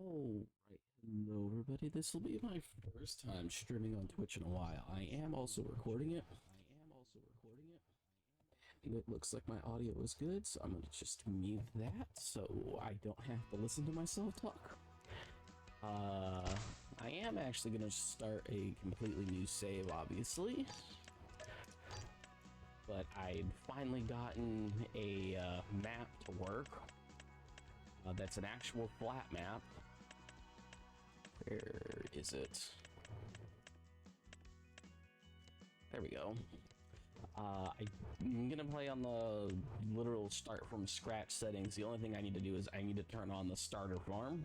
Alright, hello everybody. This will be my first time streaming on Twitch in a while. I am also recording it. And it looks like my audio is good, so I'm gonna just mute that so I don't have to listen to myself talk. I am actually gonna start a completely new save, obviously. But I'd finally gotten a map to work. That's an actual flat map. Where is it? There we go. I'm gonna play on the literal start from scratch settings. The only thing I need to do is I need to turn on the starter farm.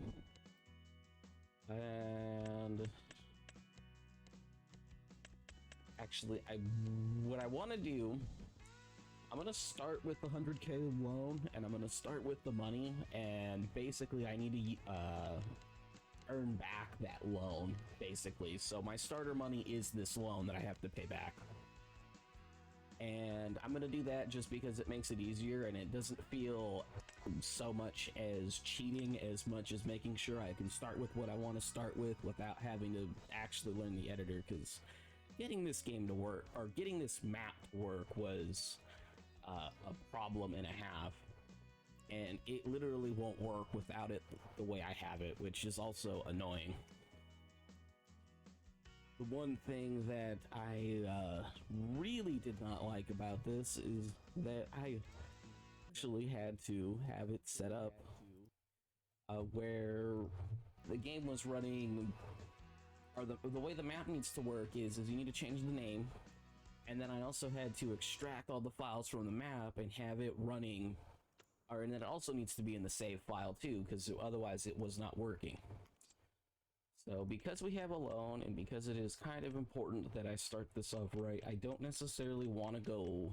And actually, what I want to do, I'm gonna start with the 100K loan, and I'm gonna start with the money, and basically I need to earn back that loan, basically. So my starter money is this loan that I have to pay back. And I'm gonna do that just because it makes it easier, and it doesn't feel so much as cheating as much as making sure I can start with what I want to start with without having to actually learn the editor, because getting this game to work, or getting this map to work, was a problem and a half. And it literally won't work without it the way I have it, which is also annoying. The one thing that I really did not like about this is that I actually had to have it set up where the game was running, or the way the map needs to work is you need to change the name, and then I also had to extract all the files from the map and have it running, and then it also needs to be in the save file too, because otherwise it was not working. So because we have a loan, and because it is kind of important that I start this off right, I don't necessarily want to go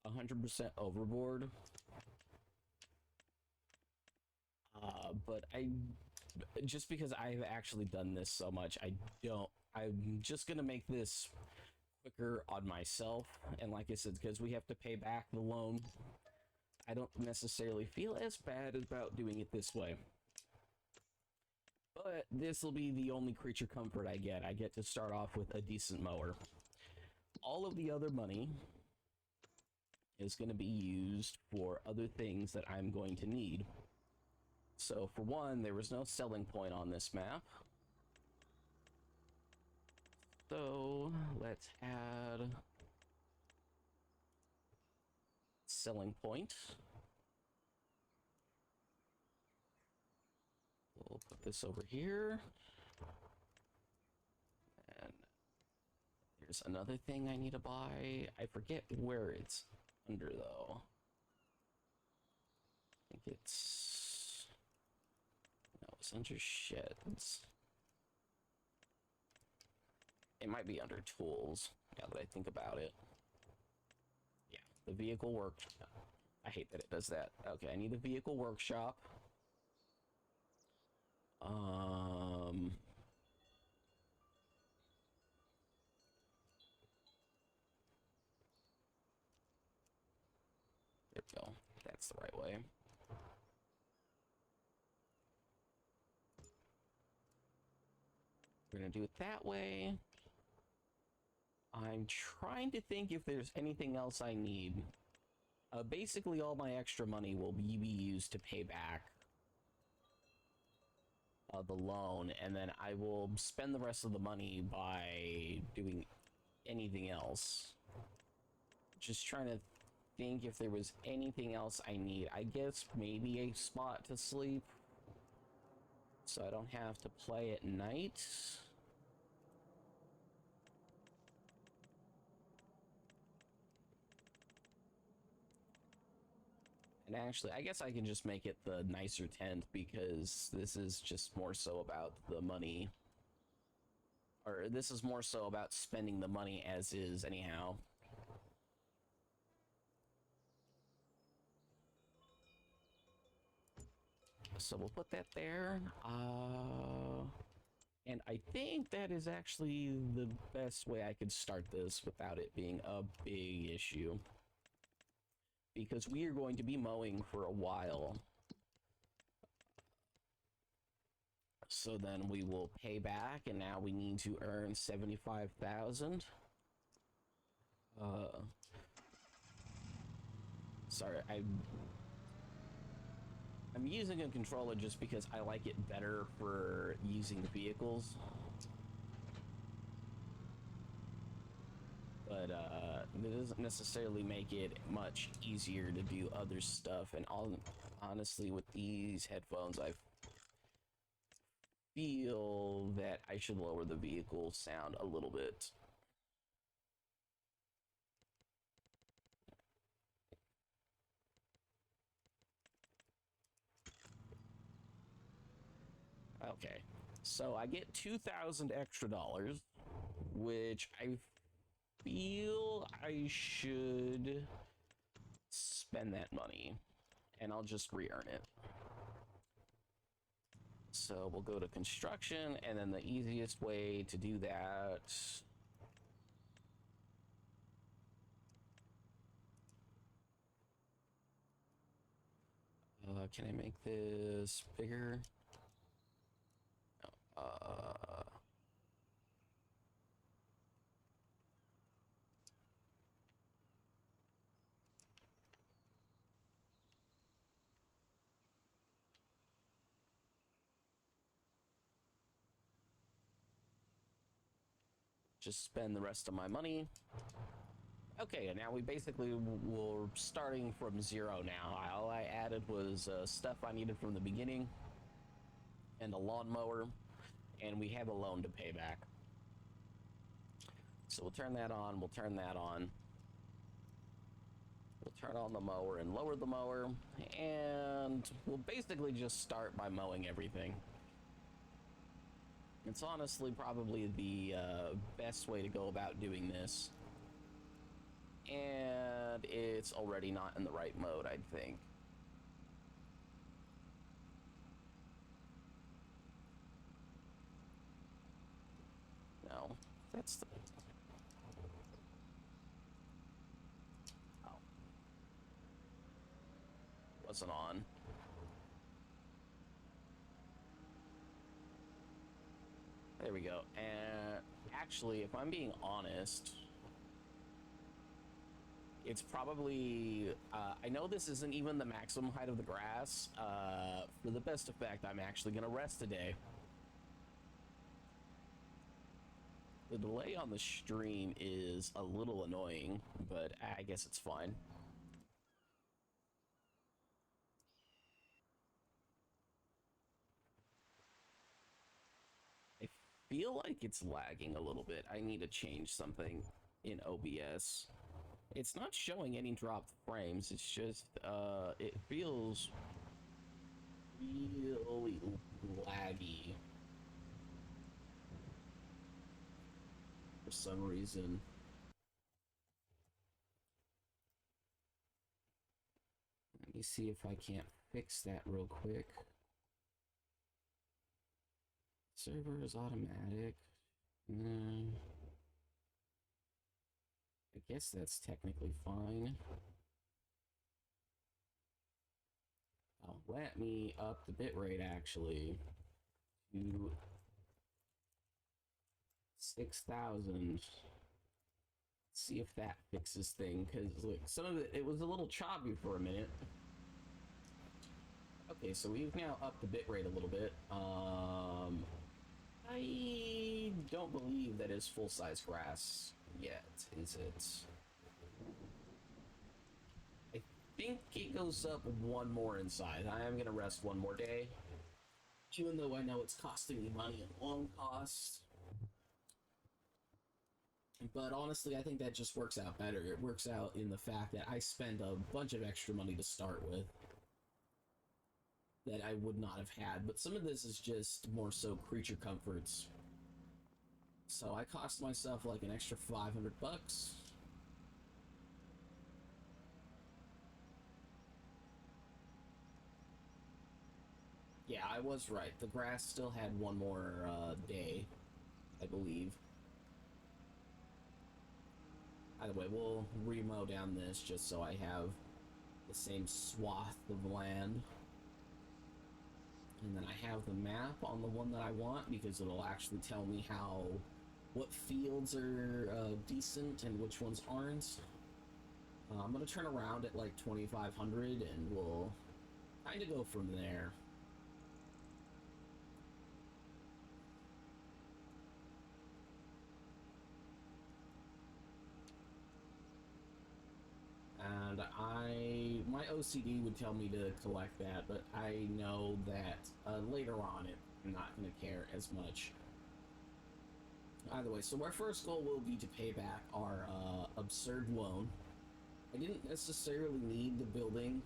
100% overboard. But just because I've actually done this so much, I'm just gonna make this quicker on myself. And like I said, because we have to pay back the loan, I don't necessarily feel as bad about doing it this way. But this will be the only creature comfort I get. I get to start off with a decent mower. All of the other money is going to be used for other things that I'm going to need. So for one, there was no selling point on this map. So let's add selling point. We'll put this over here. And there's another thing I need to buy. I forget where it's under, though. I think it's... No, it's under sheds. It might be under tools, now that I think about it. Yeah, the vehicle workshop. I hate that it does that. Okay, I need the vehicle workshop. There we go. That's the right way. We're gonna do it that way. I'm trying to think if there's anything else I need. Basically, all my extra money will be used to pay back the loan, and then I will spend the rest of the money by doing anything else. Just trying to think if there was anything else I need. I guess maybe a spot to sleep, so I don't have to play at night. And actually, I guess I can just make it the nicer tent, because this is just more so about the money. Or this is more so about spending the money as is, anyhow. So we'll put that there. And I think that is actually the best way I could start this without it being a big issue. Because we are going to be mowing for a while. So then we will pay back, and now we need to earn 75,000. Sorry, I'm using a controller just because I like it better for using the vehicles. But it doesn't necessarily make it much easier to do other stuff. And honestly, with these headphones, I feel that I should lower the vehicle sound a little bit. Okay, so I get 2,000 extra dollars, which I feel I should spend that money, and I'll just re-earn it. So we'll go to construction, and then the easiest way to do that, can I make this bigger? Just spend the rest of my money. Okay, and now we basically we're starting from zero now. All I added was stuff I needed from the beginning and a lawnmower, and we have a loan to pay back. So we'll turn that on, we'll turn that on. We'll turn on the mower and lower the mower, and we'll basically just start by mowing everything. It's honestly probably the best way to go about doing this. And it's already not in the right mode, I think. No, that's the... Oh. Wasn't on. There we go. And actually, if I'm being honest, it's probably, I know this isn't even the maximum height of the grass. For the best effect, I'm actually going to rest today. The delay on the stream is a little annoying, but I guess it's fine. I feel like it's lagging a little bit. I need to change something in OBS. It's not showing any dropped frames. It's just, it feels really laggy for some reason. Let me see if I can't fix that real quick. Server is automatic. I guess that's technically fine. Let me up the bitrate actually to 6,000. See if that fixes thing, because look, some of it was a little choppy for a minute. Okay, so we've now upped the bitrate a little bit. I don't believe that is full-size grass yet, is it? I think it goes up one more inside. I am gonna rest one more day, even though I know it's costing me money in long costs. But honestly, I think that just works out better. It works out in the fact that I spend a bunch of extra money to start with that I would not have had. But some of this is just more so creature comforts. So I cost myself like an extra 500 bucks. Yeah, I was right. The grass still had one more day, I believe. Either way, we'll remow down this just so I have the same swath of land. and then I have the map on the one that I want because it'll actually tell me what fields are decent and which ones aren't. I'm gonna turn around at like 2,500 and we'll kind of go from there. And my OCD would tell me to collect that, but I know that later on I'm not going to care as much. Either way, so our first goal will be to pay back our absurd loan. I didn't necessarily need the building,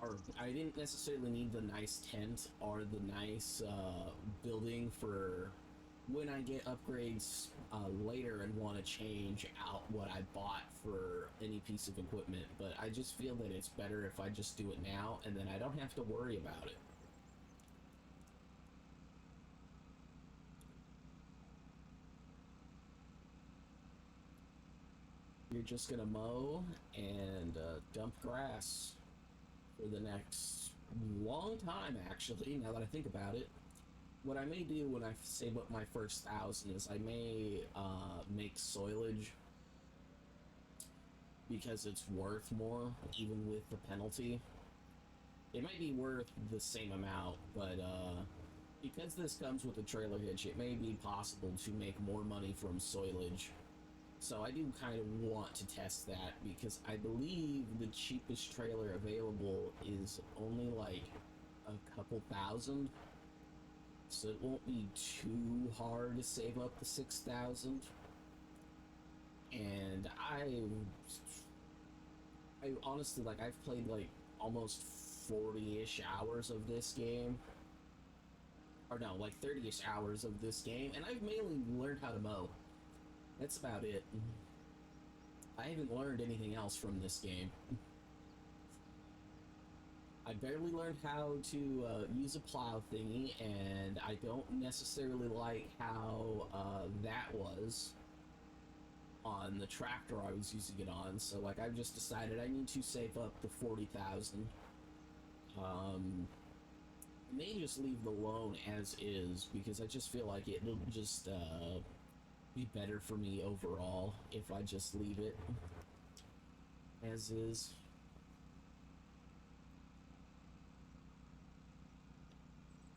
or I didn't necessarily need the nice tent or the nice building for when I get upgrades later and want to change out what I bought for any piece of equipment, but I just feel that it's better if I just do it now and then I don't have to worry about it. You're just gonna mow and dump grass for the next long time, actually, now that I think about it. What I may do when I save up my first 1,000 is I may make soilage because it's worth more, even with the penalty. It might be worth the same amount, but because this comes with a trailer hitch, it may be possible to make more money from soilage. So I do kind of want to test that because I believe the cheapest trailer available is only like a couple thousand. So it won't be too hard to save up the 6,000. And I honestly, like, I've played like almost 40-ish hours of this game. Or no, like 30-ish hours of this game, and I've mainly learned how to mow. That's about it. I haven't learned anything else from this game. I barely learned how to use a plow thingy, and I don't necessarily like how that was on the tractor I was using it on, so like I've just decided I need to save up the 40,000. May just leave the loan as is, because I just feel like it'll just be better for me overall if I just leave it as is.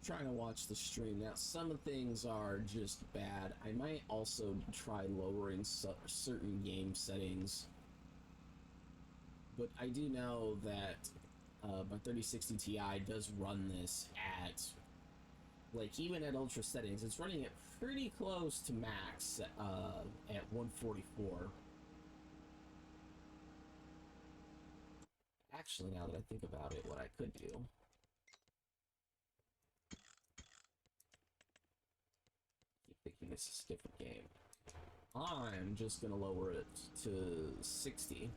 Trying to watch the stream now. Some things are just bad. I might also try lowering certain game settings, but I do know that my 3060 Ti does run this at, like, even at ultra settings, it's running it pretty close to max at 144. Actually, now that I think about it, what I could do, keep thinking this is a different game. I'm just gonna lower it to 60.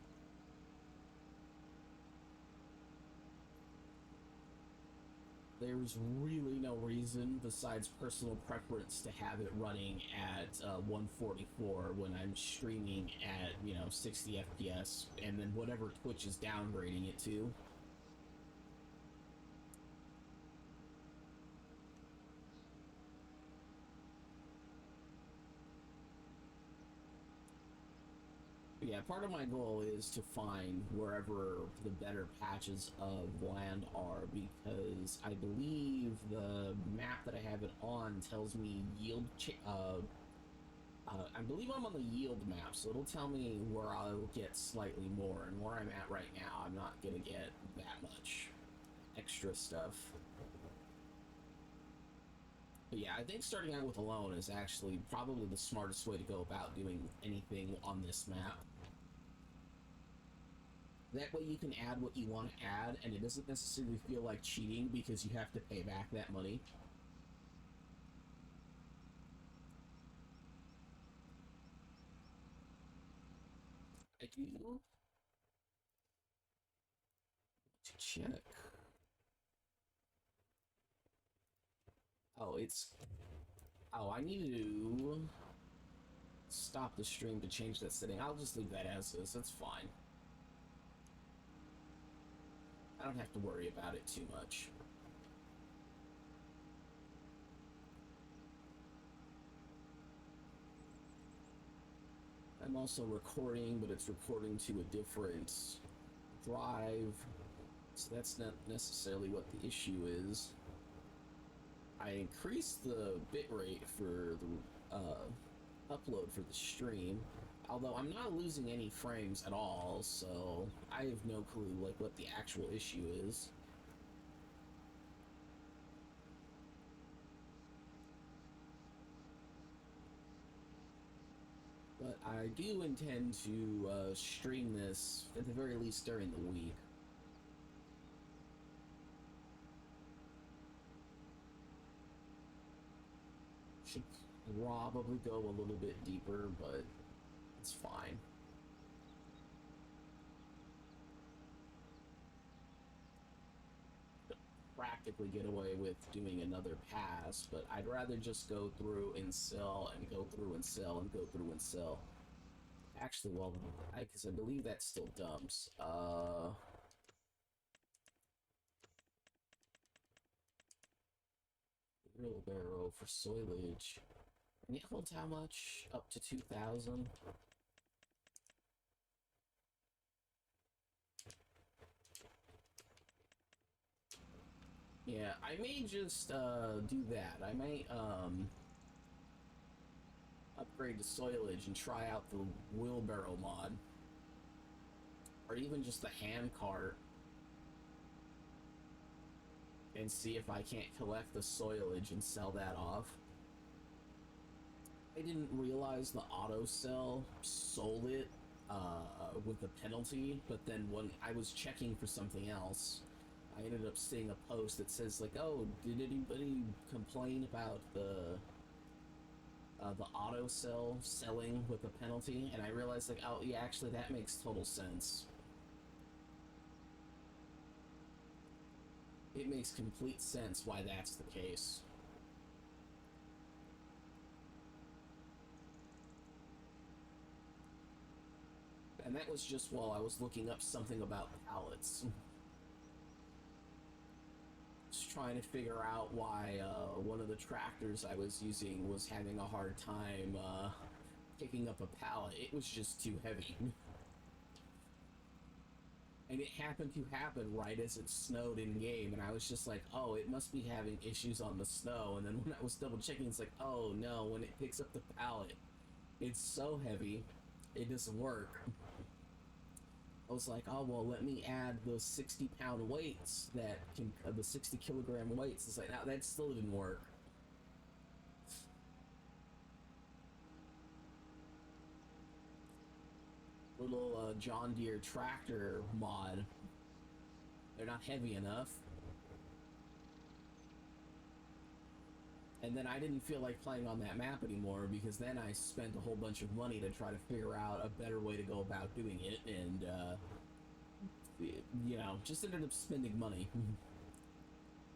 There's really no reason besides personal preference to have it running at 144 when I'm streaming at, 60 FPS, and then whatever Twitch is downgrading it to. Yeah, part of my goal is to find wherever the better patches of land are, because I believe the map that I have it on tells me yield. I believe I'm on the yield map, so it'll tell me where I'll get slightly more, and where I'm at right now, I'm not gonna get that much extra stuff. But yeah, I think starting out with a loan is actually probably the smartest way to go about doing anything on this map. That way you can add what you want to add, and it doesn't necessarily feel like cheating because you have to pay back that money. I do to check. Oh, I need to stop the stream to change that setting. I'll just leave that as is. That's fine. I don't have to worry about it too much. I'm also recording, but it's recording to a different drive, so that's not necessarily what the issue is. I increased the bitrate for the upload for the stream, although I'm not losing any frames at all, so I have no clue like what the actual issue is. But I do intend to stream this at the very least during the week. Should probably go a little bit deeper, but it's fine. Practically get away with doing another pass, but I'd rather just go through and sell and go through and sell and go through and sell. Actually, well, because I believe that still dumps. Wheelbarrow for soilage. And it holds how much? Up to 2,000? Yeah, I may just do that. I may upgrade to soilage and try out the wheelbarrow mod. Or even just the hand cart. And see if I can't collect the soilage and sell that off. I didn't realize the auto sell sold it with a penalty, but then when I was checking for something else, I ended up seeing a post that says like, "Oh, did anybody complain about the auto sell selling with a penalty?" And I realized like, oh yeah, actually that makes total sense. It makes complete sense why that's the case. And that was just while I was looking up something about pallets. Just trying to figure out why one of the tractors I was using was having a hard time picking up a pallet. It was just too heavy. And it happened to happen right as it snowed in game, and I was just like, oh, it must be having issues on the snow. And then when I was double checking, it's like, oh no, when it picks up the pallet, it's so heavy, it doesn't work. I was like, oh well, let me add the 60-pound weights that can, the 60-kilogram weights. It's like, now that still didn't work. Little John Deere tractor mod. They're not heavy enough. And then I didn't feel like playing on that map anymore, because then I spent a whole bunch of money to try to figure out a better way to go about doing it, and you know, just ended up spending money.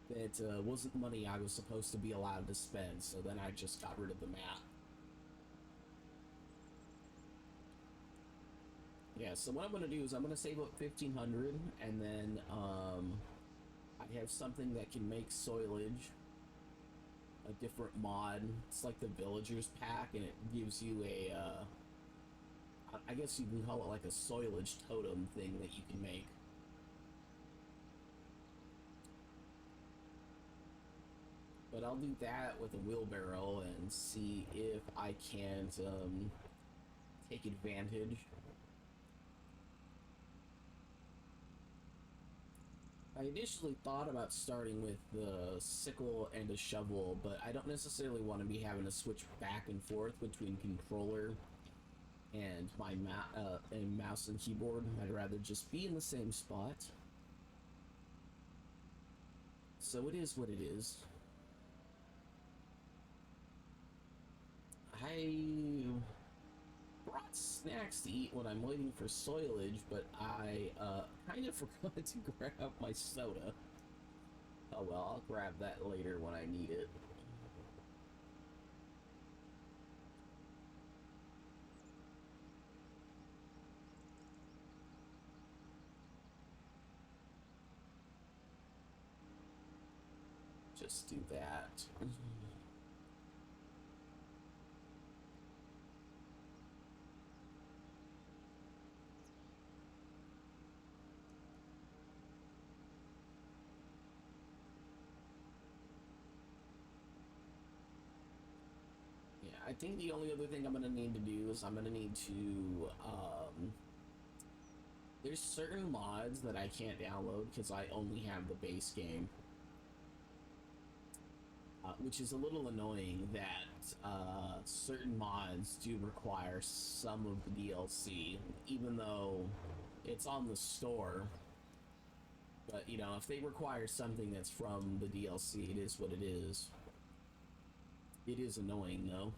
That wasn't money I was supposed to be allowed to spend, so then I just got rid of the map. Yeah, so what I'm going to do is I'm going to save up 1,500, and then I have something that can make soilage, a different mod. It's like the Villagers pack, and it gives you a, I guess you can call it like a soilage totem thing that you can make. But I'll do that with a wheelbarrow and see if I can't take advantage. I initially thought about starting with the sickle and a shovel, but I don't necessarily want to be having to switch back and forth between controller and my mouse and keyboard. I'd rather just be in the same spot. So it is what it is. I brought snacks to eat when I'm waiting for soilage, but I kind of forgot to grab my soda. Oh well, I'll grab that later when I need it. Just do that. I think the only other thing I'm gonna need to do is I'm gonna need to, there's certain mods that I can't download because I only have the base game. Which is a little annoying that certain mods do require some of the DLC, even though it's on the store. But, you know, if they require something that's from the DLC, it is what it is. It is annoying, though.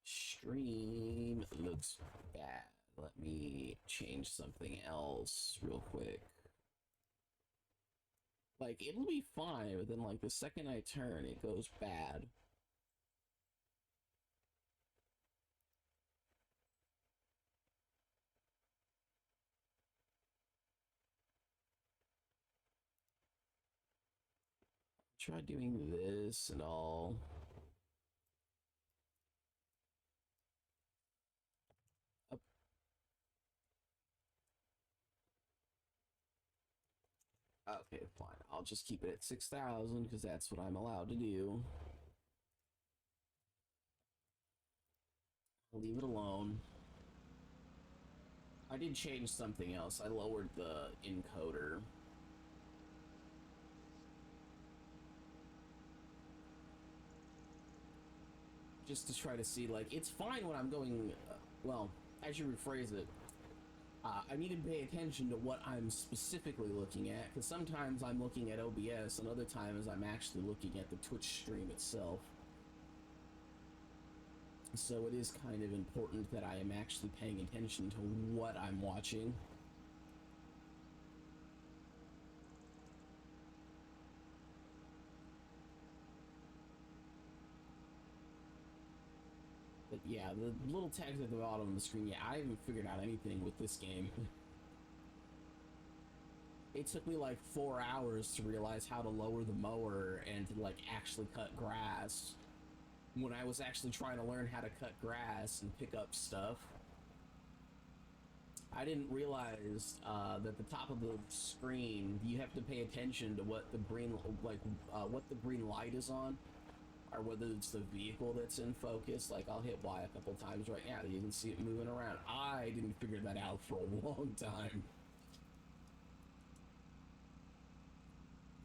Stream looks bad. Let me change something else real quick. Like, it'll be fine, but then, like, the second I turn, it goes bad. Try doing this and all. Okay, fine. I'll just keep it at 6,000 because that's what I'm allowed to do. I'll leave it alone. I did change something else. I lowered the encoder. Just to try to see, like, it's fine when I'm going, well, as you rephrase it, I need to pay attention to what I'm specifically looking at, because sometimes I'm looking at OBS, and other times I'm actually looking at the Twitch stream itself. So it is kind of important that I am actually paying attention to what I'm watching. But yeah, the little tags at the bottom of the screen, yeah, I haven't figured out anything with this game. It took me like 4 hours to realize how to lower the mower and to like actually cut grass, when I was actually trying to learn how to cut grass and pick up stuff. I didn't realize that the top of the screen, you have to pay attention to what the green, what the green light is on, or whether it's the vehicle that's in focus. Like, I'll hit Y a couple times right now, you can see it moving around. I didn't figure that out for a long time.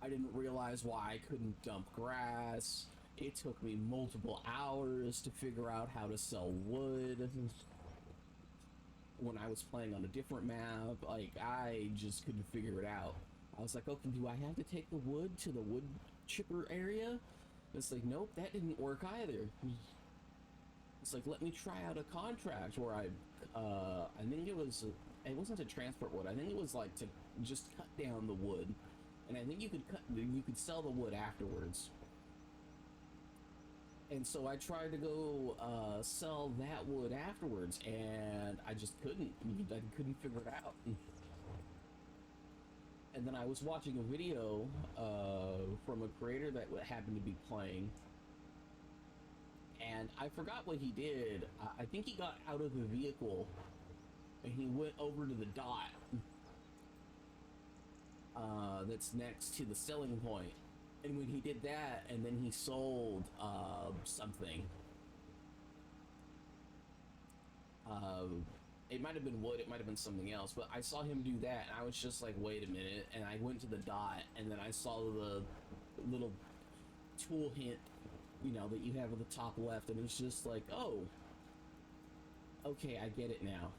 I didn't realize why I couldn't dump grass. It took me multiple hours to figure out how to sell wood. When I was playing on a different map, like, I just couldn't figure it out. I was like, okay, do I have to take the wood to the wood chipper area? It's like, nope, that didn't work either. It's like, let me try out a contract where I think it wasn't to transport wood. I think it was like to just cut down the wood. And I think you could sell the wood afterwards. And so I tried to go sell that wood afterwards, and I just couldn't. I couldn't figure it out. And then I was watching a video from a creator that happened to be playing, and I forgot what he did. I think he got out of the vehicle, and he went over to the dot that's next to the selling point. And when he did that, and then he sold something. It might have been wood, it might have been something else, but I saw him do that, and I was just like, wait a minute, and I went to the dot, and then I saw the little tool hint, you know, that you have at the top left, and it's just like, oh, okay, I get it now.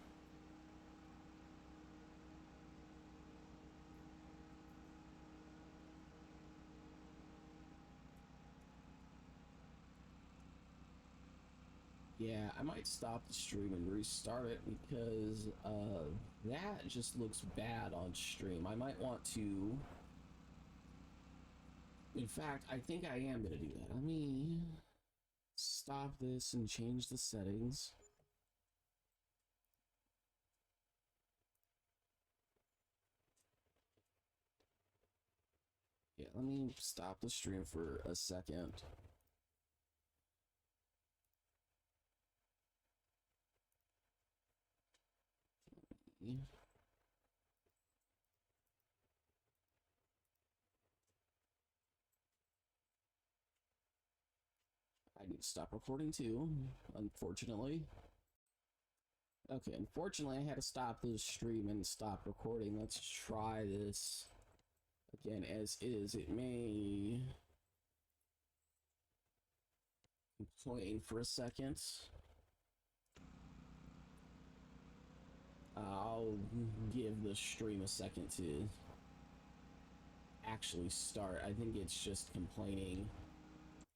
Yeah, I might stop the stream and restart it because that just looks bad on stream. I might want to... In fact, I think I am going to do that. Let me stop this and change the settings. Yeah, let me stop the stream for a second. I need to stop recording too, unfortunately. Okay, unfortunately I had to stop the stream and stop recording. Let's try this again as is. It may complain for a second. I'll give the stream a second to actually start. I think it's just complaining.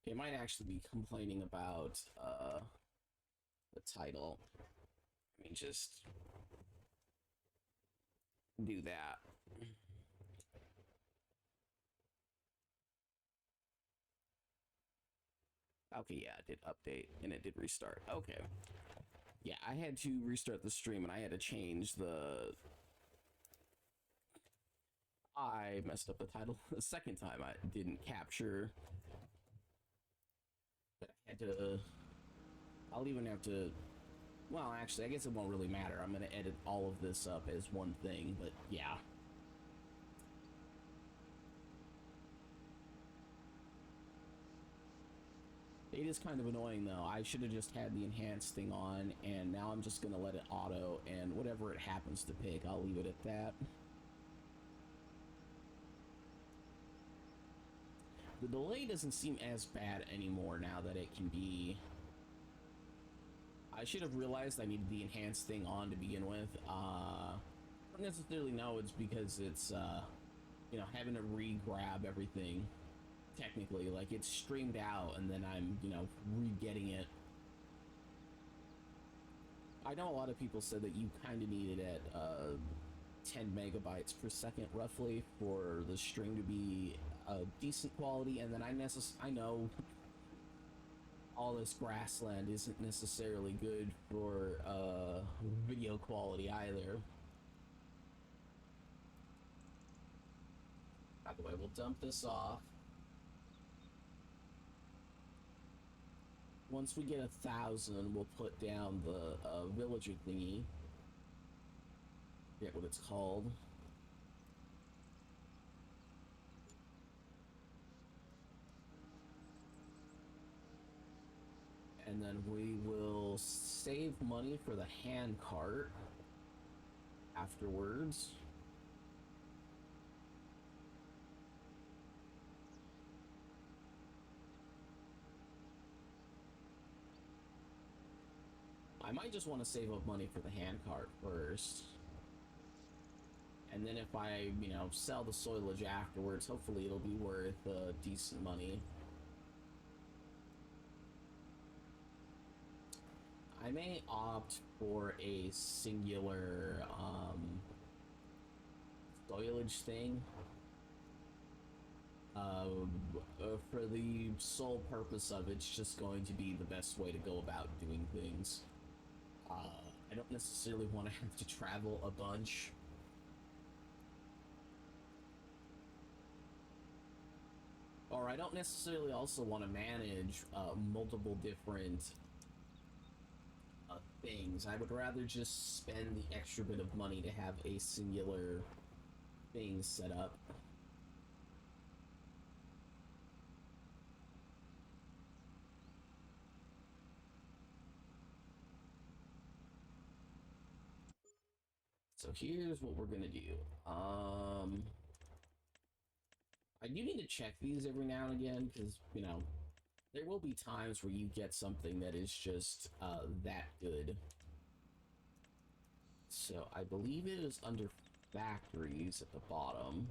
It might actually be complaining about the title. Let me just do that. Okay, yeah, it did update and it did restart. Okay. Yeah, I had to restart the stream and I had to change the... I messed up the title the second time. I didn't capture... I had to... I'll even have to... Well, actually, I guess it won't really matter. I'm going to edit all of this up as one thing, but yeah. It is kind of annoying though. I should have just had the enhanced thing on, and now I'm just gonna let it auto, and whatever it happens to pick, I'll leave it at that. The delay doesn't seem as bad anymore now that it can be... I should have realized I needed the enhanced thing on to begin with. I don't necessarily know it's because it's, you know, having to re-grab everything. Technically, like, it's streamed out and then I'm, you know, re-getting it. I know a lot of people said that you kind of need it at 10 megabytes per second roughly for the stream to be decent quality, and then I know all this grassland isn't necessarily good for video quality either. By the way, we'll dump this off. Once we get 1,000, we'll put down the villager thingy. Forget what it's called. And then we will save money for the hand cart afterwards. I might just want to save up money for the hand cart first. And then if I, you know, sell the soilage afterwards, hopefully it'll be worth decent money. I may opt for a singular soilage thing. For the sole purpose of it's just going to be the best way to go about doing things. I don't necessarily want to have to travel a bunch. Or I don't necessarily also want to manage multiple different things. I would rather just spend the extra bit of money to have a singular thing set up. So here's what we're gonna do. I do need to check these every now and again because, you know, there will be times where you get something that is just that good. So I believe it is under factories at the bottom.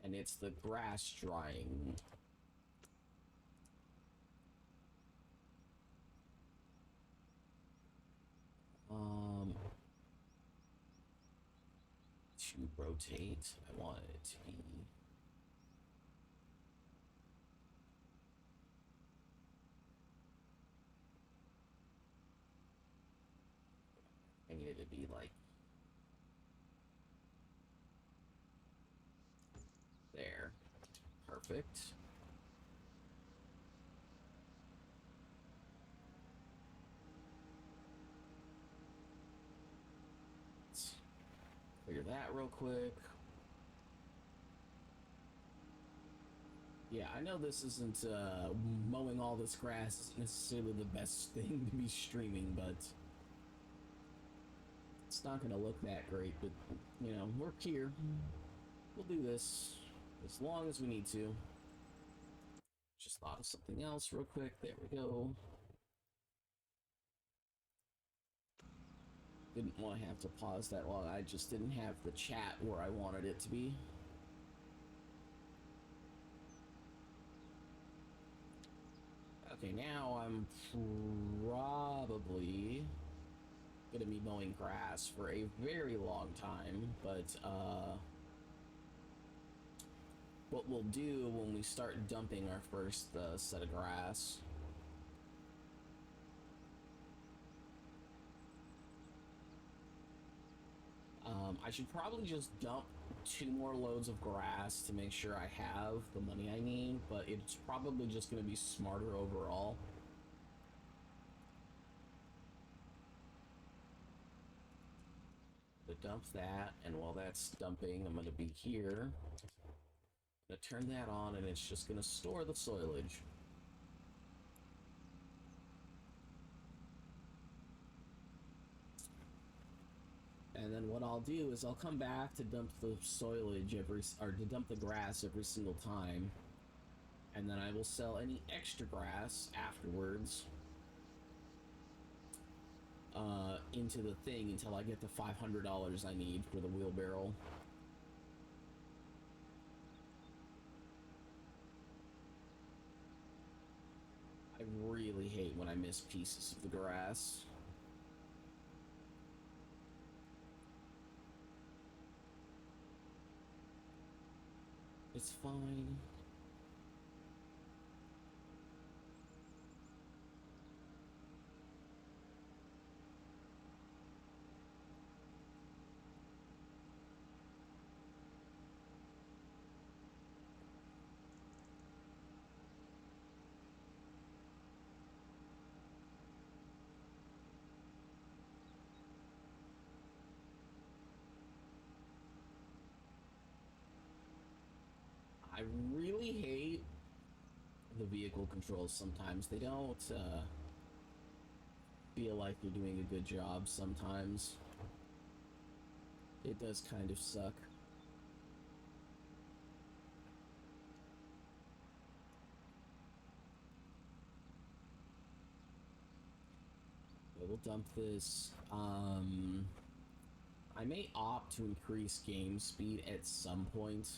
And it's the grass drying. To rotate, I want it to be... I need it to be like... there. Perfect. that real quick. Yeah, I know this isn't, mowing all this grass isn't necessarily the best thing to be streaming, but it's not gonna look that great, but, you know, we're here. We'll do this as long as we need to. Just thought of something else real quick. There we go. Didn't want to have to pause that long. I just didn't have the chat where I wanted it to be. Okay, now I'm probably gonna be mowing grass for a very long time, but what we'll do when we start dumping our first set of grass, I should probably just dump 2 more loads of grass to make sure I have the money I need, but it's probably just going to be smarter overall. To dump that, and while that's dumping, I'm going to be here. I'm going to turn that on, and it's just going to store the soilage. And then what I'll do is I'll come back to dump the soilage to dump the grass every single time. And then I will sell any extra grass afterwards into the thing until I get the $500 I need for the wheelbarrow. I really hate when I miss pieces of the grass. It's fine. I really hate the vehicle controls sometimes. They don't feel like they're doing a good job sometimes. It does kind of suck. We'll dump this. I may opt to increase game speed at some point.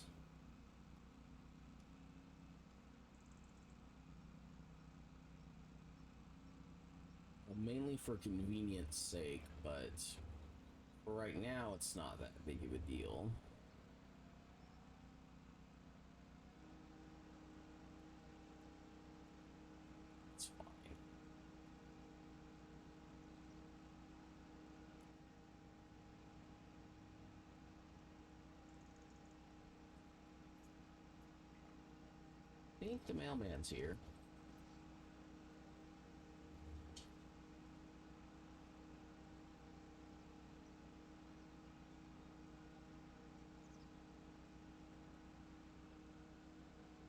Well, mainly for convenience sake, but for right now it's not that big of a deal. It's fine. I think the mailman's here.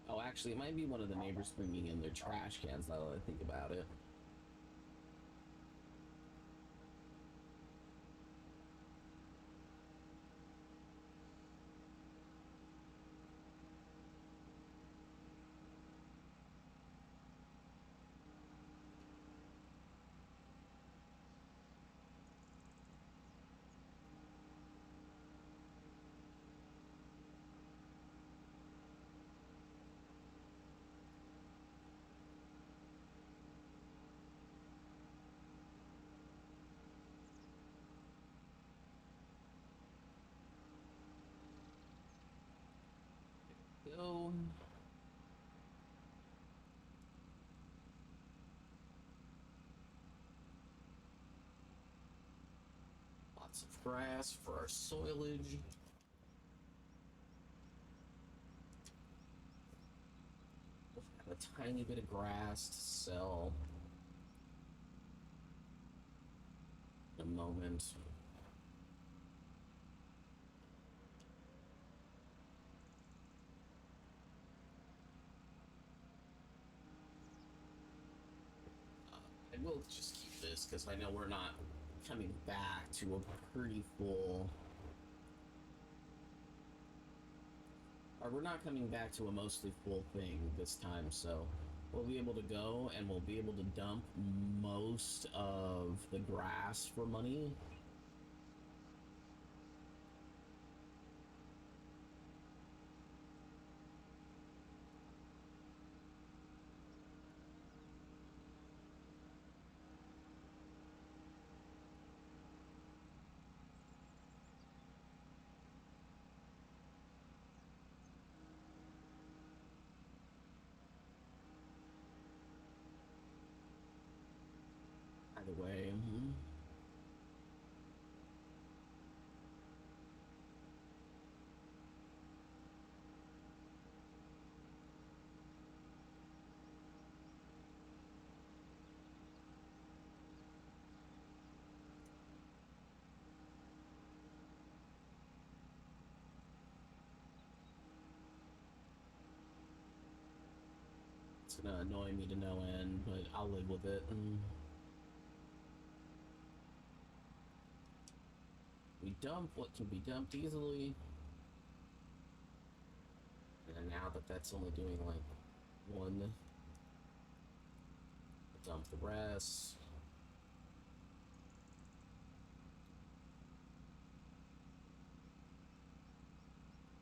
Oh, actually, it might be one of the neighbors bringing in their trash cans now that I think about it. Go. Lots of grass for our soilage. We'll have a tiny bit of grass to sell in a moment. we'll just keep this because I know we're not coming back to a pretty full. Or we're not coming back to a mostly full thing this time, so we'll be able to go and we'll be able to dump most of the grass for money. Either way. It's gonna annoy me to no end, but I'll live with it. We dump what can be dumped easily. And now that that's only doing like one, dump the rest.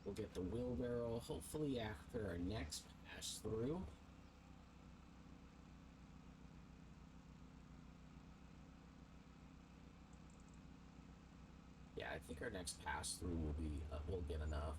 We'll get the wheelbarrow hopefully after our next pass through. Yeah, I think our next pass through will be we'll get enough.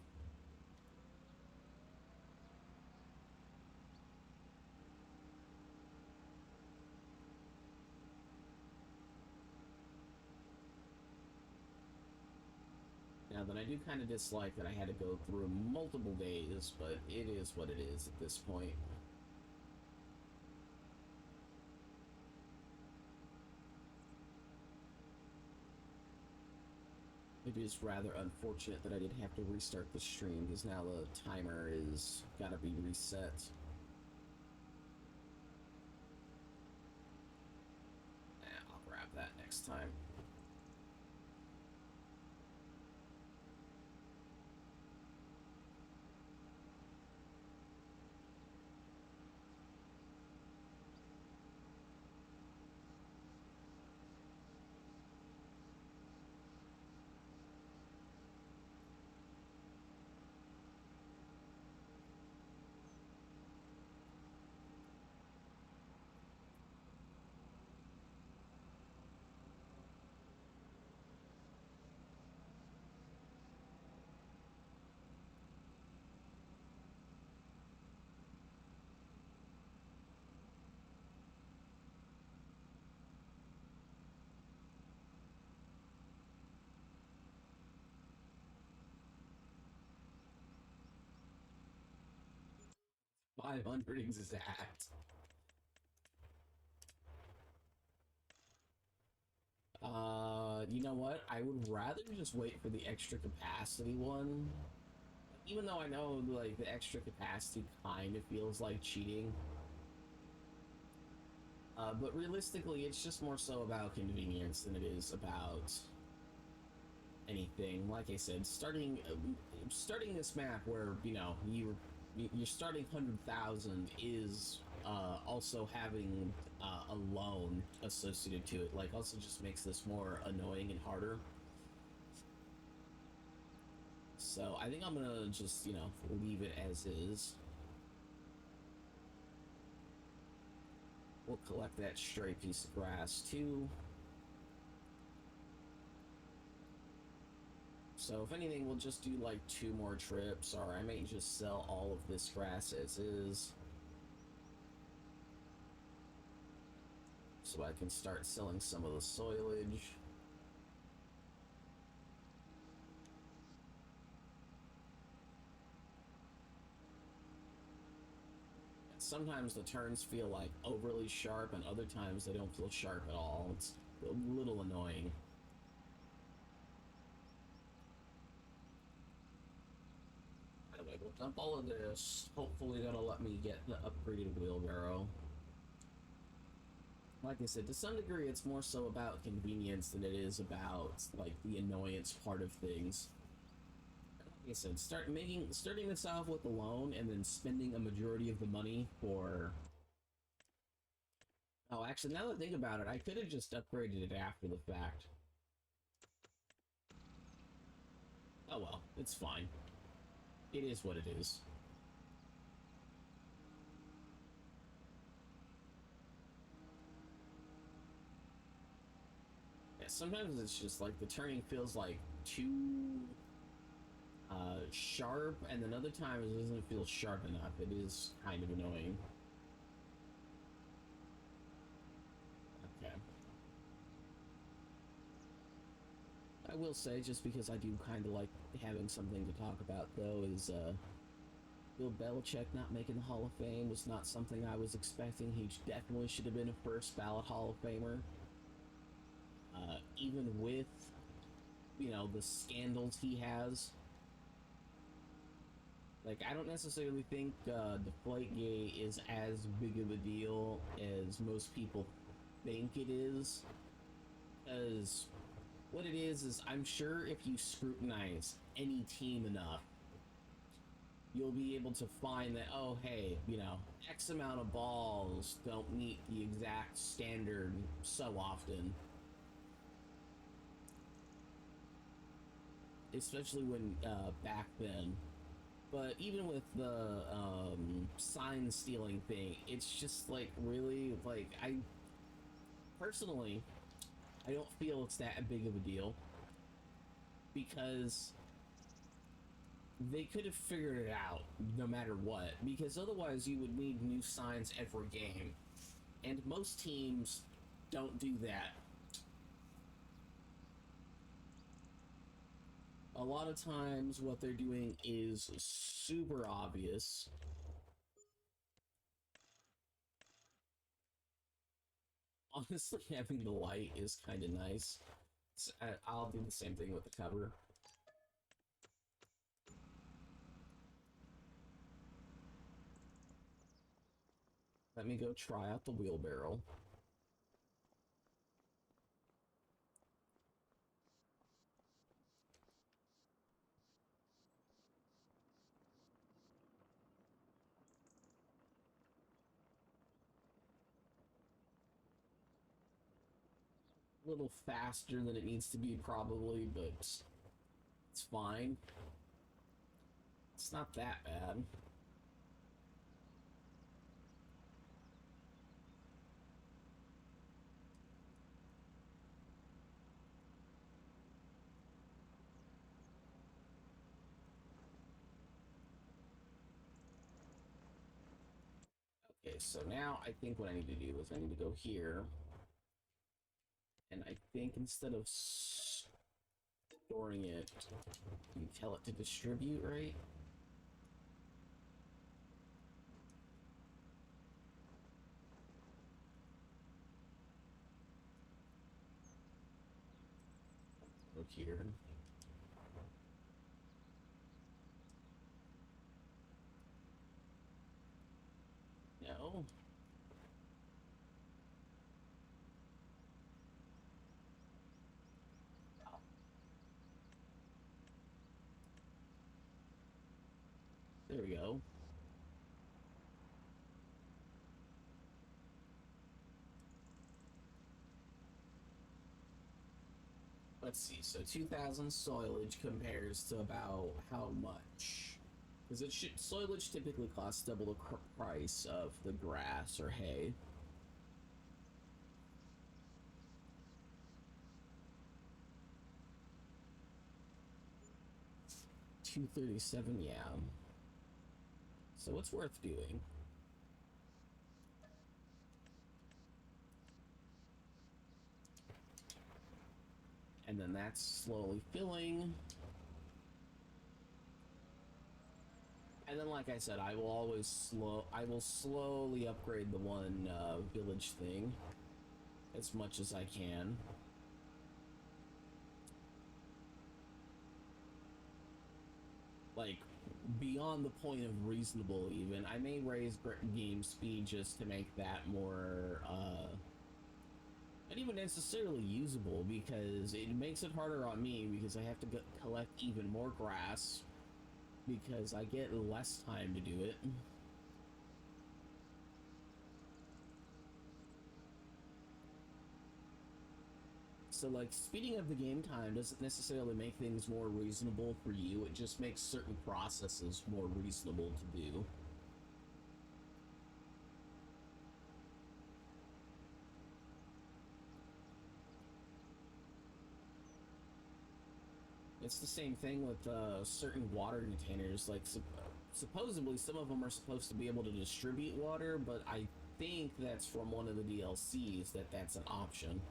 Now that I do kind of dislike that I had to go through multiple days, but it is what it is at this point. It is rather unfortunate that I did have to restart the stream because now the timer is gotta be reset. I'll grab that next time. 500 exact. You know what? I would rather just wait for the extra capacity one. Even though I know, like, the extra capacity kind of feels like cheating. But realistically, it's just more so about convenience than it is about anything. Like I said, starting this map where, you know, you're starting 100,000 is also having a loan associated to it. Like, also just makes this more annoying and harder. So I think I'm gonna just, you know, leave it as is. We'll collect that stray piece of grass too. So if anything, we'll just do like 2 more trips, or I may just sell all of this grass as is. So I can start selling some of the soilage. Sometimes the turns feel like overly sharp, and other times they don't feel sharp at all. It's a little annoying. Anyway, we'll dump all of this. Hopefully that'll let me get the upgraded wheelbarrow. like I said, to some degree, it's more so about convenience than it is about like the annoyance part of things. Like I said, starting this off with a loan and then spending a majority of the money for. Oh, actually, now that I think about it, I could have just upgraded it after the fact. Oh well, it's fine. It is what it is. Yeah, sometimes it's just like the turning feels like too sharp, and then other times it doesn't feel sharp enough. It is kind of annoying. Okay. I will say, just because I do kind of like having something to talk about, though, is Bill Belichick not making the Hall of Fame was not something I was expecting. He definitely should have been a first ballot Hall of Famer. Even with, the scandals he has. Like, I don't necessarily think Deflategate is as big of a deal as most people think it is. Because what it is I'm sure if you scrutinize any team enough, you'll be able to find that, oh, hey, X amount of balls don't meet the exact standard so often. Especially when back then. But even with the sign stealing thing, it's just like really like I personally I don't feel it's that big of a deal because they could have figured it out no matter what, because otherwise you would need new signs every game, and most teams don't do that. A lot of times what they're doing is super obvious. Honestly, having the light is kind of nice. I'll do the same thing with the cover. Let me go try out the wheelbarrow. A little faster than it needs to be, probably, but it's fine. It's not that bad. Okay, so now I think what I need to do is I need to go here. And I think instead of storing it, you tell it to distribute, right? Go here. No. There we go. Let's see, so 2,000 soilage compares to about how much? Because soilage typically costs double the price of the grass or hay. 237, yeah. So it's worth doing. And then that's slowly filling. And then, like I said, I will slowly upgrade the one village thing as much as I can. Like, beyond the point of reasonable, even. I may raise game speed just to make that more Not even necessarily usable, because it makes it harder on me because I have to collect even more grass because I get less time to do it. So, like, speeding up the game time doesn't necessarily make things more reasonable for you, it just makes certain processes more reasonable to do. It's the same thing with certain water containers. Like, supposedly, some of them are supposed to be able to distribute water, but I think that's from one of the DLCs that that's an option.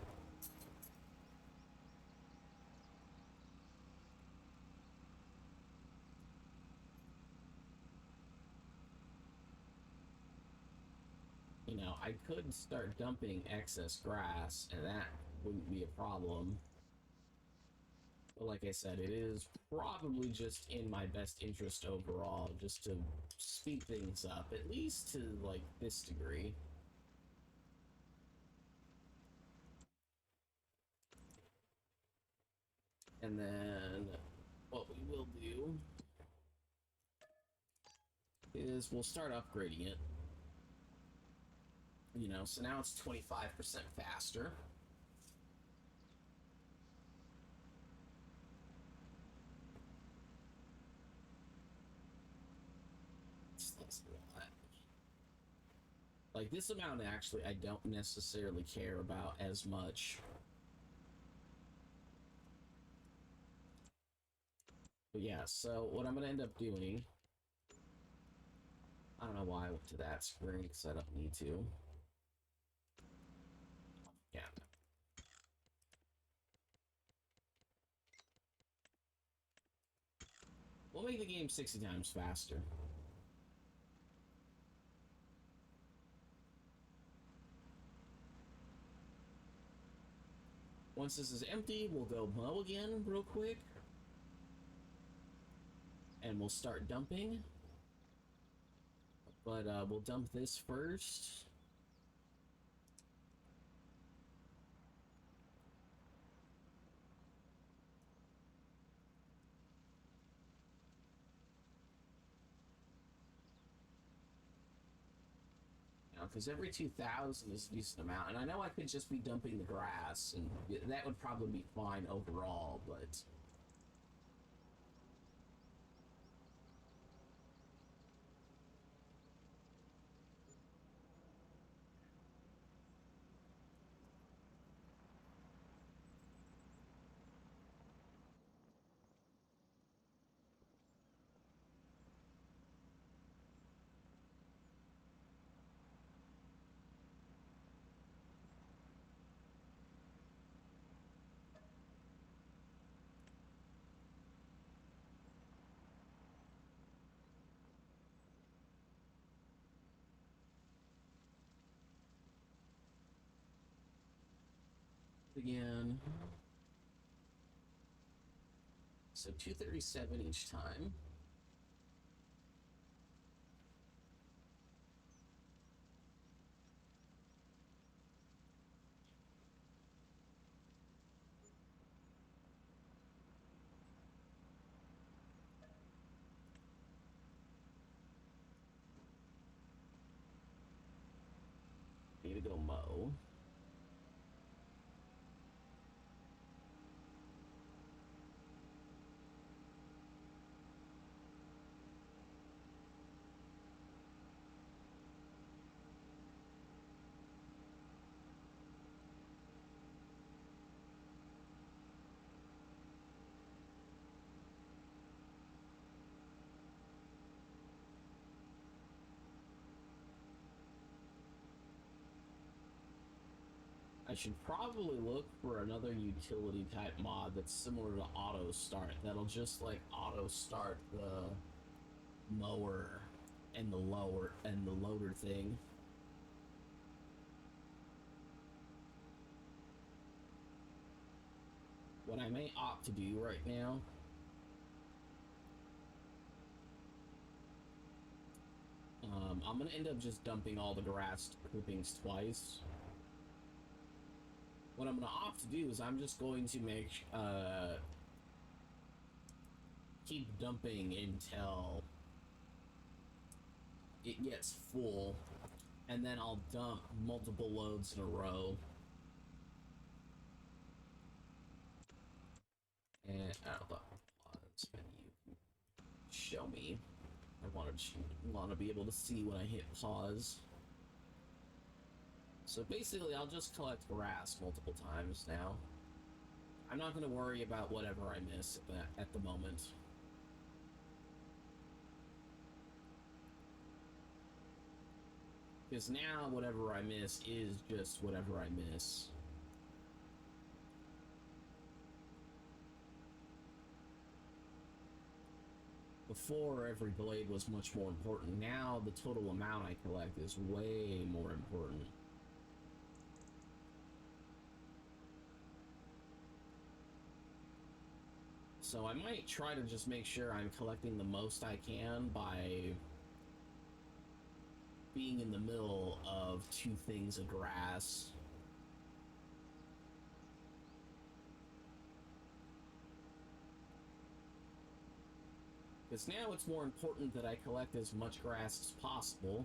You know, I could start dumping excess grass, and that wouldn't be a problem. But like I said, it is probably just in my best interest overall, just to speed things up, at least to, like, this degree. And then what we will do is we'll start upgrading it. You know, so now it's 25% faster. That's a lot. Like, this amount, actually, I don't necessarily care about as much. But yeah, so what I'm going to end up doing... I don't know why I went to that screen, because I don't need to. Yeah. We'll make the game 60 times faster. Once this is empty, we'll go mow again real quick. And we'll start dumping. But we'll dump this first. Because every 2,000 is a decent amount, and I know I could just be dumping the grass, and that would probably be fine overall, but... Again... So 237 each time. Need to go mow. I should probably look for another utility type mod that's similar to auto start. That'll just, like, auto start the mower and the loader thing. What I may opt to do right now I'm gonna end up just dumping all the grass clippings twice. What I'm going to opt to do is I'm just going to keep dumping until it gets full, and then I'll dump multiple loads in a row. And I'll pause menu. Show me. I want to be able to see when I hit pause. So basically, I'll just collect grass multiple times now. I'm not going to worry about whatever I miss at the moment. Because now whatever I miss is just whatever I miss. Before, every blade was much more important. Now the total amount I collect is way more important. So I might try to just make sure I'm collecting the most I can by being in the middle of two things of grass. Because now it's more important that I collect as much grass as possible.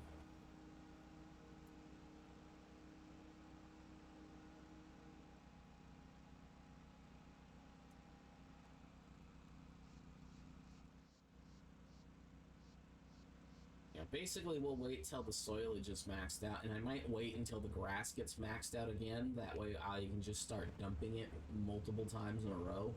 Yeah, basically we'll wait till the soilage is maxed out, and I might wait until the grass gets maxed out again. That way I can just start dumping it multiple times in a row.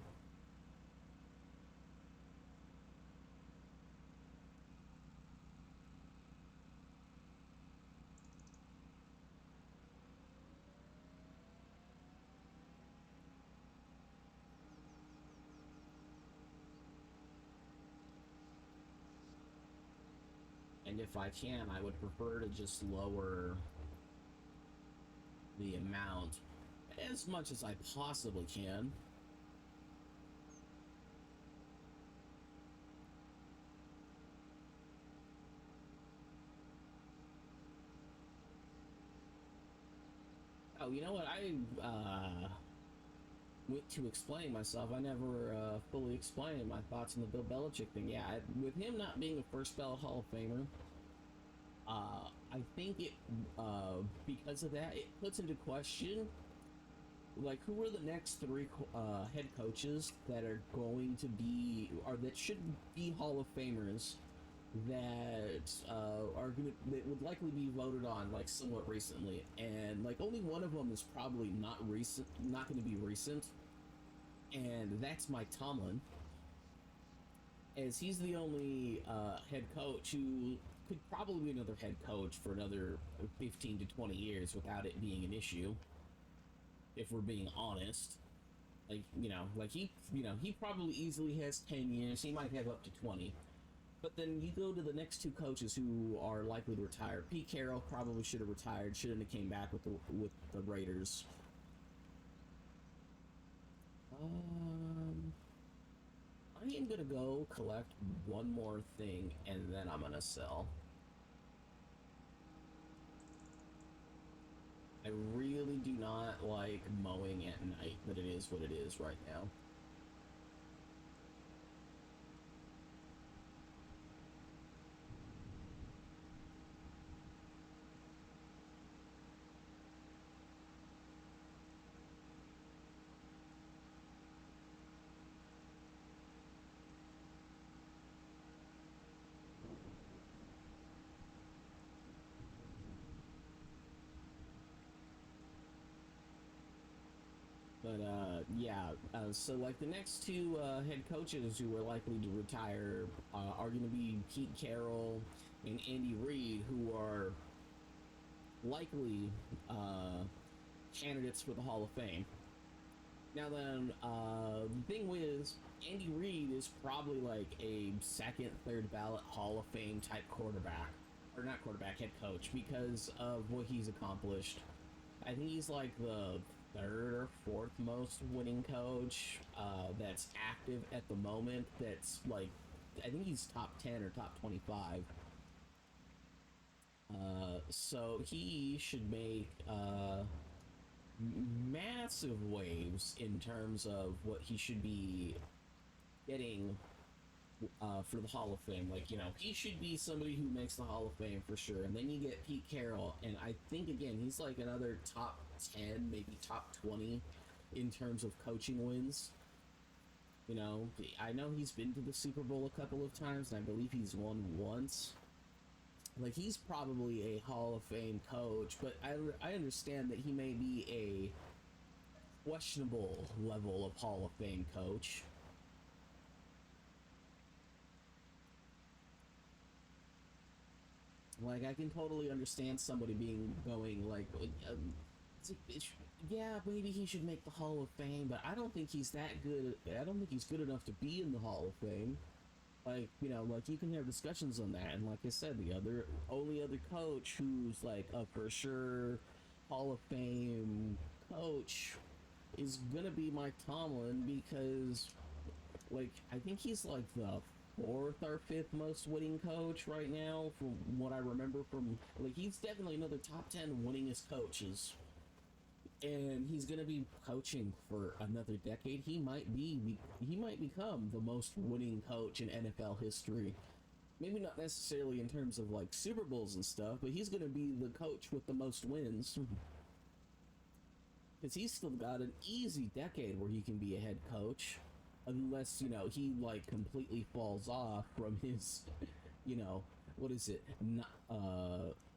And if I can, I would prefer to just lower the amount as much as I possibly can. Oh, you know what? I went to explain myself. I never fully explained my thoughts on the Bill Belichick thing. Yeah, with him not being a first ballot Hall of Famer, I think it because of that, it puts into question like who are the next three head coaches that are going to be or that should be Hall of Famers that that would likely be voted on like somewhat recently, and like only one of them is probably not going to be recent, and that's Mike Tomlin, as he's the only head coach who could probably be another head coach for another 15 to 20 years without it being an issue, if we're being honest. Like, he probably easily has 10 years. He might have up to 20. But then you go to the next two coaches who are likely to retire. Pete Carroll probably should have retired. Shouldn't have came back with the Raiders. I am gonna go collect one more thing and then I'm gonna sell. I really do not like mowing at night, but it is what it is right now. But yeah, so like the next two head coaches who are likely to retire are going to be Pete Carroll and Andy Reid, who are likely candidates for the Hall of Fame. Now then, the thing with Andy Reid is probably like a second, third ballot Hall of Fame type quarterback, or not quarterback, head coach, because of what he's accomplished. I think he's like the third or fourth most winning coach that's active at the moment. That's like, I think he's top 10 or top 25. So he should make massive waves in terms of what he should be getting for the Hall of Fame. Like, you know, he should be somebody who makes the Hall of Fame for sure. And then you get Pete Carroll, and I think, again, he's like another top 10, maybe top 20 in terms of coaching wins. You know, I know he's been to the Super Bowl a couple of times, and I believe he's won once. Like, he's probably a Hall of Fame coach, but I understand that he may be a questionable level of Hall of Fame coach. Like, I can totally understand somebody going like, yeah, maybe he should make the Hall of Fame, but I don't think he's that good. I don't think he's good enough to be in the Hall of Fame. Like, you know, like, you can have discussions on that, and like I said, the only other coach who's like a for sure Hall of Fame coach is gonna be Mike Tomlin, because, like, I think he's like the fourth or fifth most winning coach right now, from what I remember. From, like, he's definitely another top 10 winningest coaches, and he's gonna be coaching for another decade. He might become the most winning coach in NFL history. Maybe not necessarily in terms of like Super Bowls and stuff, but he's gonna be the coach with the most wins, because he's still got an easy decade where he can be a head coach, unless, you know, he like completely falls off from his, you know, what is it,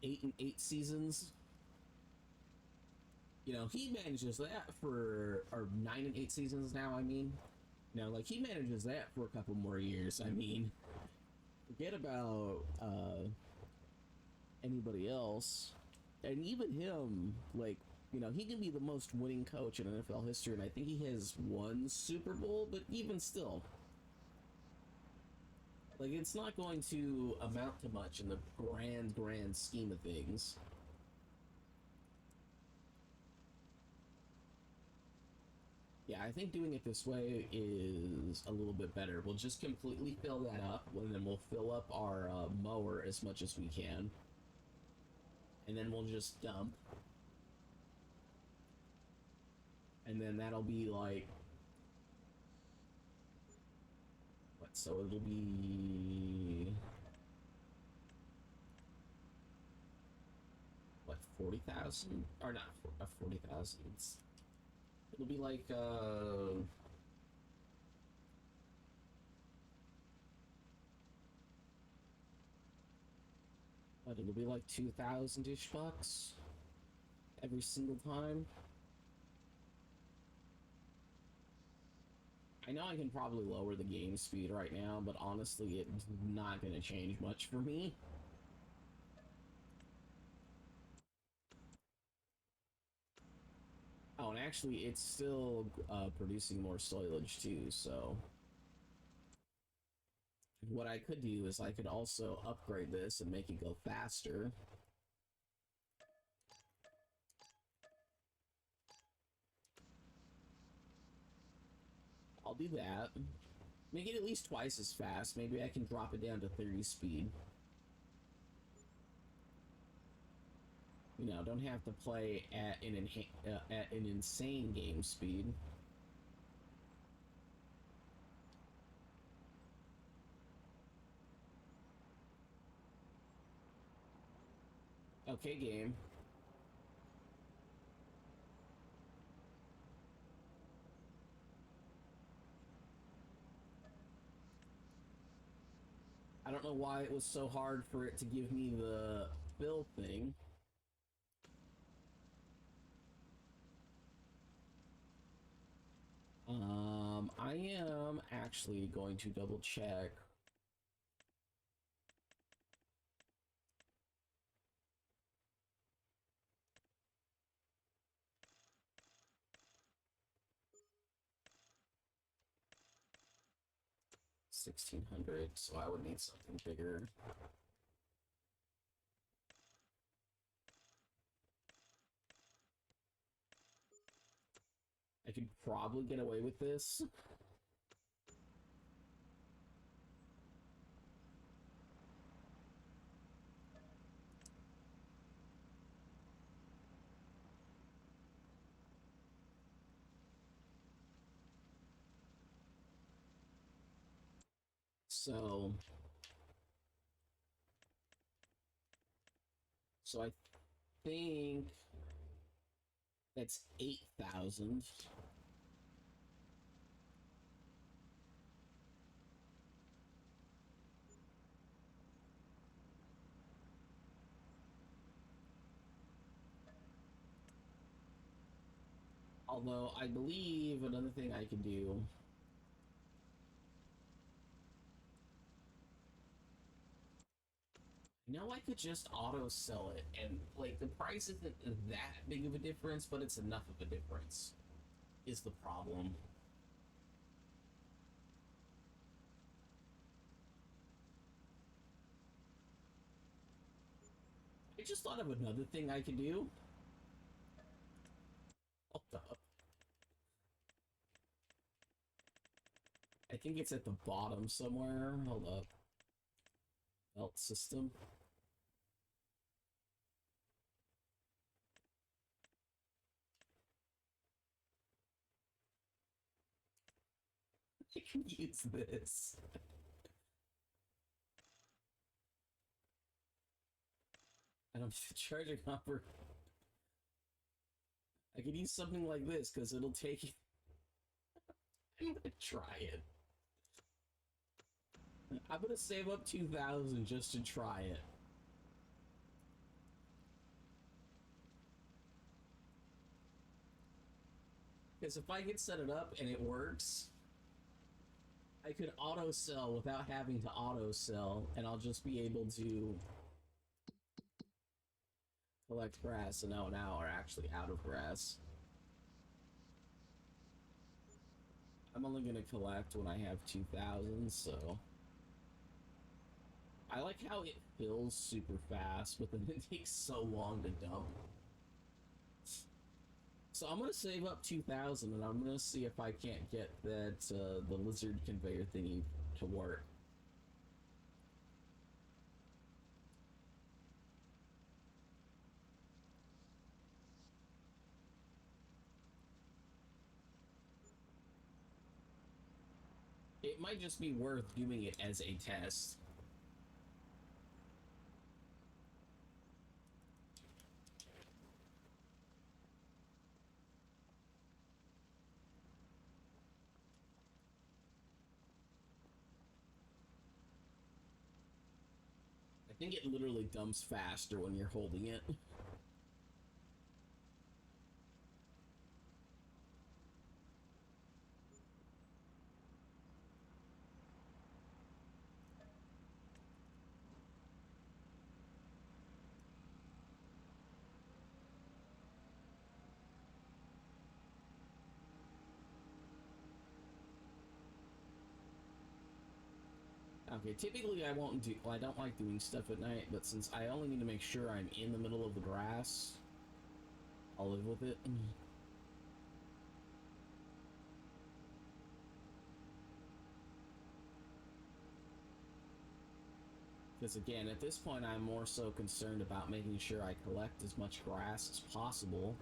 8 seasons. You know, he manages that for, or 9 and 8 seasons now, I mean. You know, like, he manages that for a couple more years. I mean, forget about anybody else. And even him, like, you know, he can be the most winning coach in NFL history, and I think he has one Super Bowl, but even still, like, it's not going to amount to much in the grand scheme of things. Yeah, I think doing it this way is a little bit better. We'll just completely fill that up, and then we'll fill up our mower as much as we can. And then we'll just dump. And then that'll be like... What, so it'll be... What, 40,000? Or not, 40,000. It'll be like, what, it'll be like 2,000-ish bucks every single time. I know I can probably lower the game speed right now, but honestly, it's not going to change much for me. Oh, and actually, it's still producing more spoilage too, so... What I could do is I could also upgrade this and make it go faster. I'll do that. Make it at least twice as fast. Maybe I can drop it down to 30 speed. You know, don't have to play at an insane game speed. Okay, game. I don't know why it was so hard for it to give me the fill thing. I am actually going to double check. $1,600, so I would need something bigger. I could probably get away with this. So I think that's 8,000. Although I believe another thing I can do. Now I could just auto sell it, and like the price isn't that big of a difference, but it's enough of a difference, is the problem. I just thought of another thing I could do. Hold up. I think it's at the bottom somewhere. Hold up. Belt system. I can use this. And I'm charging copper. I could use something like this because it'll take it. I'm gonna try it. I'm gonna save up 2,000 just to try it. Because if I can set it up and it works, I could auto sell without having to auto sell, and I'll just be able to collect grass, and now we're actually out of grass. I'm only gonna collect when I have 2,000, so I like how it fills super fast, but then it takes so long to dump. So I'm gonna save up 2,000, and I'm gonna see if I can't get that the lizard conveyor thingy to work. It might just be worth doing it as a test. I think it literally dumps faster when you're holding it. Okay, typically I won't do. Well, I don't like doing stuff at night, but since I only need to make sure I'm in the middle of the grass, I'll live with it. Because again, at this point, I'm more so concerned about making sure I collect as much grass as possible.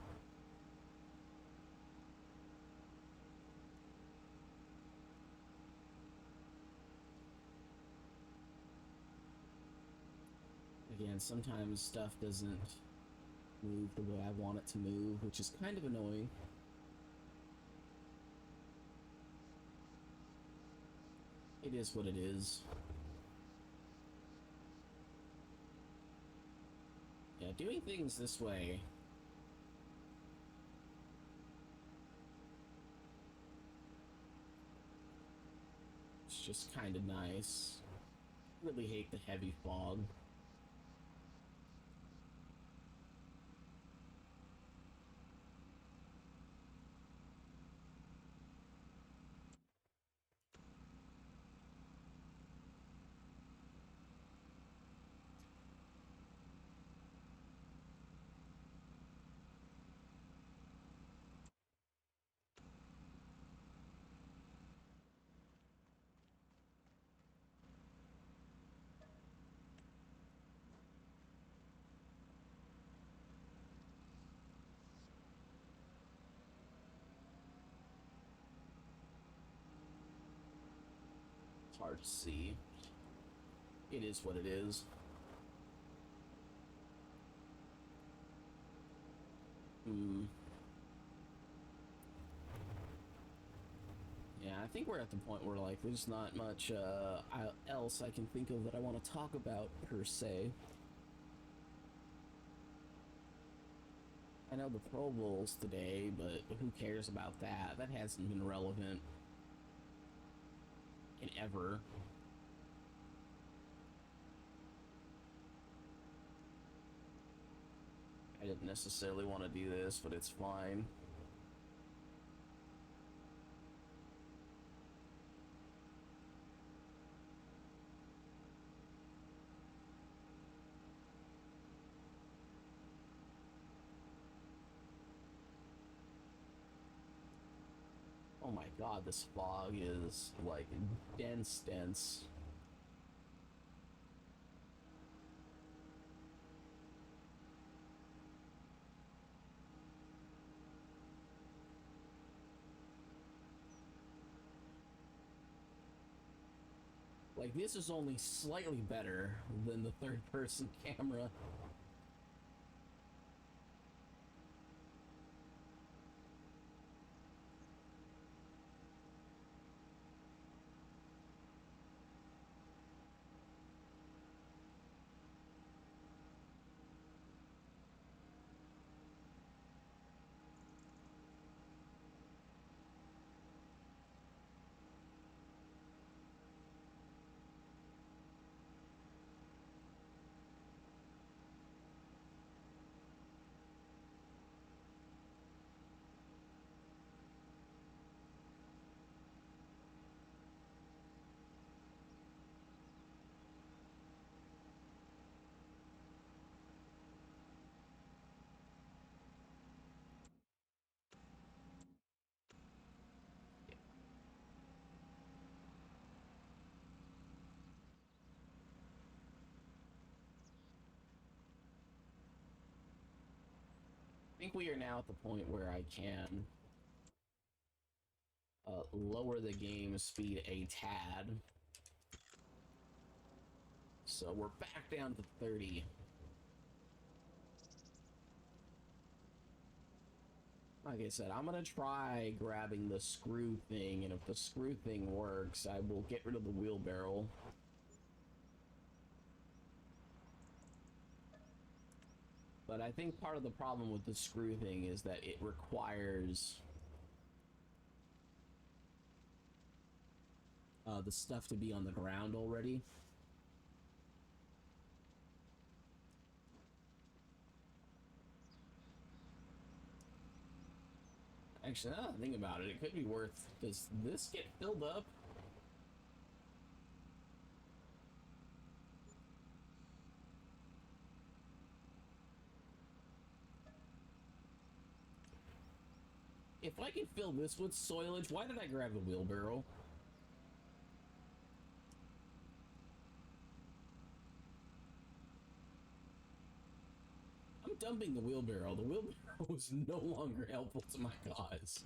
Again, sometimes stuff doesn't move the way I want it to move, which is kind of annoying. It is what it is. Yeah, doing things this way. It's just kind of nice. Really hate the heavy fog. Hard to see. It is what it is. Hmm. Yeah, I think we're at the point where, like, there's not much else I can think of that I want to talk about, per se. I know the Pro Bowl's today, but who cares about that? That hasn't been relevant in ever. I didn't necessarily want to do this, but it's fine. Oh my god, this fog is, like, dense. Like, this is only slightly better than the third-person camera. I think we are now at the point where I can lower the game speed a tad. So we're back down to 30. Like I said, I'm gonna try grabbing the screw thing, and if the screw thing works, I will get rid of the wheelbarrow. But I think part of the problem with the screw thing is that it requires the stuff to be on the ground already. Actually, now that I think about it, it could be worth... Does this get filled up? If I can fill this with soilage, why did I grab the wheelbarrow? I'm dumping the wheelbarrow. The wheelbarrow is no longer helpful to my cause.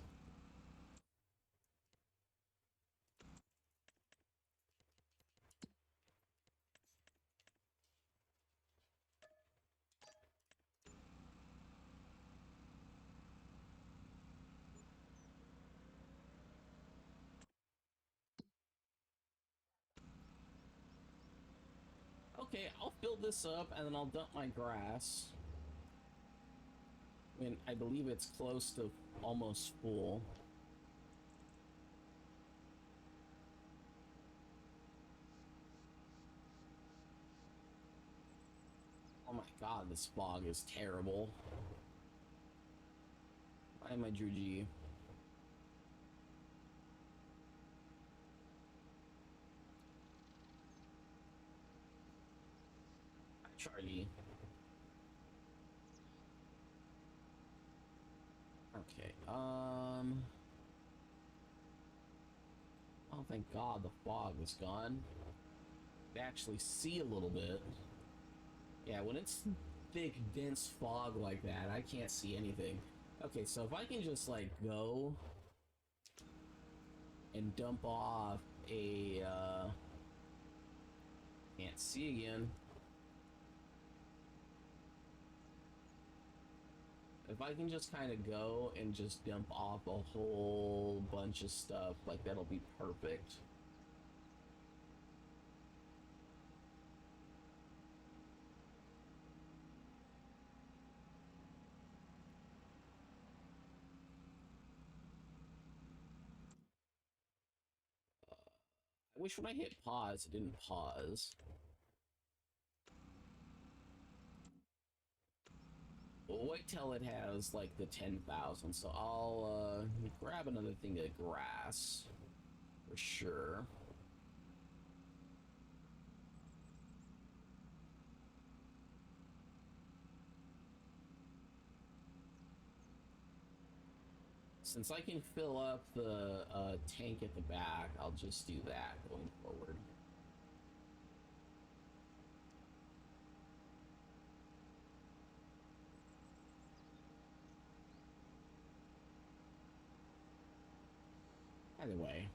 Okay, I'll fill this up and then I'll dump my grass. I mean, I believe it's close to almost full. Oh my god, this fog is terrible. Why am I Drew G? Charlie. Okay, oh, thank god the fog is gone. I actually see a little bit. Yeah, when it's thick, dense fog like that, I can't see anything. Okay, so if I can just, like, go and dump off a, Can't see again. If I can just kind of go and just dump off a whole bunch of stuff, like that'll be perfect. I wish when I hit pause, it didn't pause. We'll wait till it has like the 10,000. So I'll grab another thing of grass for sure. Since I can fill up the tank at the back, I'll just do that going forward. By the way,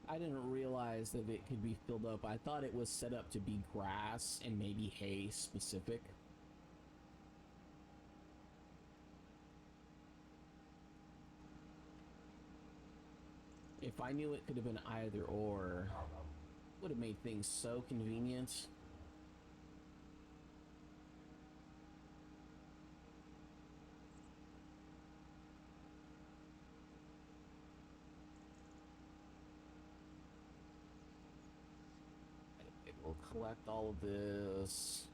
I didn't realize that it could be filled up. I thought it was set up to be grass and maybe hay specific. If I knew it could have been either or, would have made things so convenient. We'll collect all of this.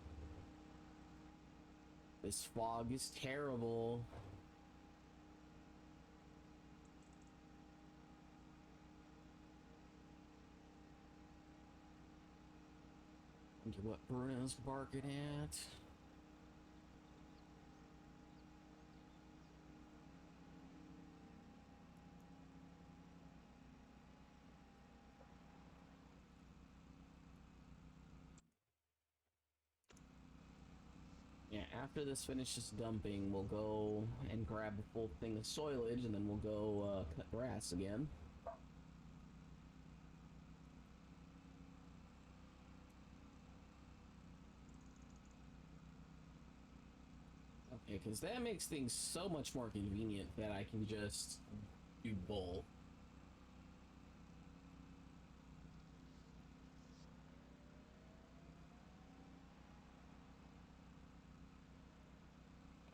This fog is terrible. Wonder what Bruno's barking at. Yeah, after this finishes dumping, we'll go and grab a full thing of soilage, and then we'll go cut grass again. Okay, because that makes things so much more convenient that I can just do both.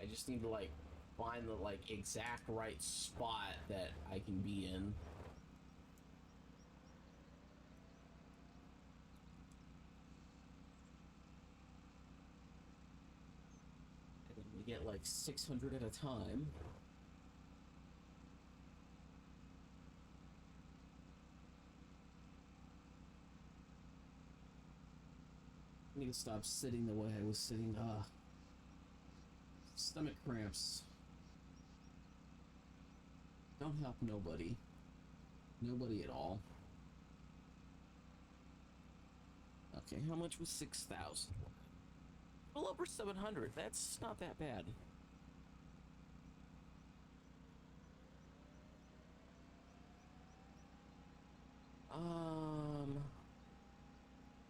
I just need to like find the like exact right spot that I can be in. And then we get like 600 at a time. I need to stop sitting the way I was sitting. Stomach cramps don't help nobody. Nobody at all. Okay, how much was 6,000? Well, over 700. That's not that bad.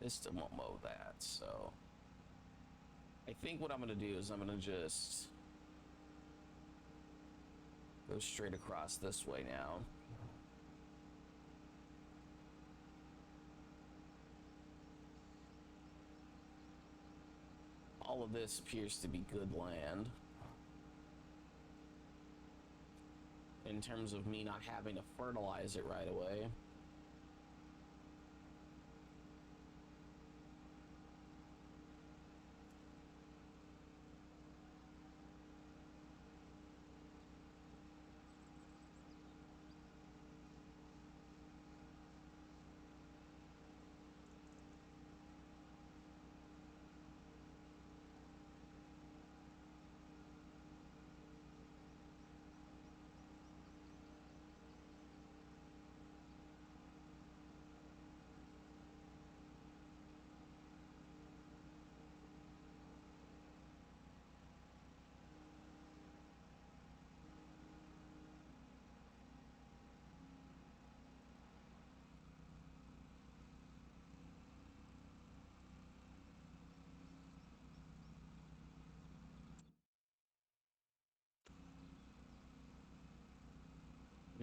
This still won't mow that, so I think what I'm gonna do is I'm gonna just go straight across this way now. All of this appears to be good land. In terms of me not having to fertilize it right away.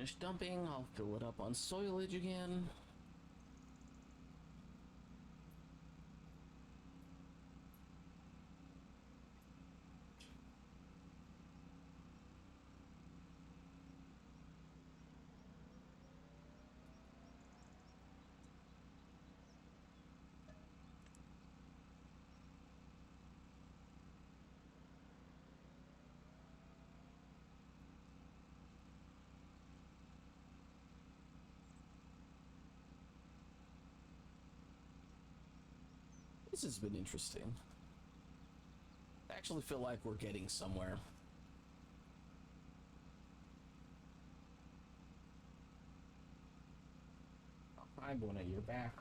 finished dumping, I'll fill it up on soilage again. This has been interesting. I actually feel like we're getting somewhere. Hi, Bona, you're back.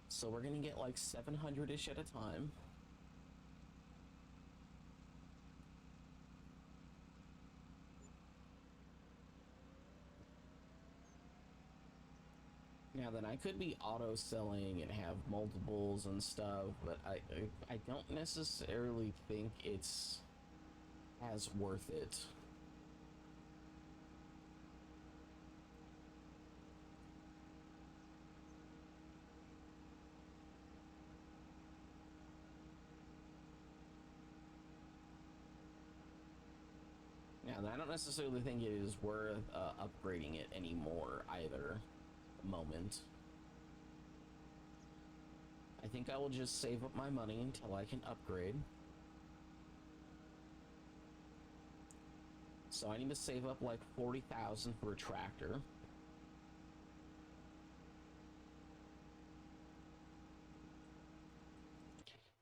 So we're gonna get like 700-ish at a time. Now then, I could be auto selling and have multiples and stuff, but I don't necessarily think it's as worth it. Now, I don't necessarily think it is worth upgrading it anymore either. At the moment. I think I will just save up my money until I can upgrade. So I need to save up like 40,000 for a tractor.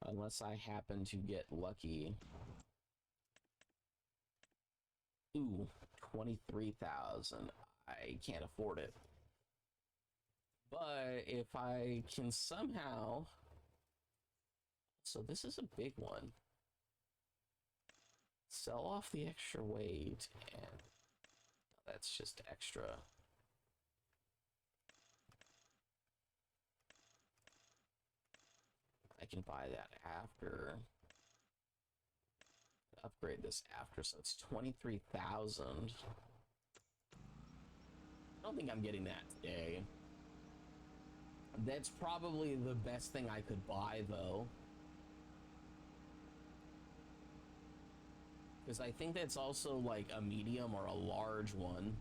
Unless I happen to get lucky. Ooh, 23,000. I can't afford it. But if I can somehow... So this is a big one. Sell off the extra weight, and that's just extra. I can buy that after. Upgrade this after, so it's 23,000. I don't think I'm getting that today. That's probably the best thing I could buy, though. Because I think that's also like a medium or a large one.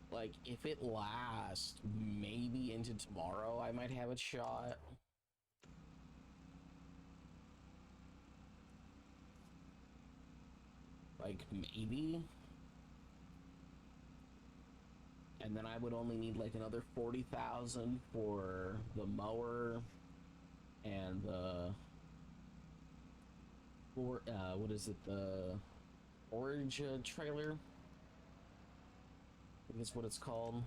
Like, if it lasts maybe into tomorrow, I might have a shot. Like, maybe. And then I would only need like another 40,000 for the mower and the what is it, the forage trailer? I think that's what it's called.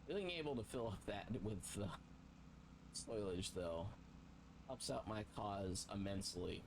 Being able to fill up that with spoilage, though, helps out my cause immensely.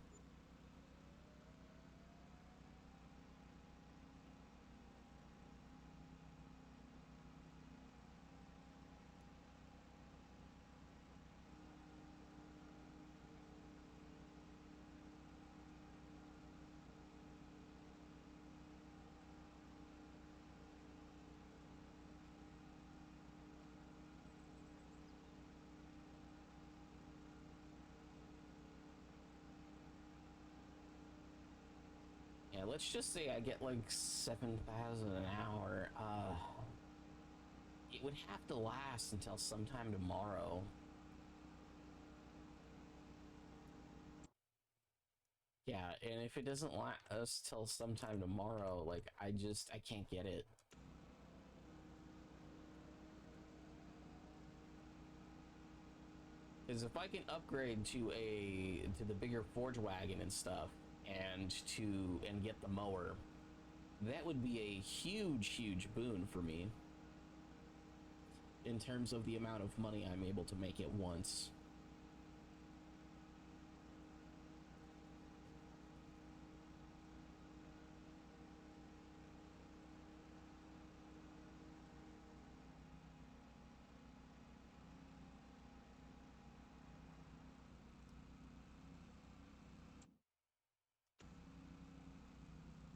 Yeah, let's just say I get like 7,000 an hour. It would have to last until sometime tomorrow. Yeah, and if it doesn't last till sometime tomorrow, like, I can't get it. Because if I can upgrade to the bigger Forge Wagon and stuff, and get the mower, that would be a huge boon for me in terms of the amount of money I'm able to make at once.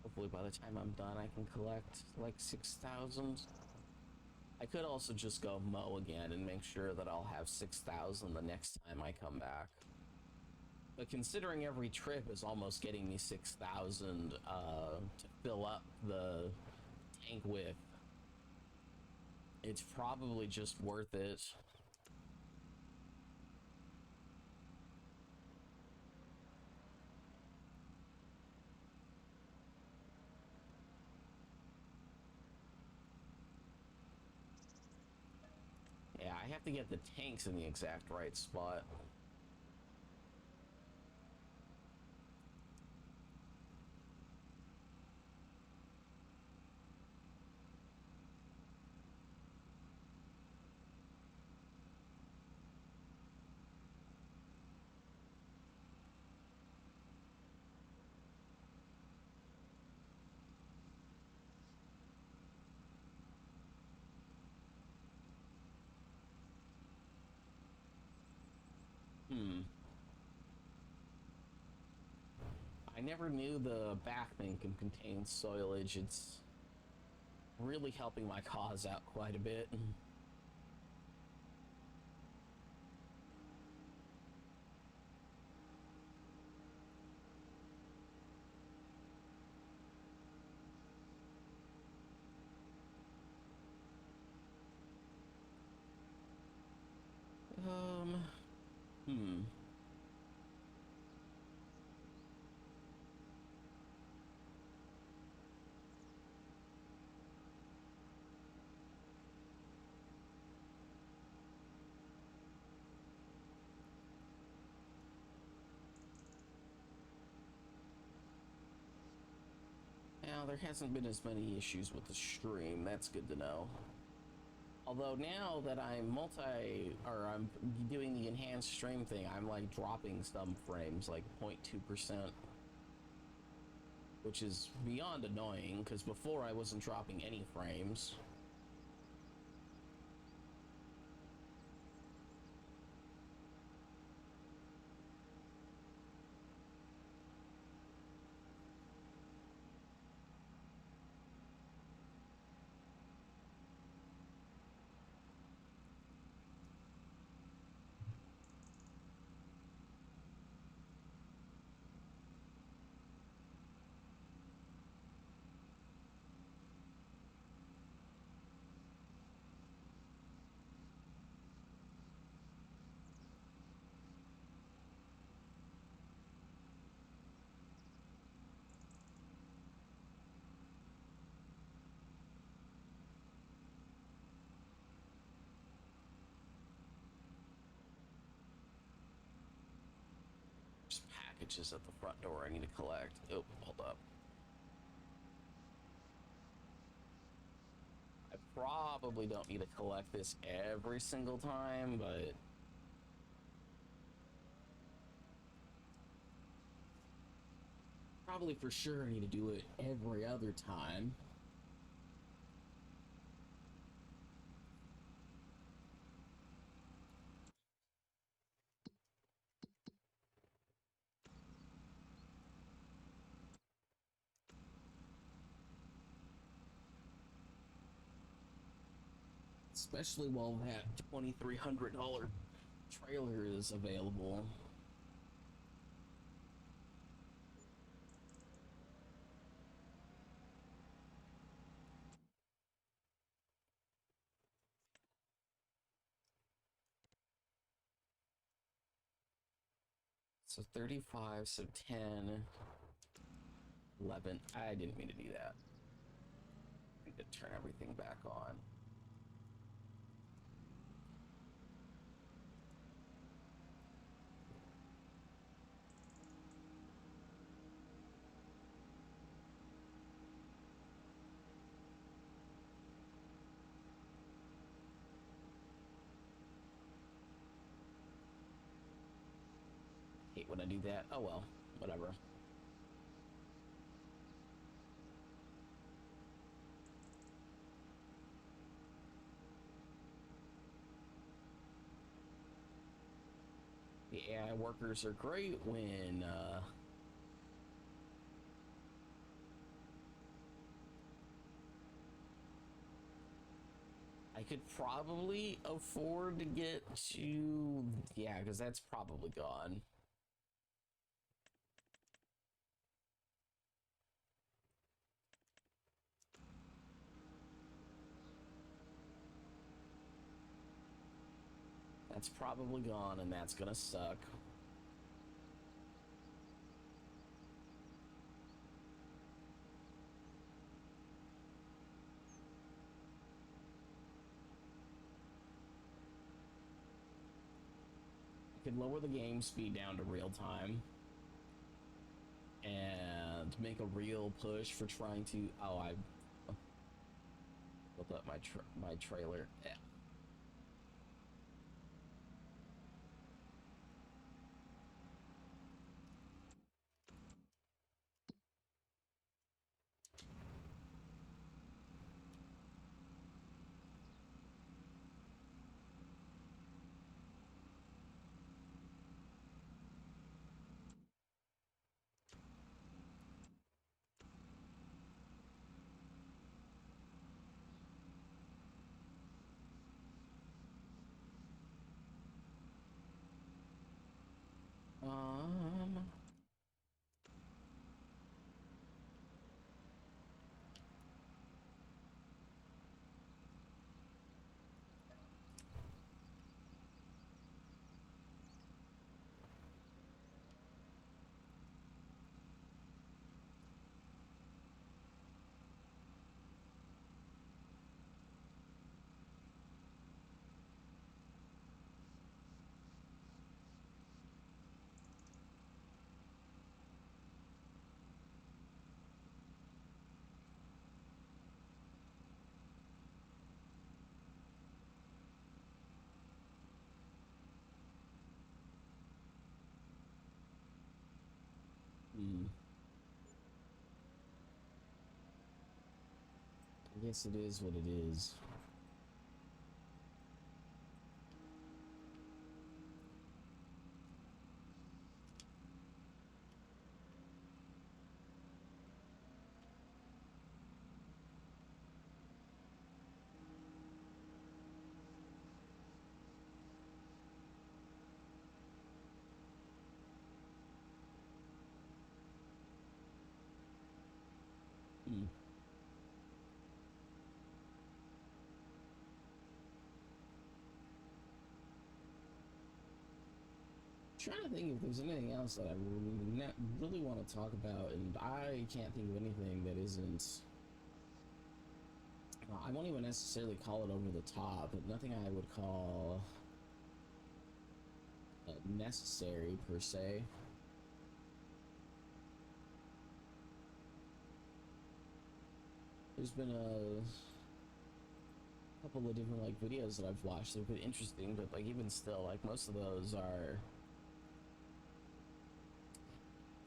Hopefully by the time I'm done, I can collect like 6,000. I could also just go mow again and make sure that I'll have 6,000 the next time I come back. But considering every trip is almost getting me 6,000 to fill up the tank with, it's probably just worth it. Yeah, I have to get the tanks in the exact right spot. I never knew the back thing can contain soilage. It's really helping my cause out quite a bit. Um, hmm. Now, there hasn't been as many issues with the stream. That's good to know. Although now that I'm doing the enhanced stream thing, I'm like dropping some frames, like 0.2%, which is beyond annoying, because before I wasn't dropping any frames. There's packages at the front door I need to collect. Oh, hold up. I probably don't need to collect this every single time, but probably for sure I need to do it every other time. Especially while that $2,300 trailer is available. So 35, so 10, 11. I didn't mean to do that. I need to turn everything back on. Hate when I do that. Oh well, whatever. The AI workers are great when I could probably afford to get to, yeah, because that's probably gone. That's probably gone, and that's gonna suck. I could lower the game speed down to real time and make a real push for trying to. Oh, I built up my trailer. Yeah. Um. I guess it is what it is. Hmm. Trying to think if there's anything else that I really want to talk about, and I can't think of anything that isn't. I won't even necessarily call it over the top, but nothing I would call necessary per se. There's been a couple of different like videos that I've watched that have been interesting, but like even still, like most of those are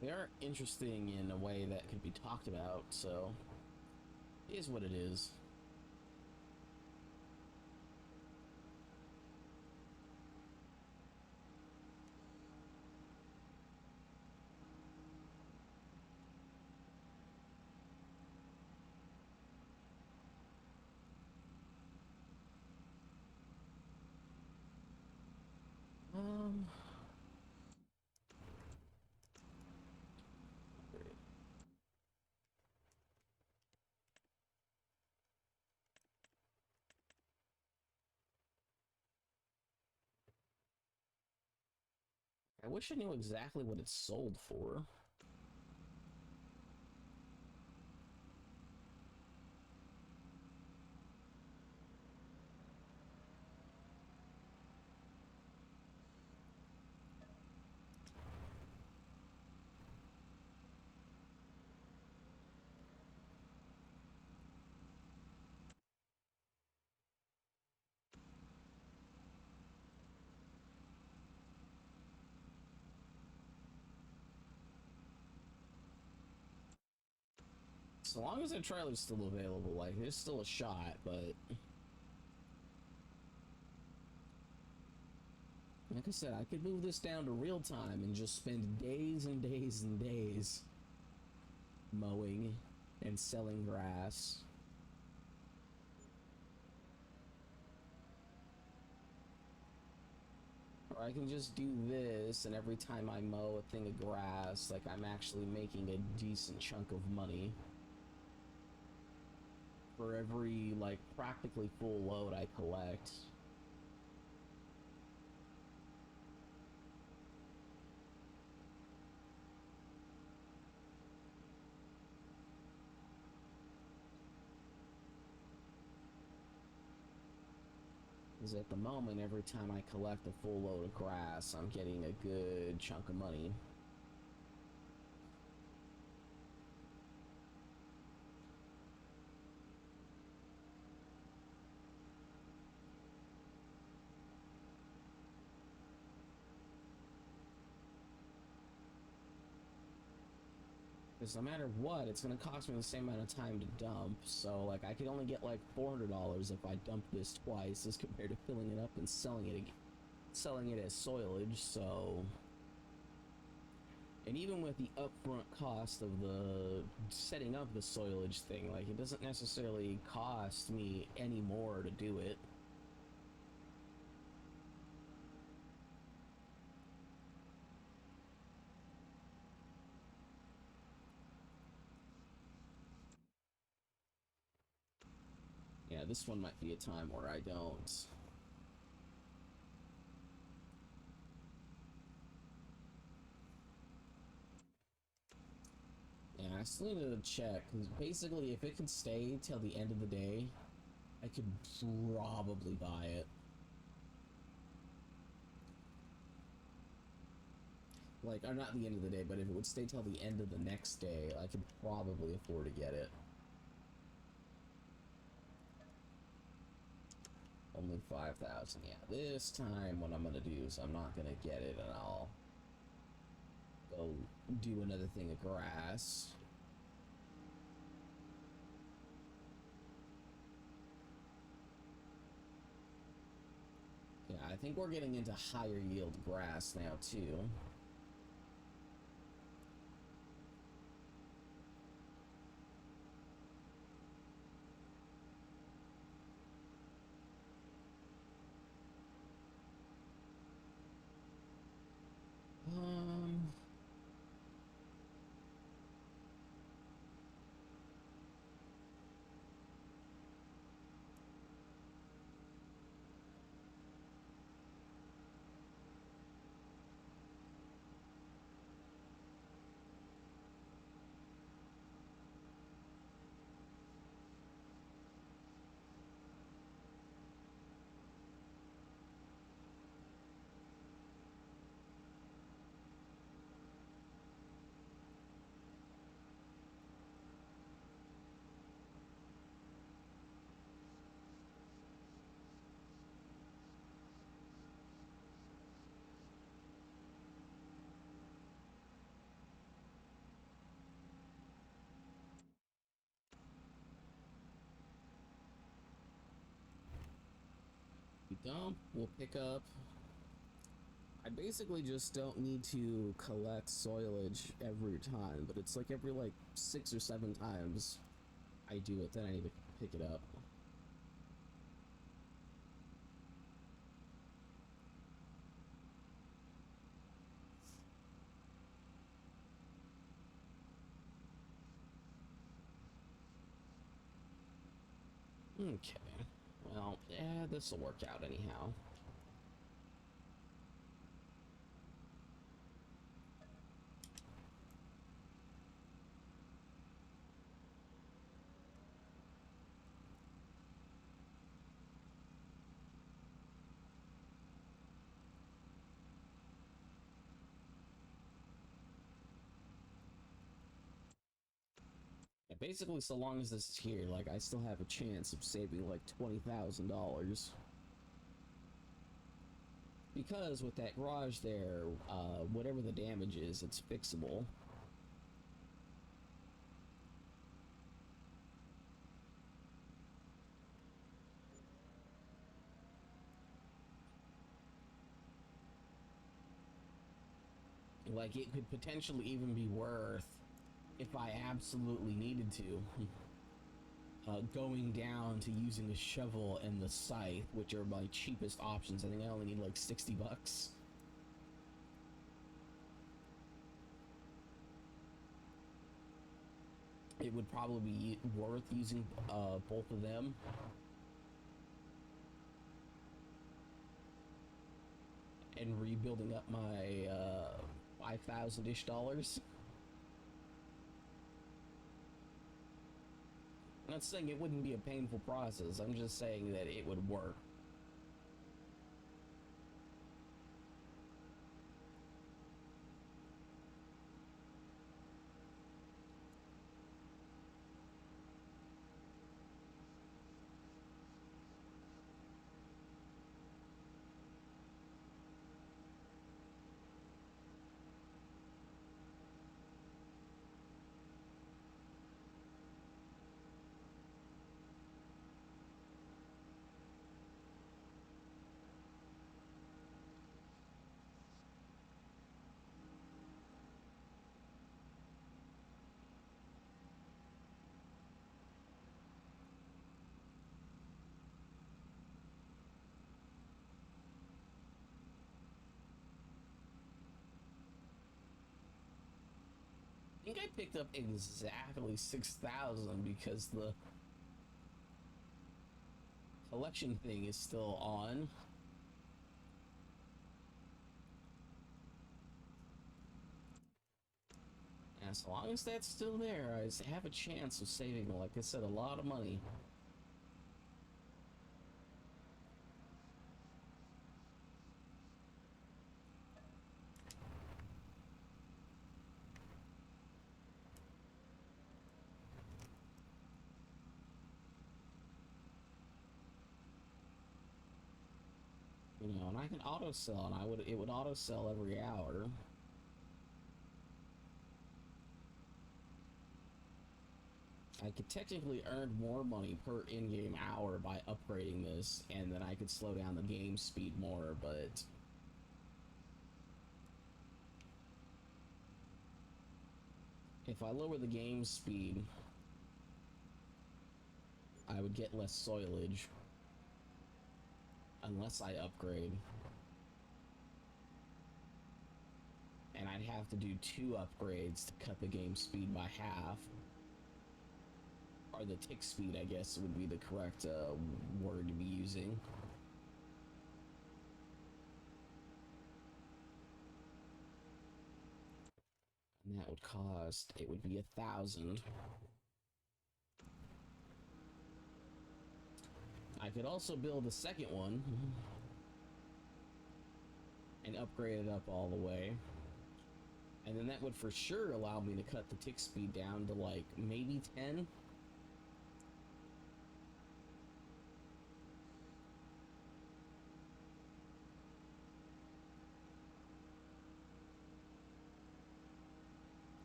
they are interesting in a way that could be talked about. So it is what it is. Um. I wish I knew exactly what it's sold for. So long as that trailer's still available, like, there's still a shot, but... Like I said, I could move this down to real time and just spend days and days and days mowing and selling grass. Or I can just do this, and every time I mow a thing of grass, like, I'm actually making a decent chunk of money. For every, like, practically full load I collect. Because at the moment, every time I collect a full load of grass, I'm getting a good chunk of money. Because no matter what, it's going to cost me the same amount of time to dump. So, like, I could only get, like, $400 if I dump this twice as compared to filling it up and selling it as soilage, so... And even with the upfront cost of the setting up the soilage thing, like, it doesn't necessarily cost me any more to do it. Yeah, this one might be a time where I don't. Yeah, I still need to check, because basically if it can stay till the end of the day, I could probably buy it. Like, or not the end of the day, but if it would stay till the end of the next day, I could probably afford to get it. Only 5,000. Yeah, this time what I'm gonna do is I'm not gonna get it, and I'll go do another thing of grass. Yeah, I think we're getting into higher yield grass now too. Um, we dump, we'll pick up. I basically just don't need to collect soilage every time, but it's like every like 6 or 7 times I do it, then I need to pick it up. Okay. Well, yeah, this will work out anyhow. Basically, so long as this is here, like, I still have a chance of saving like $20,000. Because with that garage there, whatever the damage is, it's fixable. Like, it could potentially even be worth, if I absolutely needed to, going down to using a shovel and the scythe, which are my cheapest options. I think I only need like 60 bucks. It would probably be worth using both of them. And rebuilding up my 5,000-ish dollars. I'm not saying it wouldn't be a painful process, I'm just saying that it would work. I think I picked up exactly 6,000 because the collection thing is still on. As long as that's still there, I have a chance of saving, like I said, a lot of money. You know, and I can auto sell, and it would auto sell every hour. I could technically earn more money per in-game hour by upgrading this, and then I could slow down the game speed more, but if I lower the game speed, I would get less soilage. Unless I upgrade. And I'd have to do 2 upgrades to cut the game speed by half. Or the tick speed, I guess, would be the correct word to be using. And that would cost, it would be 1,000. I could also build a second one and upgrade it up all the way. And then that would for sure allow me to cut the tick speed down to like maybe 10.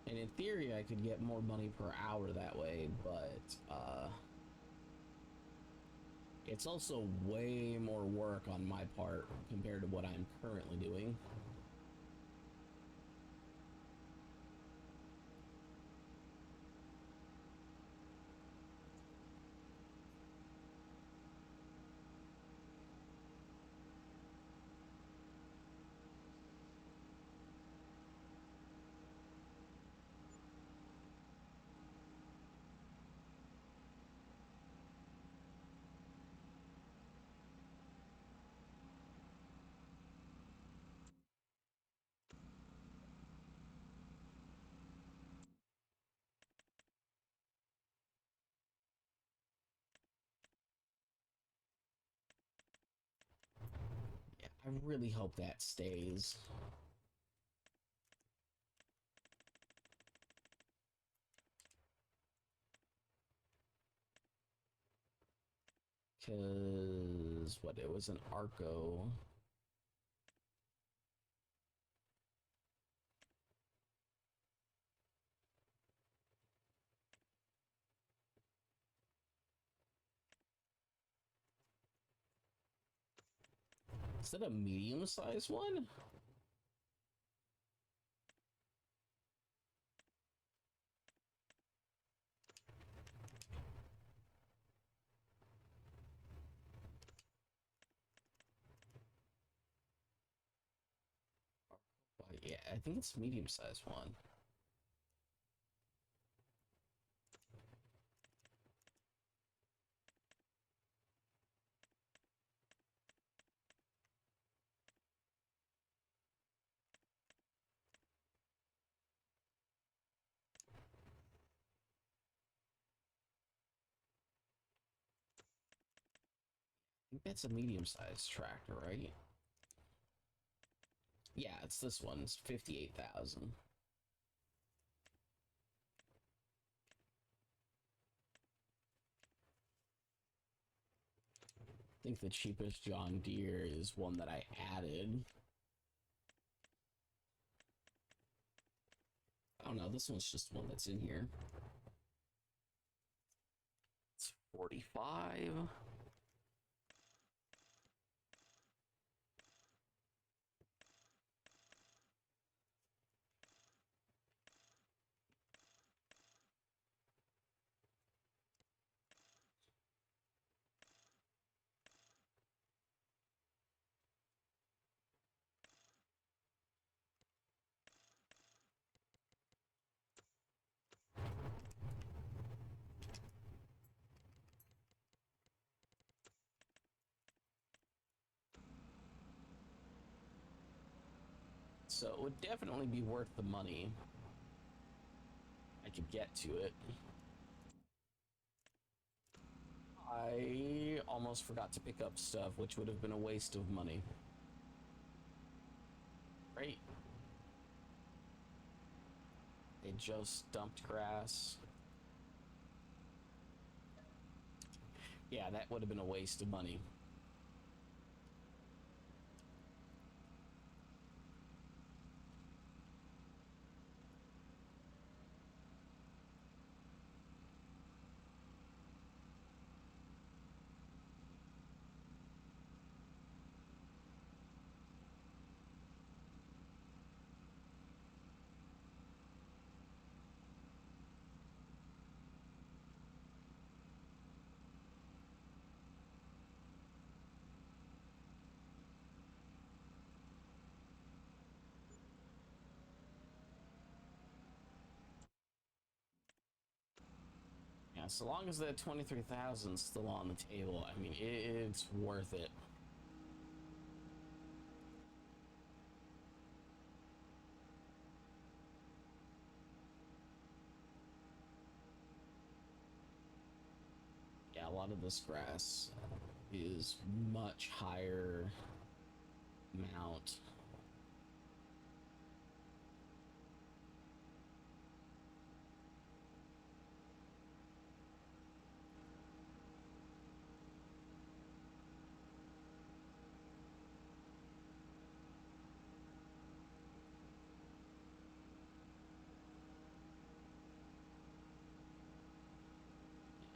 And in theory, I could get more money per hour that way, but it's also way more work on my part compared to what I'm currently doing. Yeah, I really hope that stays. Because what, it was an Arco. Is that a medium-sized one? Yeah, I think it's medium-sized one. I think that's a medium-sized tractor, right? Yeah, it's this one. It's 58,000. I think the cheapest John Deere is one that I added. Oh no, this one's just one that's in here. It's 45. So it would definitely be worth the money. I could get to it. I almost forgot to pick up stuff, which would have been a waste of money. Right? They just dumped grass. Yeah, that would have been a waste of money. Yeah, so long as that 23,000 is still on the table, I mean, it's worth it. Yeah, a lot of this grass is much higher mount.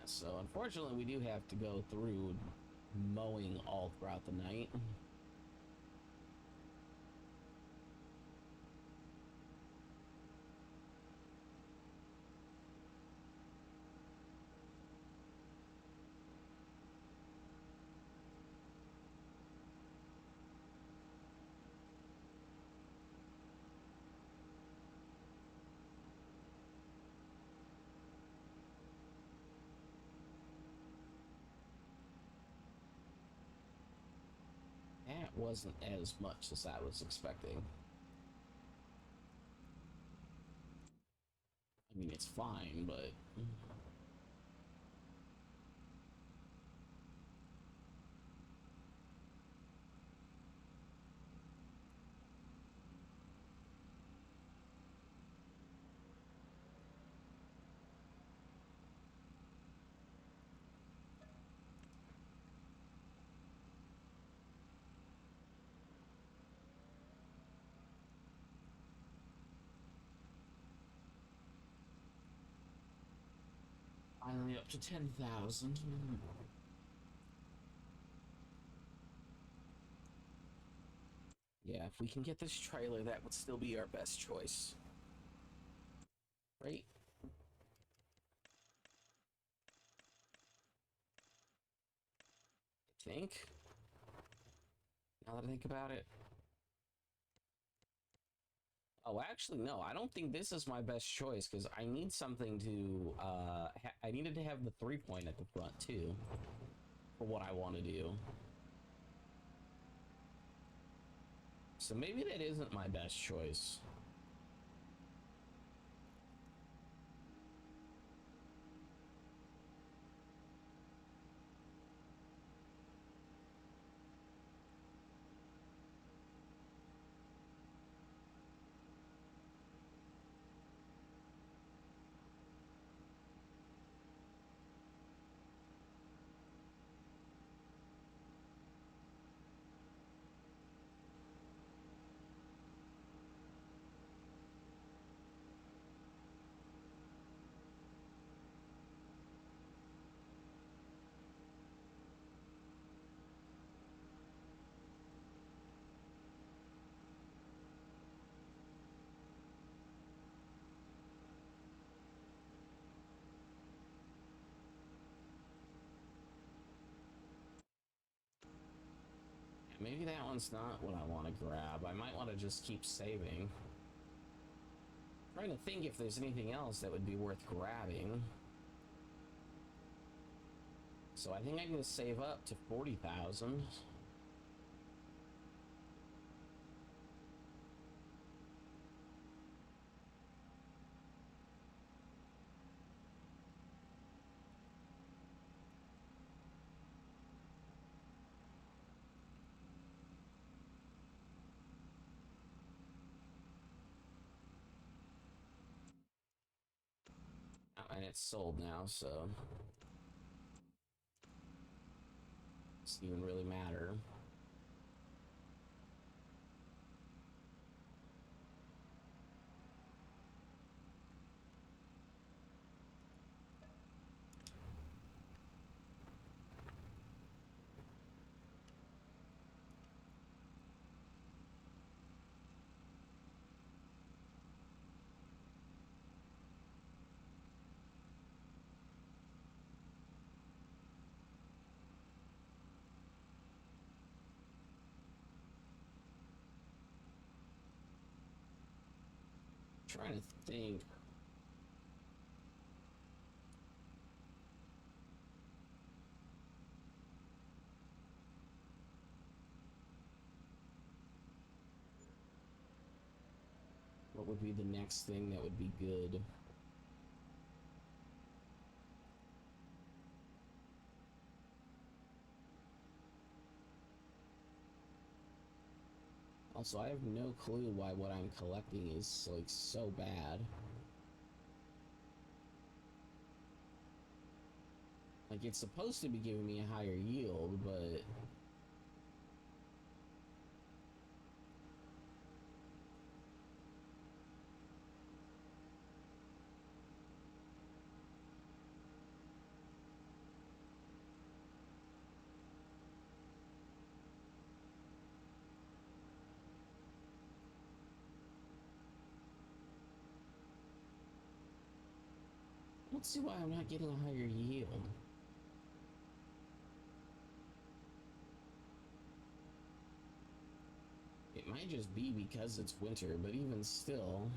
So unfortunately, we do have to go through mowing all throughout the night. That wasn't as much as I was expecting. I mean, it's fine, but... Finally up to 10,000. Yeah, if we can get this trailer, that would still be our best choice. Right? I think. Now that I think about it. Oh, actually, no. I don't think this is my best choice because I need something to. I needed to have the 3-point at the front too for what I want to do. So maybe that isn't my best choice. Maybe that one's not what I want to grab. I might want to just keep saving. Trying to think if there's anything else that would be worth grabbing. So I think I can save up to 40,000. And it's sold now, so it doesn't even really matter. Trying to think. What would be the next thing that would be good? Also, I have no clue why what I'm collecting is like so bad. Like it's supposed to be giving me a higher yield, but I don't see why I'm not getting a higher yield. It might just be because it's winter, but even still.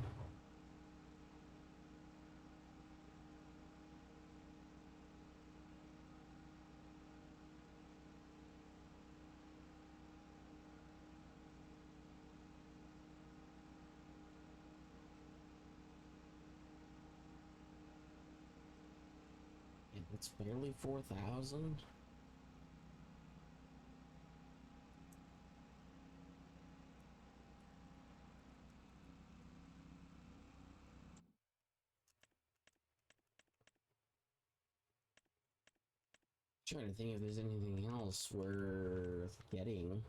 It's barely 4,000. Trying to think if there's anything else worth getting.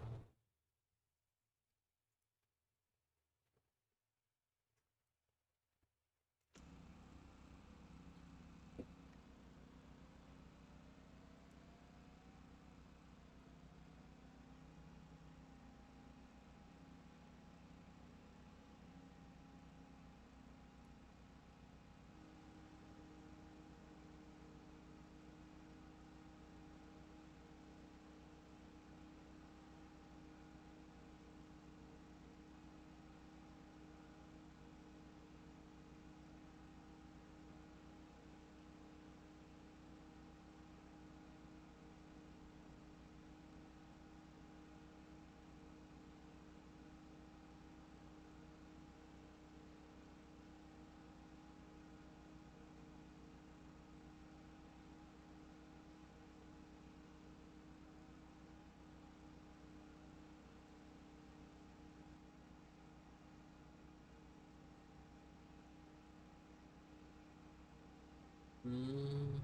Mm.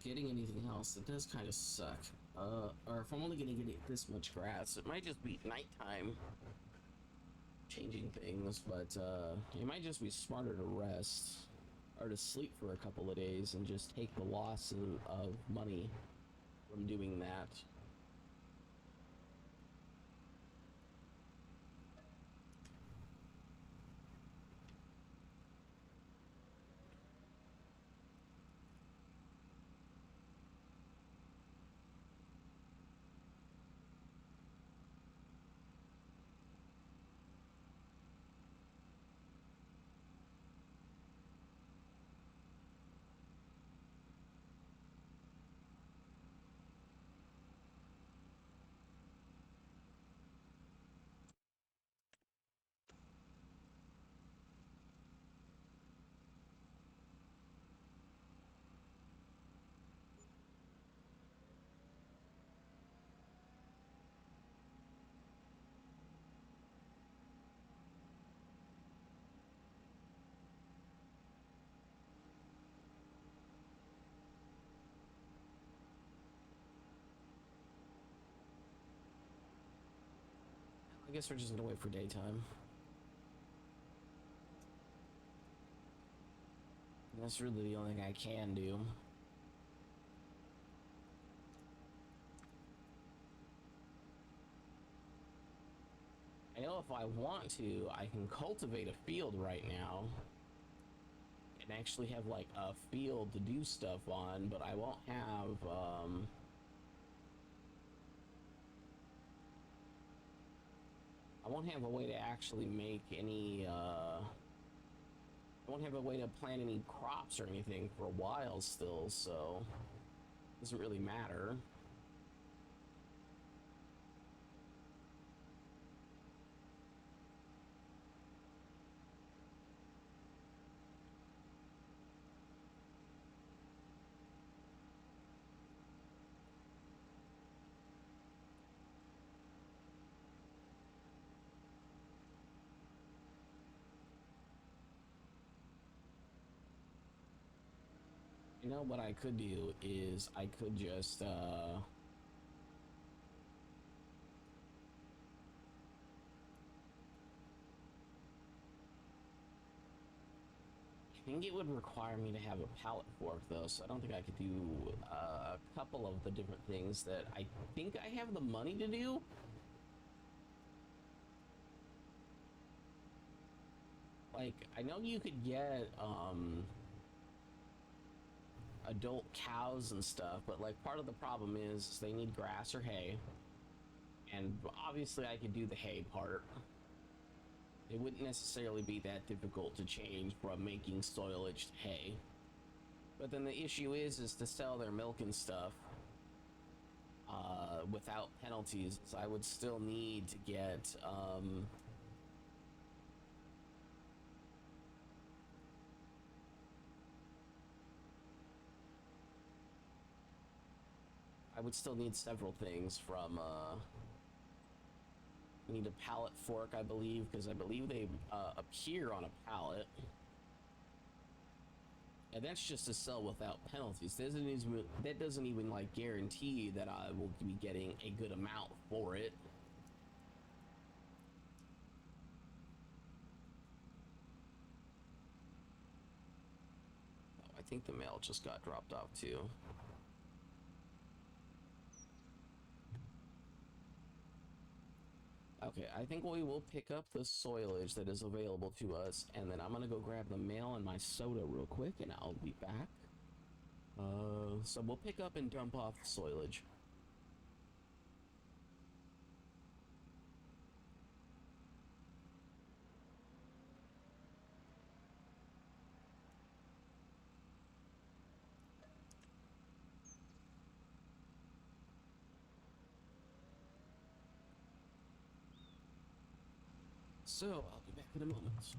Getting anything else, it does kind of suck. Or if I'm only gonna get this much grass, it might just be nighttime changing things, but it might just be smarter to rest or to sleep for a couple of days and just take the loss of money from doing that. I guess we're just gonna wait for daytime. That's really the only thing I can do. I know if I want to, I can cultivate a field right now and actually have like a field to do stuff on, but I won't have I won't have a way to actually make any I won't have a way to plant any crops or anything for a while still, so it doesn't really matter. You know what I could do is I could just I think it would require me to have a pallet fork though, so I don't think I could do a couple of the different things that I think I have the money to do. Like, I know you could get adult cows and stuff, but like part of the problem is they need grass or hay. And obviously I could do the hay part. It wouldn't necessarily be that difficult to change from making soilage to hay. But then the issue is to sell their milk and stuff without penalties. So I would still need to get I would still need several things from I need a pallet fork, I believe, because I believe they appear on a pallet. And that's just to sell without penalties. That doesn't even like guarantee that I will be getting a good amount for it. Oh, I think the mail just got dropped off too. Okay, I think we will pick up the soilage that is available to us, and then I'm gonna go grab the mail and my soda real quick, and I'll be back. So we'll pick up and dump off the soilage. So, I'll be back in a moment.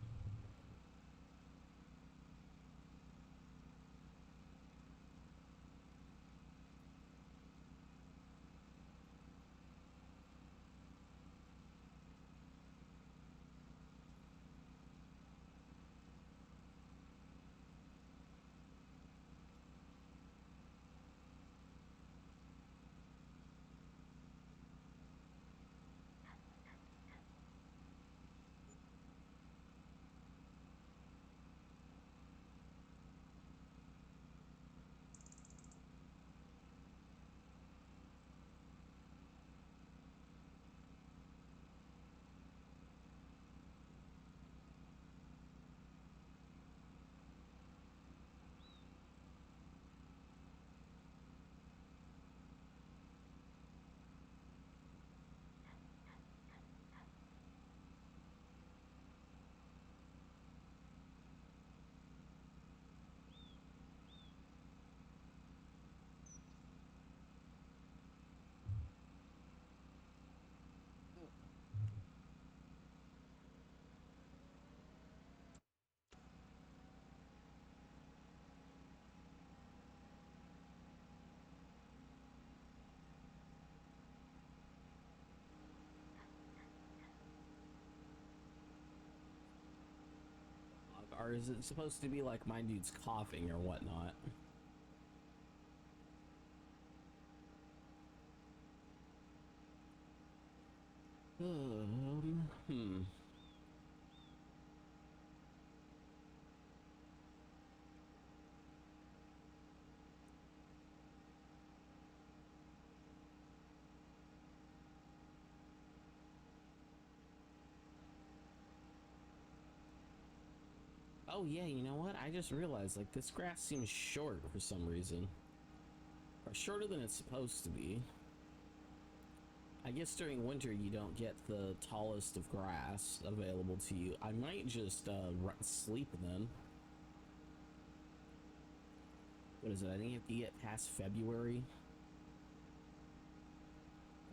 Or is it supposed to be like my dude's coughing or whatnot? Hmm. Oh yeah, you know what? I just realized, like, this grass seems short for some reason. Or shorter than it's supposed to be. I guess during winter you don't get the tallest of grass available to you. I might just sleep then. What is it? I think you have to get past February.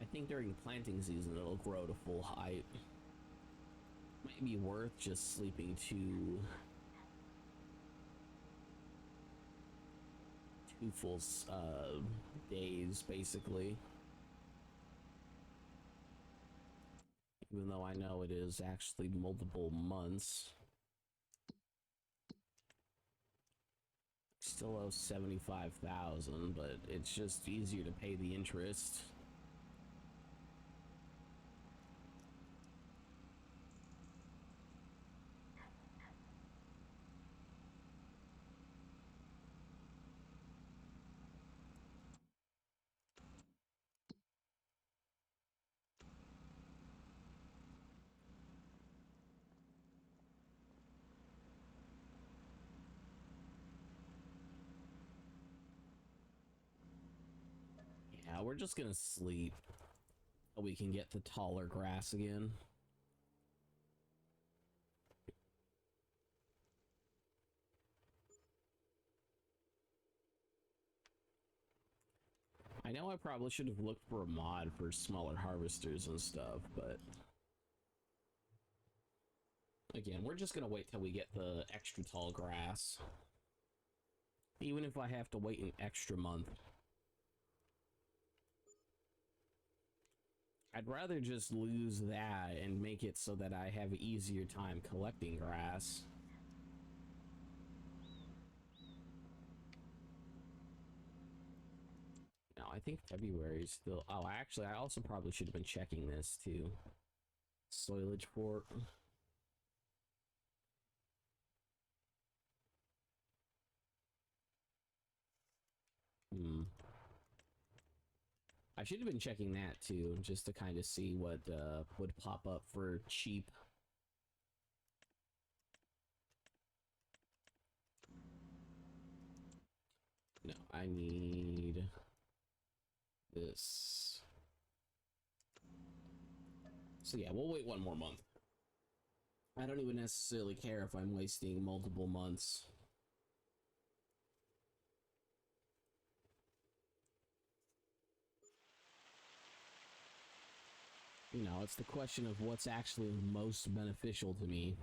I think during planting season it'll grow to full height. Might be worth just sleeping two full days, basically. Even though I know it is actually multiple months. Still owe 75,000, but it's just easier to pay the interest. Yeah, we're just gonna sleep so we can get the taller grass again. I know I probably should have looked for a mod for smaller harvesters and stuff, but again, we're just gonna wait till we get the extra tall grass. Even if I have to wait an extra month. I'd rather just lose that and make it so that I have an easier time collecting grass. No, I think February is still... Oh, actually, I also probably should have been checking this, too. Soilage fork. I should have been checking that, too, just to kind of see what would pop up for cheap. No, I need this. So yeah, we'll wait one more month. I don't even necessarily care if I'm wasting multiple months. You know, it's the question of what's actually most beneficial to me.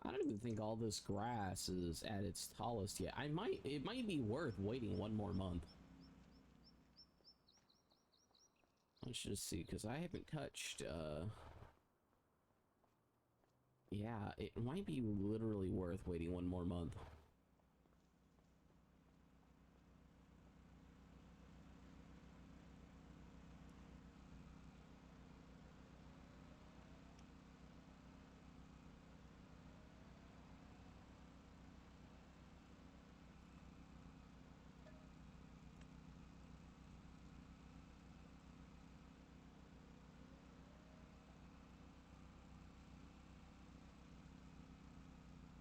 I don't even think all this grass is at its tallest yet. It might be worth waiting one more month. Let's just see, because I haven't touched, yeah, it might be literally worth waiting one more month.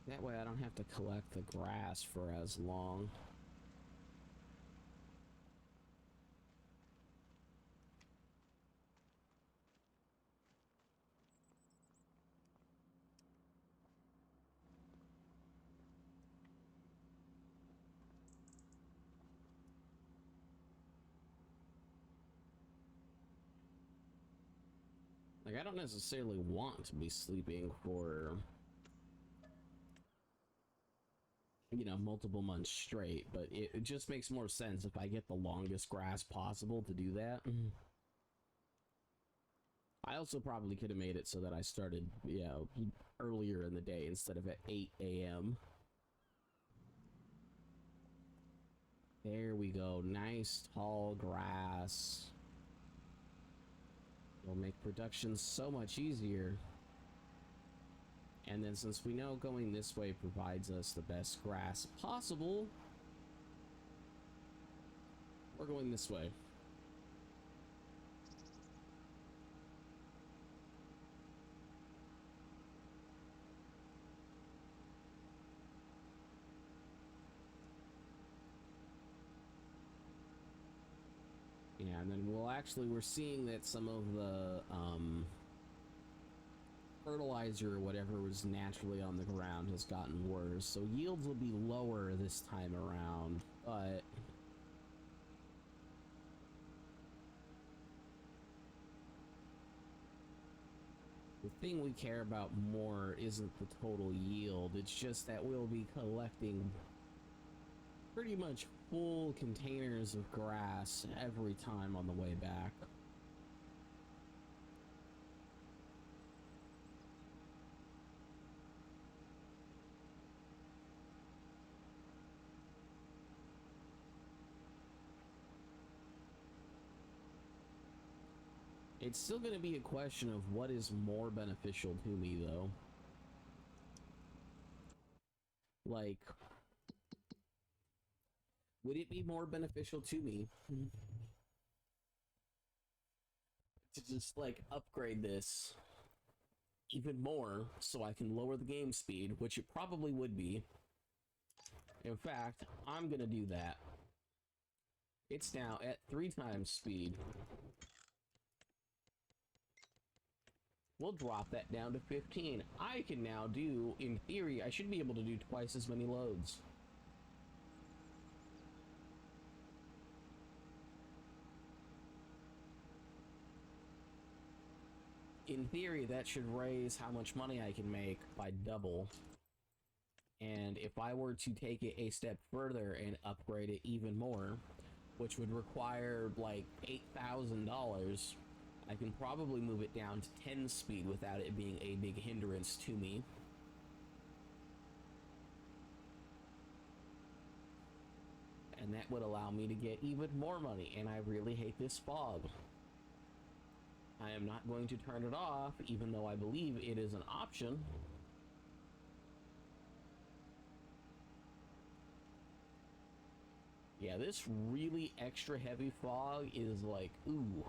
That way I don't have to collect the grass for as long. Like, I don't necessarily want to be sleeping for, you know, multiple months straight, but it just makes more sense if I get the longest grass possible to do that. I also probably could have made it so that I started, you know, earlier in the day instead of at 8 a.m. There we go. Nice tall grass. It'll make production so much easier. And then since we know going this way provides us the best grass possible, we're going this way. Yeah, and then we're seeing that some of the fertilizer or whatever was naturally on the ground has gotten worse, so yields will be lower this time around, but the thing we care about more isn't the total yield, it's just that we'll be collecting pretty much full containers of grass every time on the way back. It's still going to be a question of what is more beneficial to me, though. Like, would it be more beneficial to me to just, like, upgrade this even more so I can lower the game speed, which it probably would be. In fact, I'm going to do that. It's now at 3 times speed. We'll drop that down to 15. I can now do, in theory, I should be able to do twice as many loads. In theory, that should raise how much money I can make by double. And if I were to take it a step further and upgrade it even more, which would require like $8,000, I can probably move it down to 10 speed without it being a big hindrance to me. And that would allow me to get even more money, and I really hate this fog. I am not going to turn it off, even though I believe it is an option. Yeah, this really extra heavy fog is like, ooh.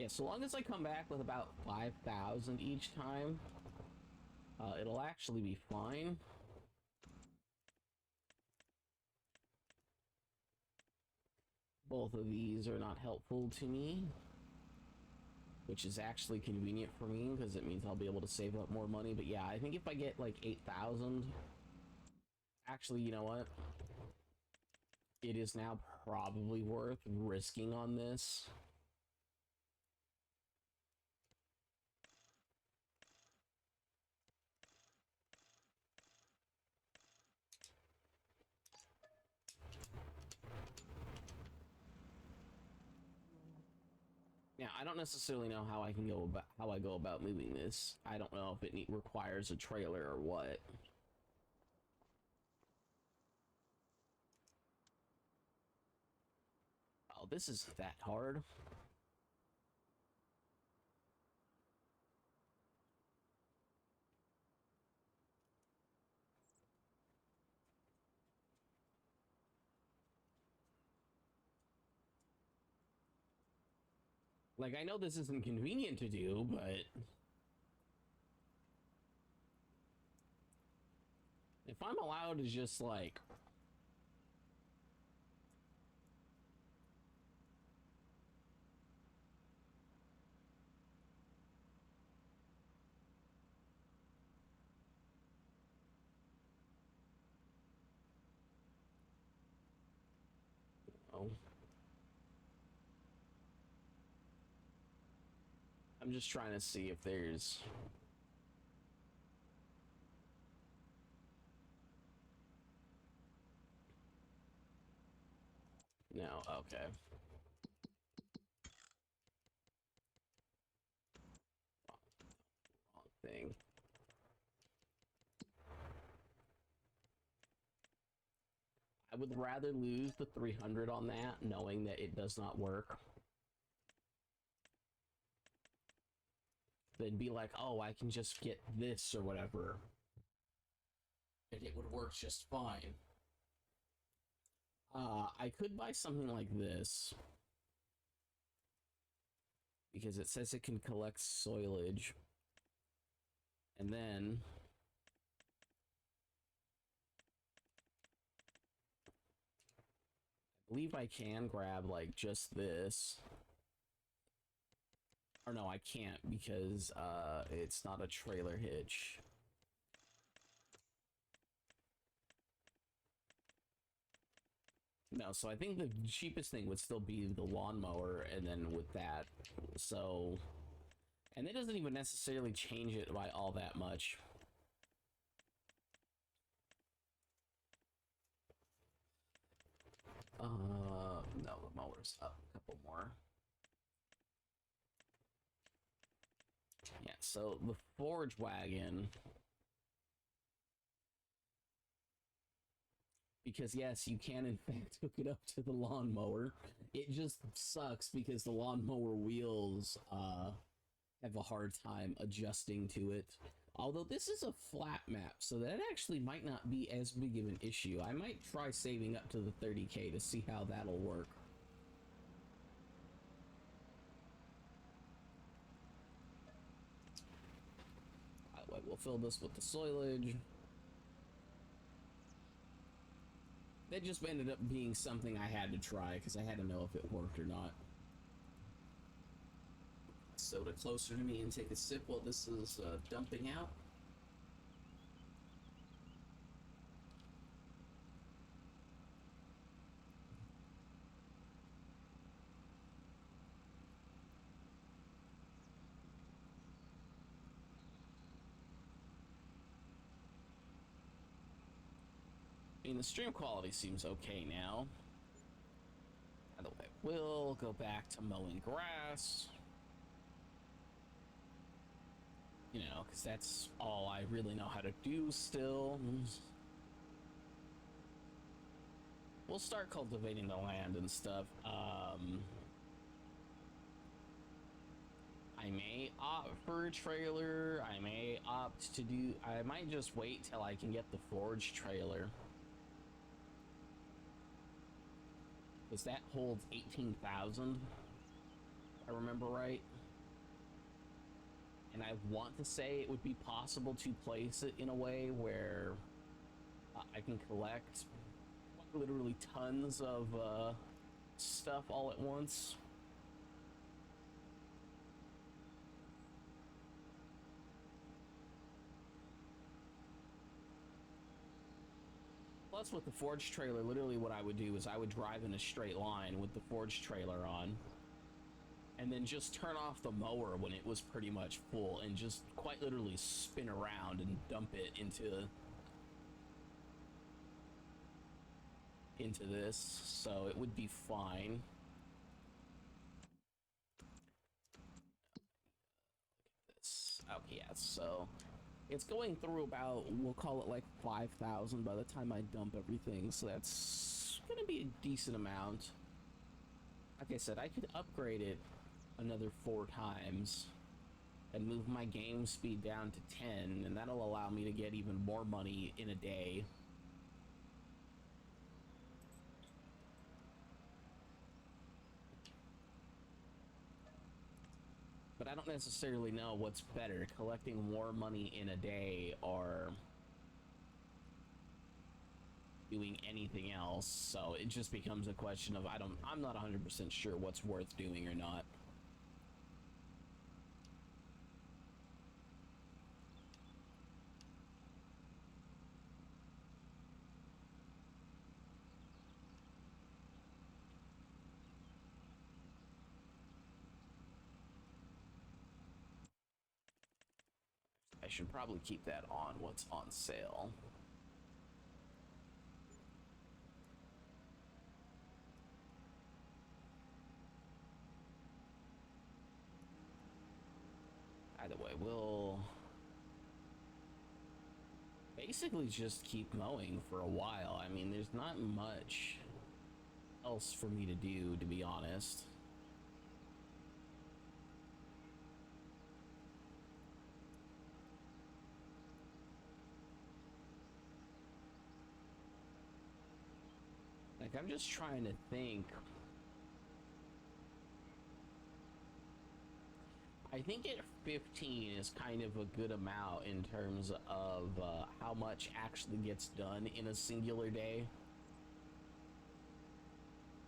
Yeah, so long as I come back with about 5,000 each time, it'll actually be fine. Both of these are not helpful to me, which is actually convenient for me because it means I'll be able to save up more money. But yeah, I think if I get like 8,000, actually, you know what? It is now probably worth risking on this. Now, I don't necessarily know how I go about moving this. I don't know if it requires a trailer or what. Oh, this isn't that hard. Like, I know this isn't convenient to do, but if I'm allowed to just, like... Oh. I'm just trying to see if there's... No, okay. Wrong thing. I would rather lose the 300 on that, knowing that it does not work, than be like, oh, I can just get this or whatever, and it would work just fine. I could buy something like this, because it says it can collect soilage, and then I believe I can grab like just this. Or no, I can't because it's not a trailer hitch. No, so I think the cheapest thing would still be the lawnmower, and then with that, so... And it doesn't even necessarily change it by all that much. No, the mower's up a couple more. Yeah, so the forge wagon... Because yes, you can in fact hook it up to the lawnmower. It just sucks because the lawnmower wheels have a hard time adjusting to it. Although this is a flat map, so that actually might not be as big of an issue. I might try saving up to the 30k to see how that'll work. We'll fill this with the soilage. That just ended up being something I had to try because I had to know if it worked or not. Soda closer to me and take a sip while this is dumping out. I mean, the stream quality seems okay now. By the way, we'll go back to mowing grass. You know, because that's all I really know how to do still. We'll start cultivating the land and stuff. I may opt for a trailer. I may opt to do... I might just wait till I can get the forge trailer. Because that holds 18,000, if I remember right. And I want to say it would be possible to place it in a way where I can collect literally tons of stuff all at once. Plus, with the Forge trailer, literally what I would do is I would drive in a straight line with the Forge trailer on, and then just turn off the mower when it was pretty much full, and just quite literally spin around and dump it into this, so it would be fine. This, okay, yeah, so it's going through about, we'll call it like 5,000 by the time I dump everything, so that's gonna be a decent amount. Like I said, I could upgrade it another 4 times and move my game speed down to 10, and that'll allow me to get even more money in a day. But I don't necessarily know what's better, collecting more money in a day or doing anything else. So it just becomes a question of I'm not 100% sure what's worth doing or not. I should probably keep that on what's on sale. Either way, we'll basically just keep mowing for a while. I mean, there's not much else for me to do, to be honest. Like, I'm just trying to think. I think at 15 is kind of a good amount in terms of how much actually gets done in a singular day.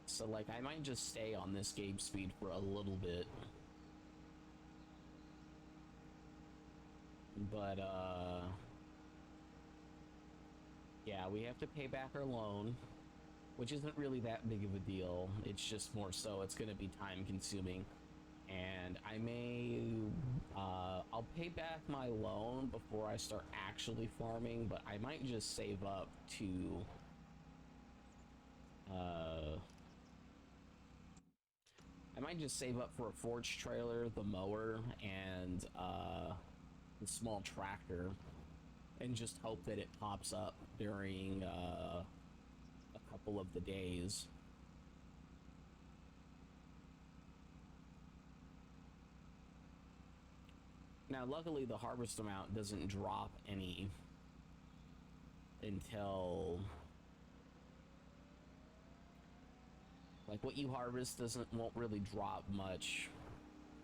So, like, I might just stay on this game speed for a little bit. But, yeah, we have to pay back our loan, which isn't really that big of a deal. It's just more so it's going to be time consuming. And I may, I'll pay back my loan before I start actually farming, but I might just save up to, I might just save up for a Forge trailer, the mower, and, the small tractor, and just hope that it pops up during, a couple of the days. Now, luckily, the harvest amount doesn't drop any until, like, what you harvest won't really drop much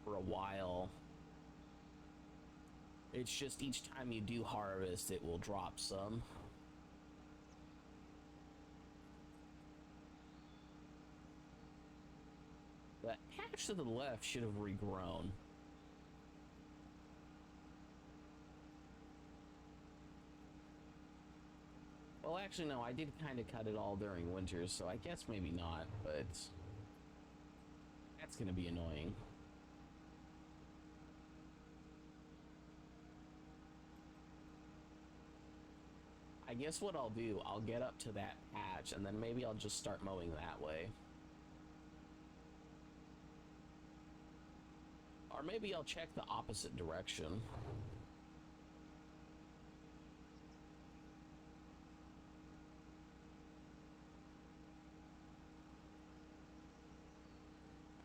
for a while. It's just each time you do harvest, it will drop some. That patch to the left should have regrown. Well, actually, no, I did kind of cut it all during winter, so I guess maybe not, but that's gonna be annoying. I guess what I'll do, I'll get up to that patch, and then maybe I'll just start mowing that way. Or maybe I'll check the opposite direction.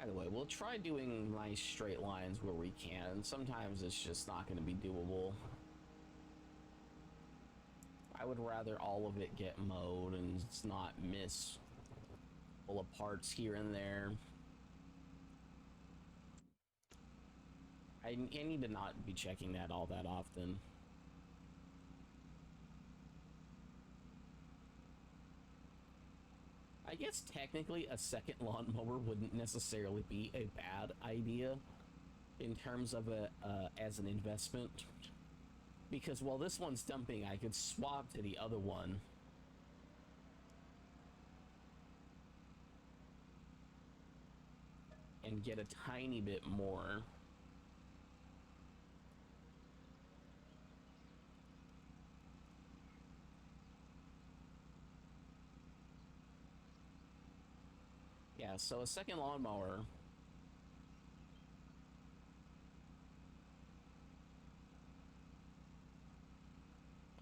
Either way, we'll try doing nice straight lines where we can. Sometimes it's just not going to be doable. I would rather all of it get mowed and it's not miss full of parts here and there. I need to not be checking that all that often. I guess technically a second lawnmower wouldn't necessarily be a bad idea in terms of a as an investment, because while this one's dumping, I could swap to the other one. And get a tiny bit more. Yeah, so a second lawnmower.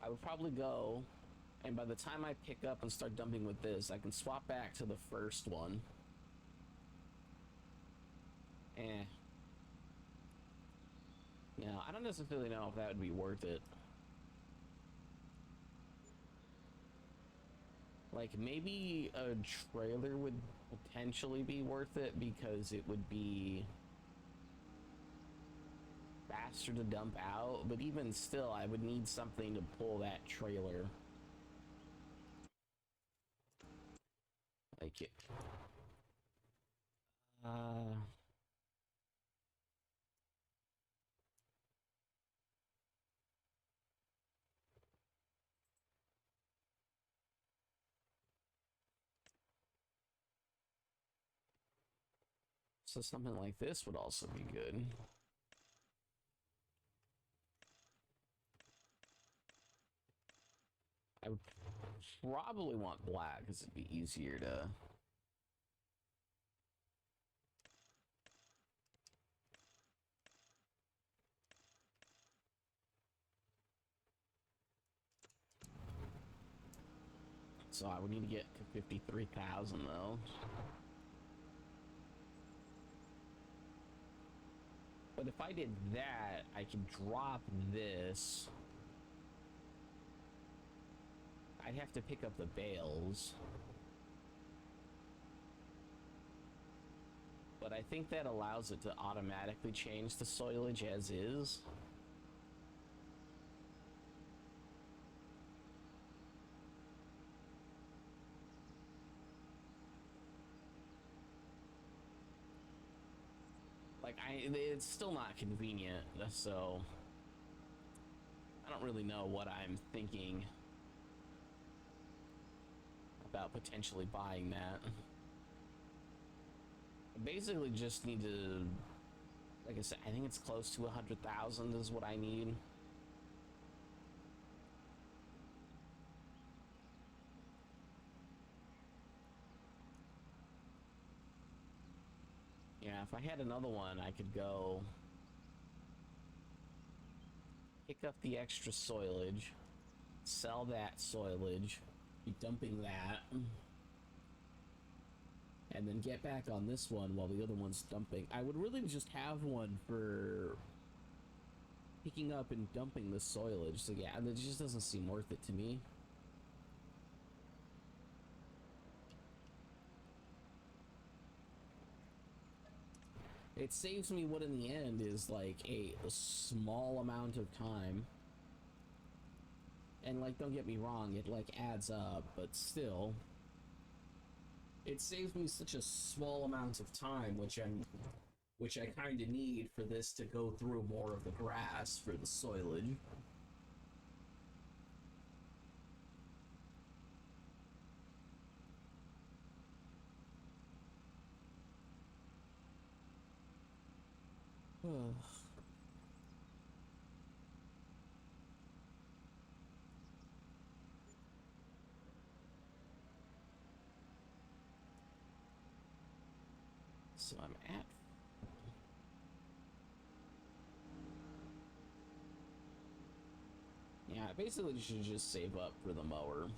I would probably go, and by the time I pick up and start dumping with this, I can swap back to the first one. No, I don't necessarily know if that would be worth it. Like, maybe a trailer would potentially be worth it because it would be faster to dump out, but even still, I would need something to pull that trailer. Like it. So something like this would also be good. I would probably want black because it'd be easier to... So I would need to get to 53,000 though. But if I did that, I could drop this. I'd have to pick up the bales. But I think that allows it to automatically change the soilage as is. Like, it's still not convenient, so I don't really know what I'm thinking about potentially buying that. I basically just need to, like I said, I think it's close to 100,000 is what I need. Yeah, if I had another one, I could go pick up the extra soilage, sell that soilage, be dumping that, and then get back on this one while the other one's dumping. I would really just have one for picking up and dumping the soilage. So yeah, it just doesn't seem worth it to me. It saves me what in the end is like a small amount of time. And like, don't get me wrong, it like adds up, but still. It saves me such a small amount of time, which I kind of need for this to go through more of the grass for the soilage. So I'm at... Yeah, I basically should just save up for the mower.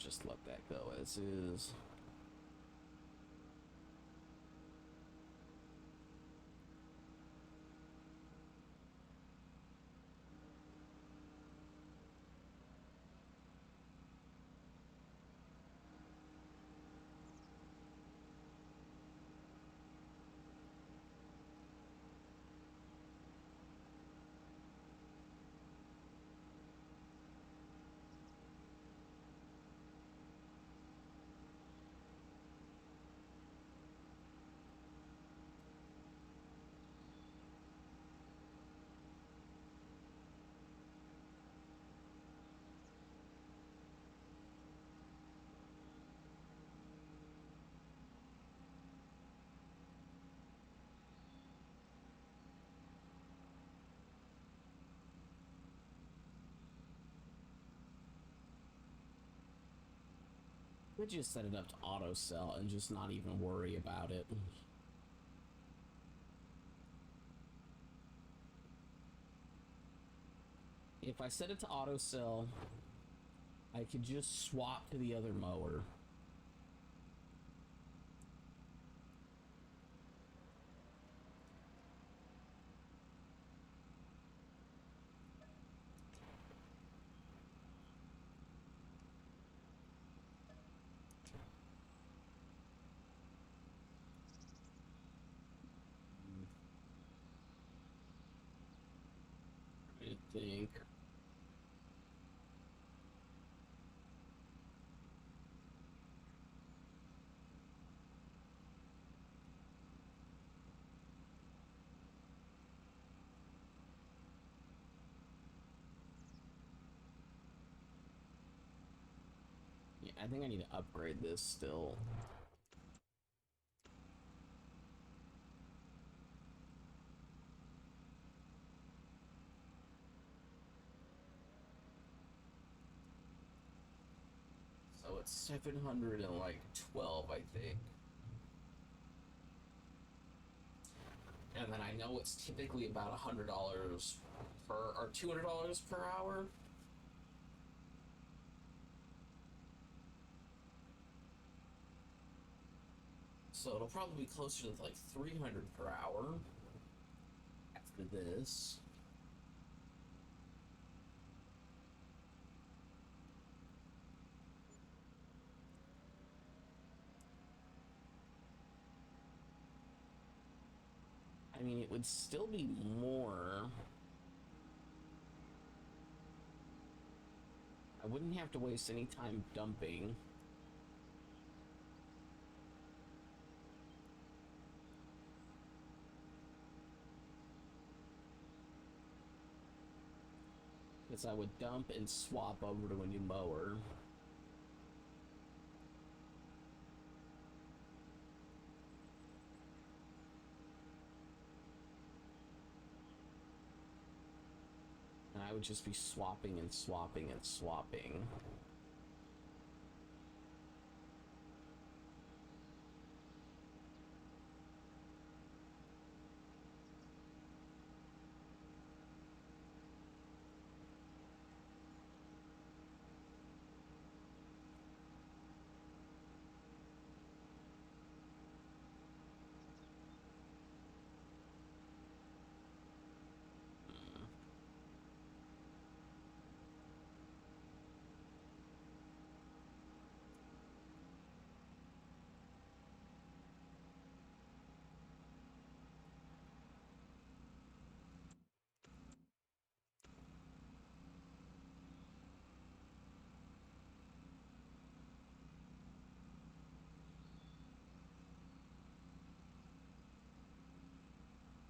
just let that go as is. Could just set it up to auto sell and just not even worry about it. If I set it to auto sell, I could just swap to the other mower. I think. Yeah, I think I need to upgrade this still. So it's 712, I think. And then I know it's typically about $100 per, or $200 per hour. So it'll probably be closer to like 300 per hour after this. I mean, it would still be more. I wouldn't have to waste any time dumping. Because I would dump and swap over to a new mower. And I would just be swapping and swapping and swapping.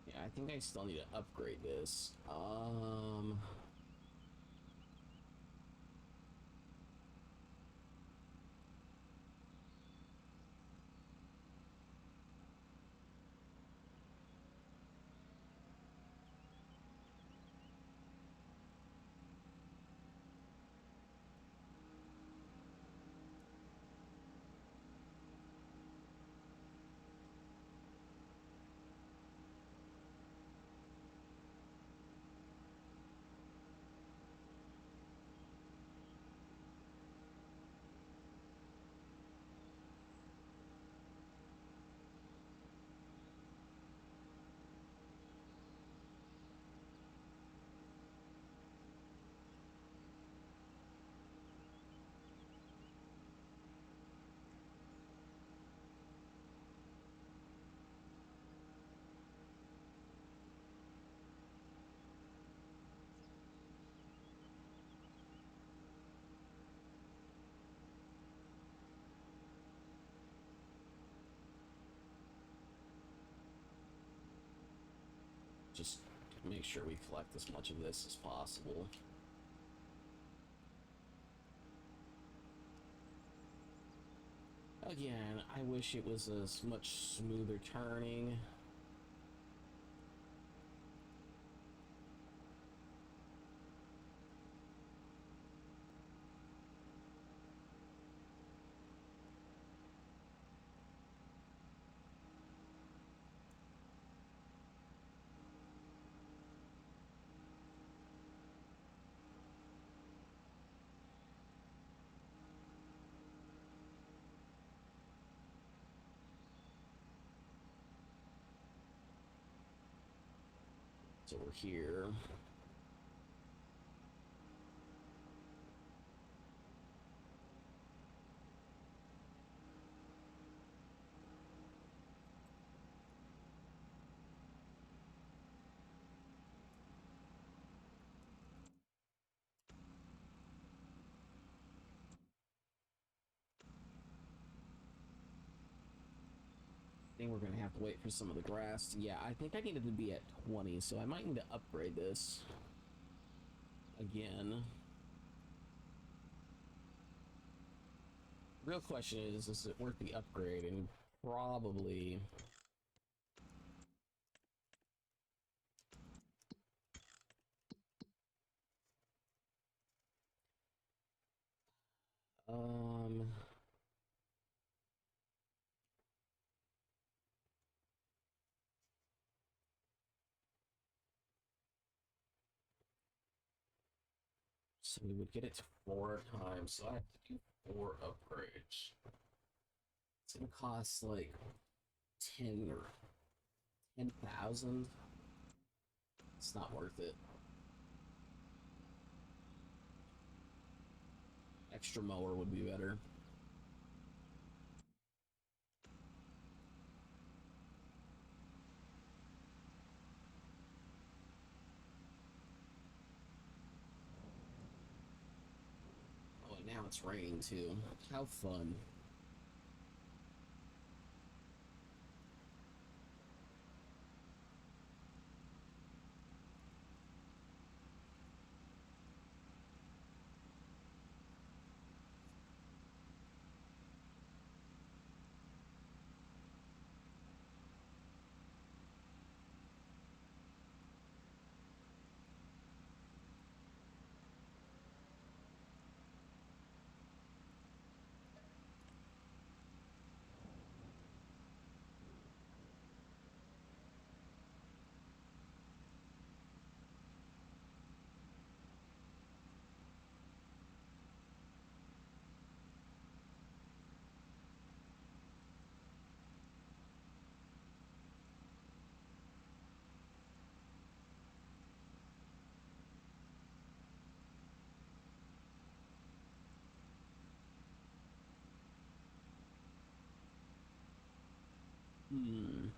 Yeah, I think I still need to upgrade this. just make sure we collect as much of this as possible. Again, I wish it was a much smoother turning. So we're here. I think we're gonna have to wait for some of the grass. Yeah, I think I needed to be at 20, so I might need to upgrade this again. Real question is it worth the upgrade? And probably. Um, so we would get it to 4 times, so I have to do 4 upgrades. It's gonna cost like 10 or 10,000. It's not worth it. Extra mower would be better. Oh, and now it's raining too. How fun. Hmm.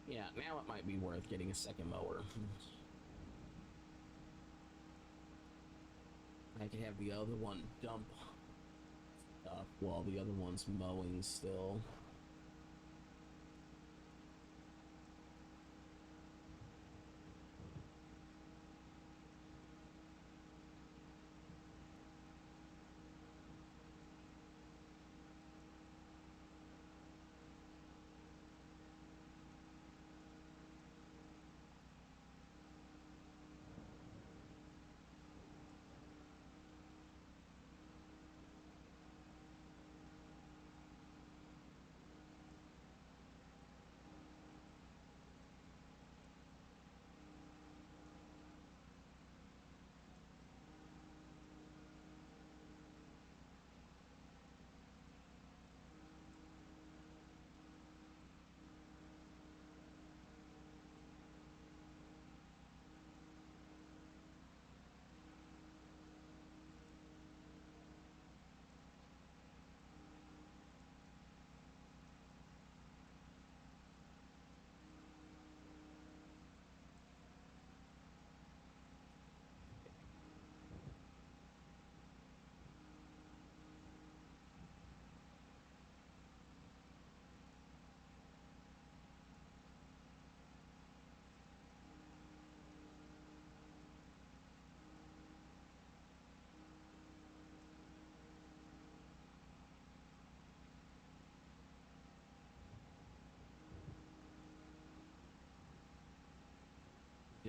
Yeah, now it might be worth getting a second mower. I could have the other one dump up while the other one's mowing still.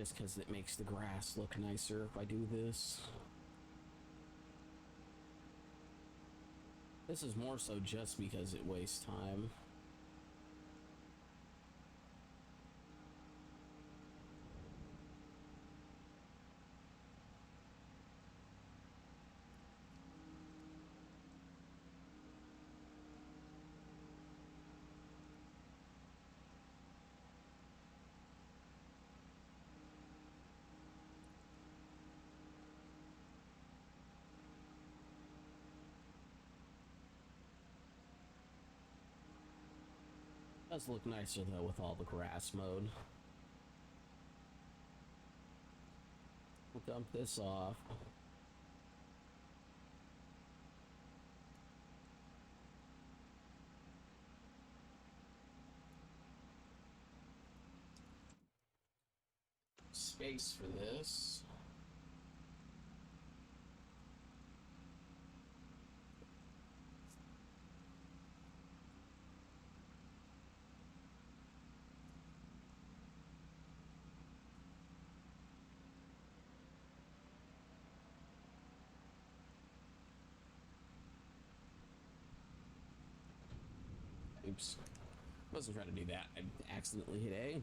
just because it makes the grass look nicer if I do this. This is more so just because it wastes time. Does look nicer though with all the grass mode. We'll dump this off. Space for this. Oops. Wasn't trying to do that. I accidentally hit A.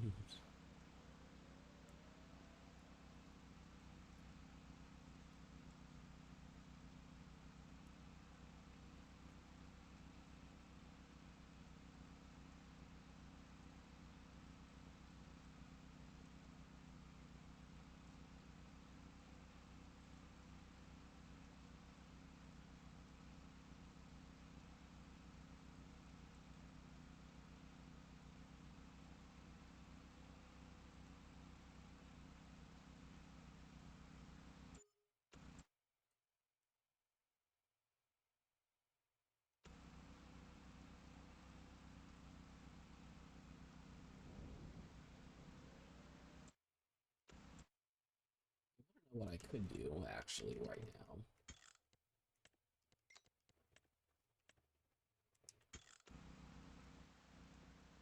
What I could do actually right now.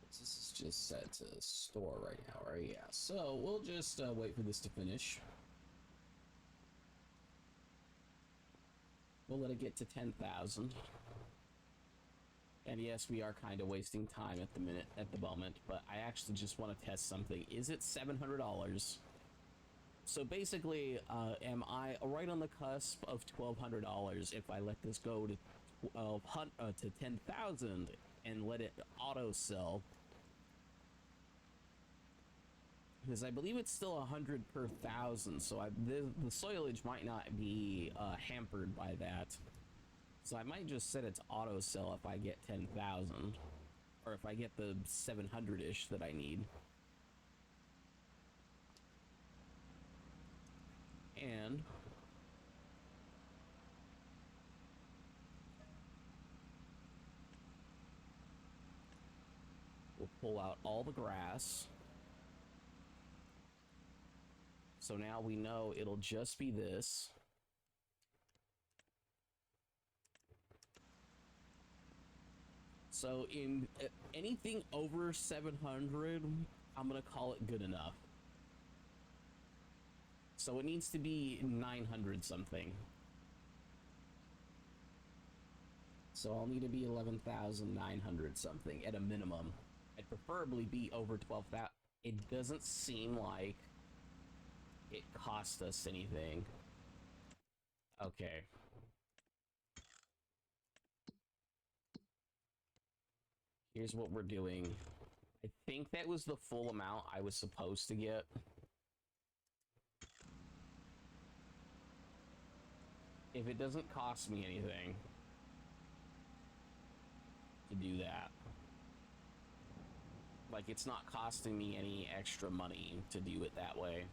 This is just set to store right now, right? Yeah. So we'll just wait for this to finish. We'll let it get to 10,000. And yes, we are kind of wasting time at the moment, but I actually just want to test something. Is it $700? So basically, am I right on the cusp of $1,200 if I let this go to 10,000 and let it auto sell? Because I believe it's still 100 per thousand, so the soilage might not be hampered by that. So I might just set it to auto sell if I get 10,000, or if I get the 700-ish that I need. And we'll pull out all the grass. So now we know it'll just be this. So in anything over 700, I'm gonna call it good enough. So it needs to be 900 something. So I'll need to be 11,900 something at a minimum. I'd preferably be over 12,000. It doesn't seem like it cost us anything. Okay. Here's what we're doing. I think that was the full amount I was supposed to get. If it doesn't cost me anything to do that. Like, it's not costing me any extra money to do it that way.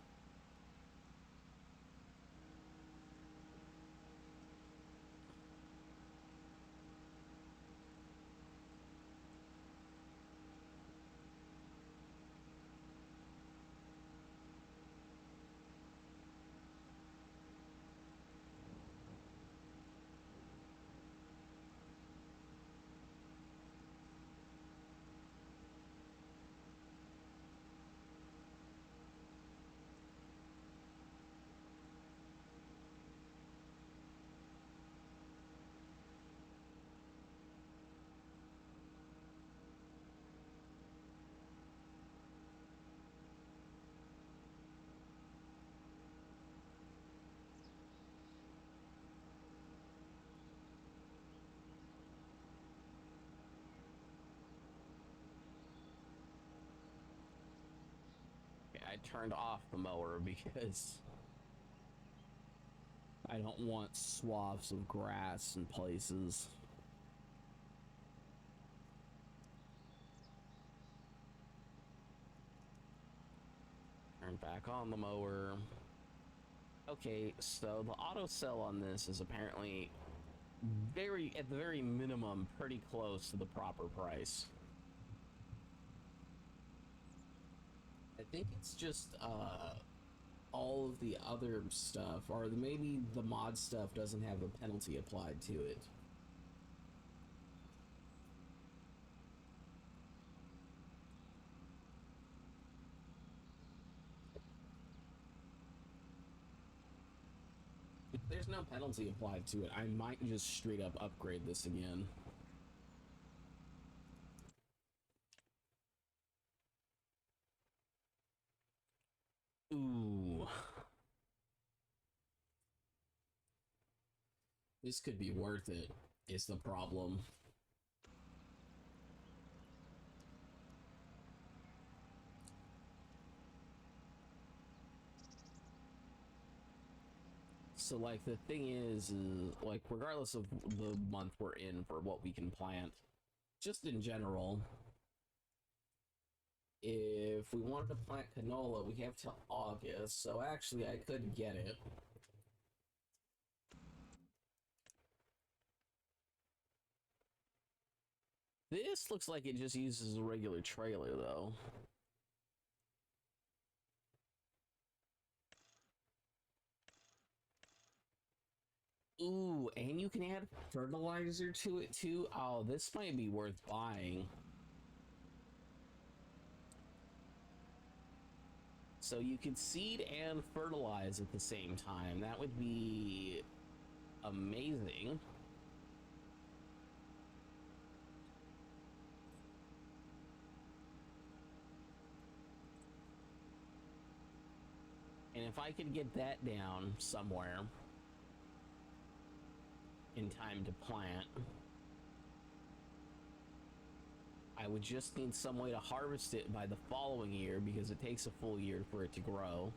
turned off the mower because I don't want swaths of grass in places. Turn back on the mower. Okay, so the auto sell on this is apparently at the very minimum, pretty close to the proper price. I think it's just, all of the other stuff, or maybe the mod stuff doesn't have a penalty applied to it. If there's no penalty applied to it, I might just straight up upgrade this again. Ooh. This could be worth it, is the problem. So, like, the thing is, like, regardless of the month we're in for what we can plant, just in general, if we wanted to plant canola, we have till August, so actually I could get it. This looks like it just uses a regular trailer, though. Ooh, and you can add fertilizer to it, too? Oh, this might be worth buying. So you could seed and fertilize at the same time. That would be amazing. And if I could get that down somewhere in time to plant, I would just need some way to harvest it by the following year because it takes a full year for it to grow.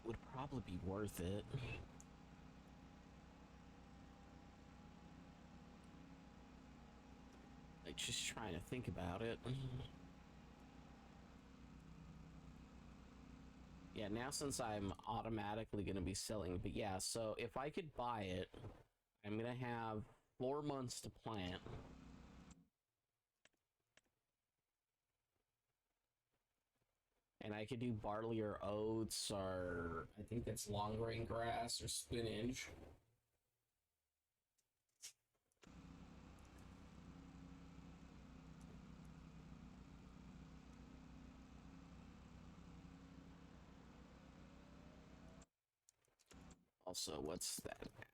Would probably be worth it. Like, just trying to think about it. Yeah, now since I'm automatically going to be selling, but yeah, so if I could buy it, I'm going to have 4 months to plant. And I could do barley or oats, or I think that's long grain grass or spinach. Also, what's that at?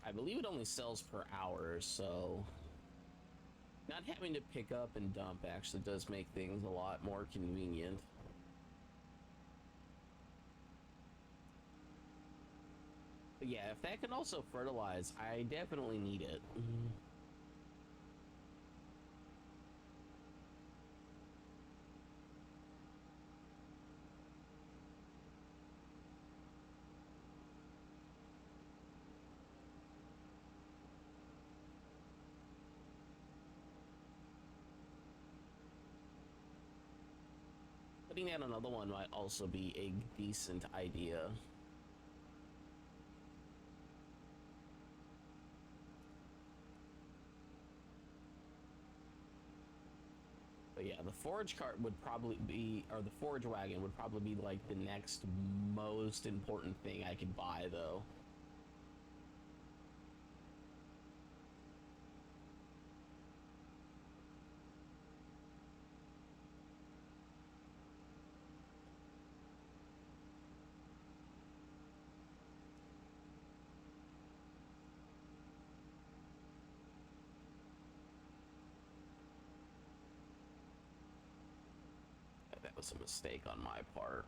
I believe it only sells per hour, so not having to pick up and dump actually does make things a lot more convenient. But yeah, if that can also fertilize, I definitely need it. But putting down another one might also be a decent idea. But yeah, the forage cart would probably be, or the forage wagon would probably be like the next most important thing I could buy, though. That was a mistake on my part.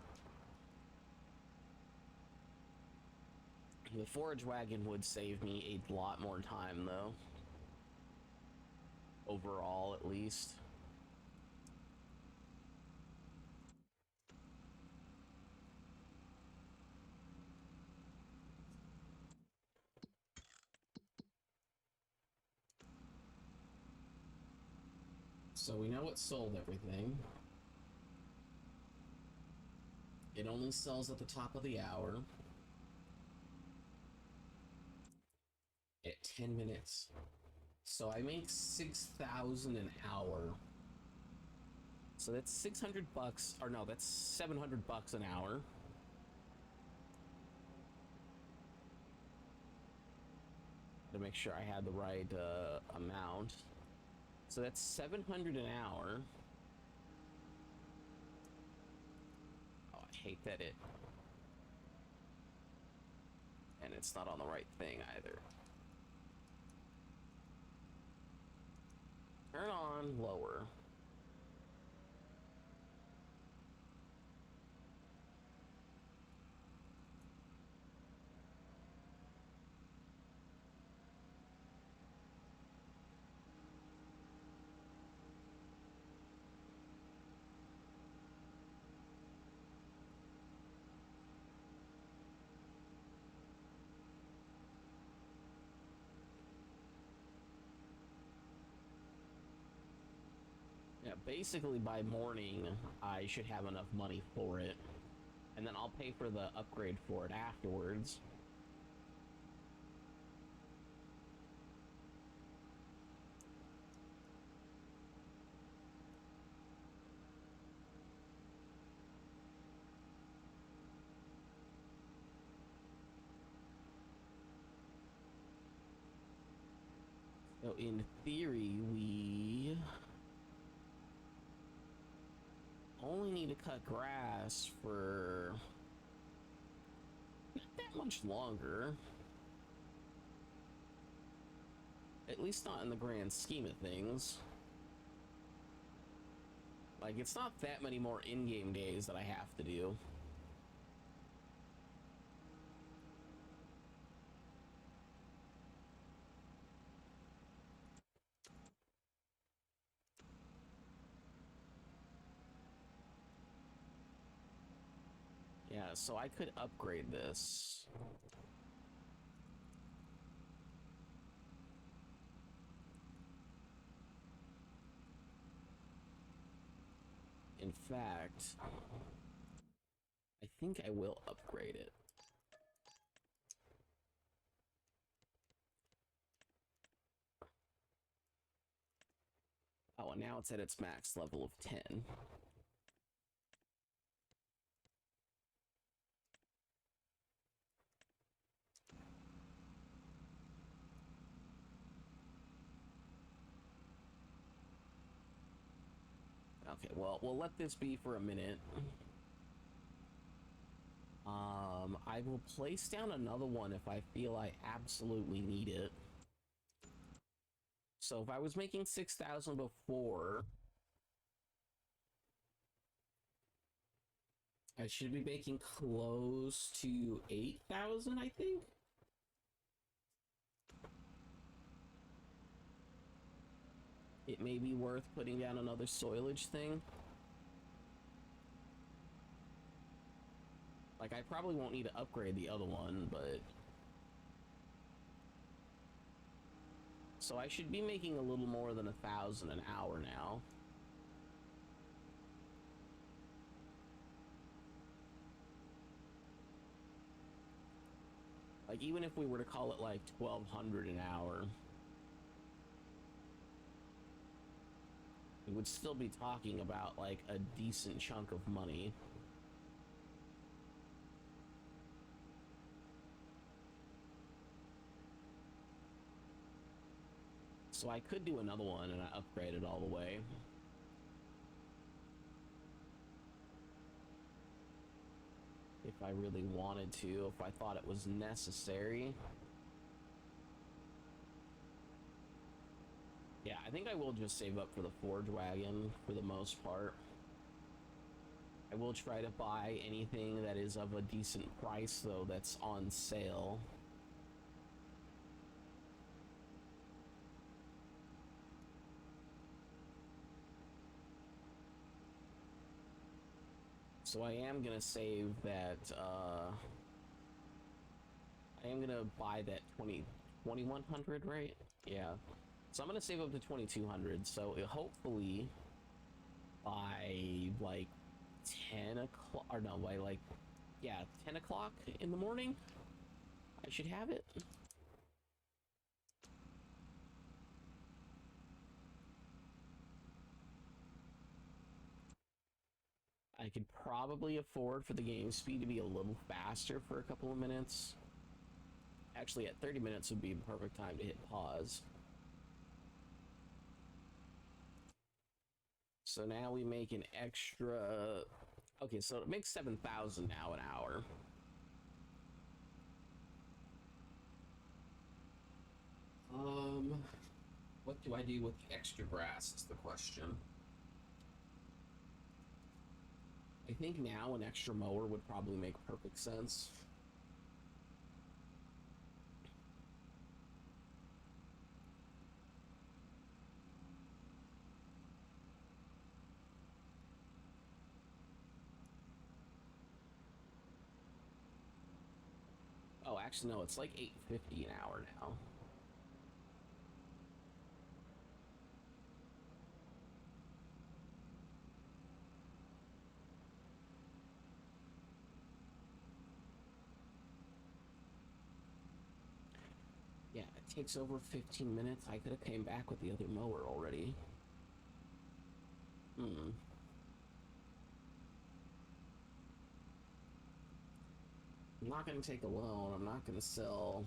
The forage wagon would save me a lot more time, though. Overall, at least. So we know it sold everything. It only sells at the top of the hour. At 10 minutes. So I make 6,000 an hour. So that's 600 bucks, or no, that's 700 bucks an hour. To make sure I had the right amount. So that's 700 an hour. Oh, I hate that and it's not on the right thing either. Turn on lower. Yeah, basically by morning, I should have enough money for it. And then I'll pay for the upgrade for it afterwards. So in theory, we only need to cut grass for not that much longer. At least not in the grand scheme of things. Like, it's not that many more in-game days that I have to do. Yeah, so I could upgrade this. In fact, I think I will upgrade it. Oh, and now it's at its max level of 10. Okay, well, we'll let this be for a minute. I will place down another one if I feel I absolutely need it. So if I was making 6,000 before, I should be making close to 8,000, I think. It may be worth putting down another soilage thing. Like, I probably won't need to upgrade the other one, but... So I should be making a little more than 1,000 an hour now. Like, even if we were to call it like 1,200 an hour, we would still be talking about like a decent chunk of money. So I could do another one and I upgrade it all the way. If I really wanted to, if I thought it was necessary. Yeah, I think I will just save up for the Forge Wagon for the most part. I will try to buy anything that is of a decent price, though, that's on sale. So I am gonna save that, I am gonna buy that 2100, right? Yeah. So I'm gonna save up to 2200, so hopefully by like 10 o'clock, or no, by like, yeah, 10 o'clock in the morning, I should have it. I could probably afford for the game speed to be a little faster for a couple of minutes. Actually, at 30 minutes would be the perfect time to hit pause. So now we make an extra... Okay, so it makes 7,000 now an hour. What do I do with the extra grass is the question. I think now an extra mower would probably make perfect sense. Oh, actually, no, it's like 850 an hour now. Yeah, it takes over 15 minutes. I could have came back with the other mower already. Hmm. I'm not going to take a loan. I'm not going to sell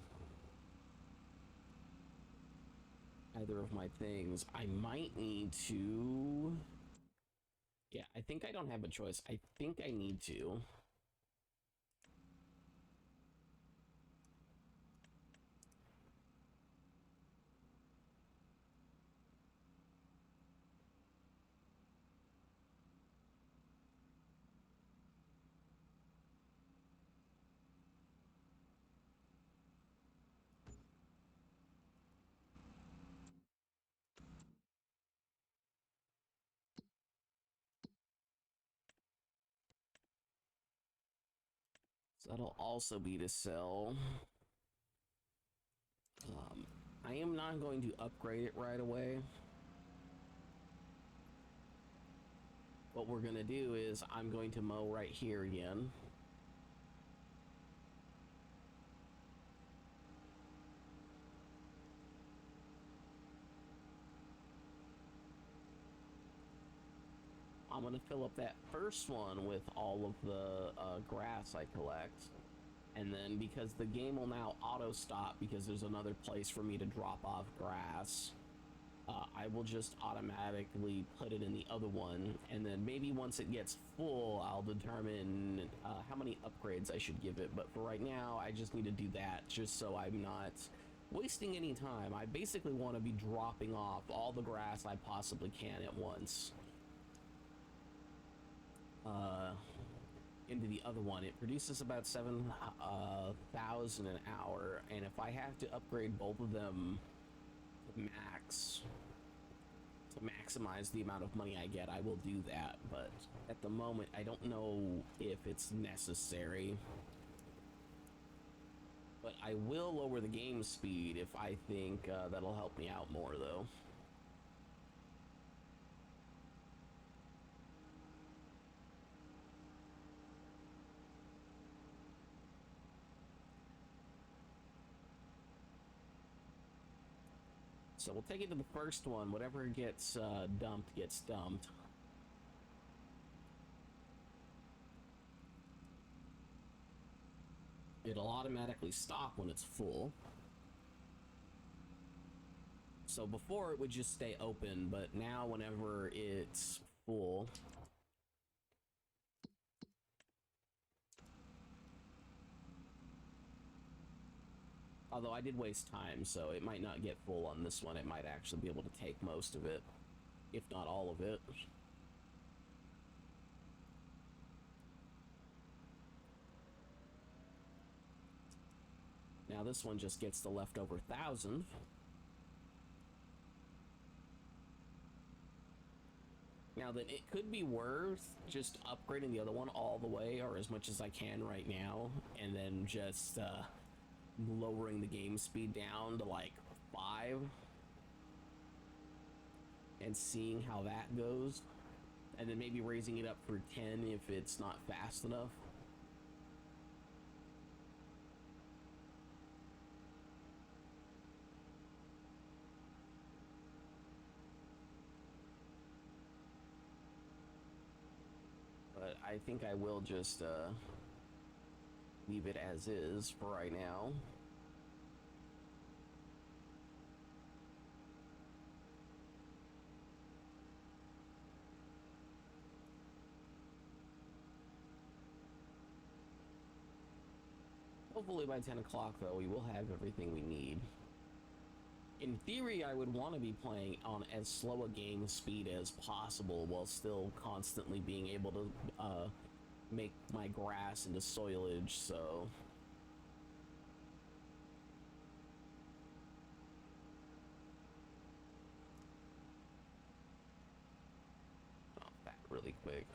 either of my things. I might need to... Yeah, I think I don't have a choice. I think I need to. So that'll also be to sell. I am not going to upgrade it right away. What we're going to do is I'm going to mow right here again. I'm going to fill up that first one with all of the grass I collect. And then because the game will now auto stop because there's another place for me to drop off grass, I will just automatically put it in the other one. And then maybe once it gets full, I'll determine how many upgrades I should give it. But for right now, I just need to do that just so I'm not wasting any time. I basically want to be dropping off all the grass I possibly can at once. Into the other one. It produces about 7,000 an hour, and if I have to upgrade both of them to max to maximize the amount of money I get, I will do that. But at the moment, I don't know if it's necessary. But I will lower the game speed if I think that'll help me out more, though. So we'll take it to the first one. Whatever gets dumped gets dumped. It'll automatically stop when it's full. So before it would just stay open, but now whenever it's full, although I did waste time, so it might not get full on this one. It might actually be able to take most of it, if not all of it. Now this one just gets the leftover 1,000. Now then, it could be worth just upgrading the other one all the way, or as much as I can right now, and then just lowering the game speed down to like 5 and seeing how that goes, and then maybe raising it up for 10 if it's not fast enough. But I think I will just leave it as is for right now. Hopefully by 10 o'clock, though, we will have everything we need. In theory, I would want to be playing on as slow a game speed as possible while still constantly being able to make my grass into soilage, so... Oh, that really quick.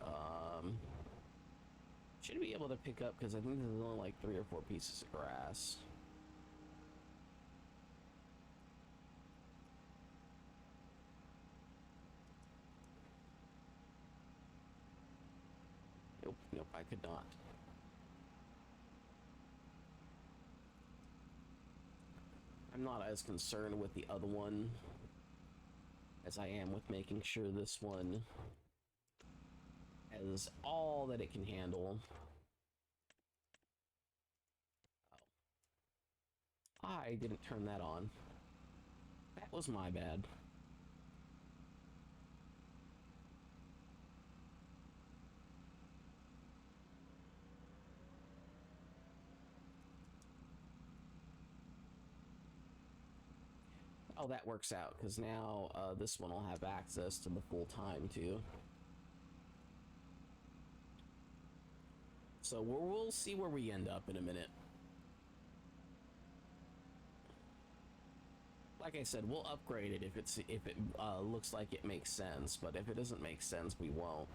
Should be able to pick up, because I think there's only like 3 or 4 pieces of grass. Nope, nope, I could not. I'm not as concerned with the other one as I am with making sure this one has all that it can handle. Oh. I didn't turn that on. That was my bad. Oh, that works out, because now this one will have access to the full time, too. So we'll see where we end up in a minute. Like I said, we'll upgrade it if it looks like it makes sense, but if it doesn't make sense, we won't.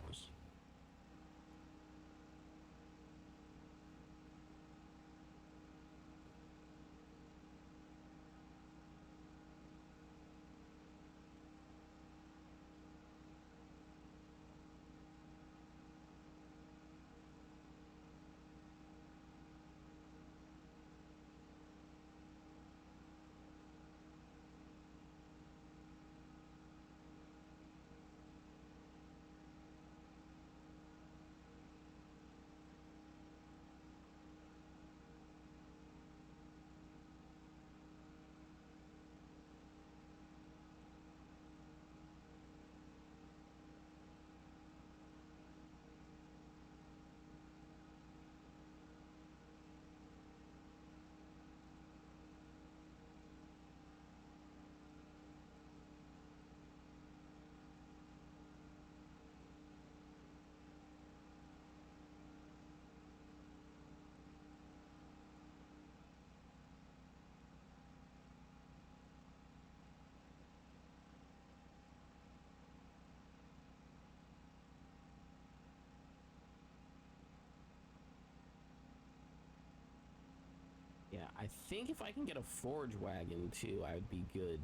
Yeah, I think if I can get a forge wagon too, I would be good.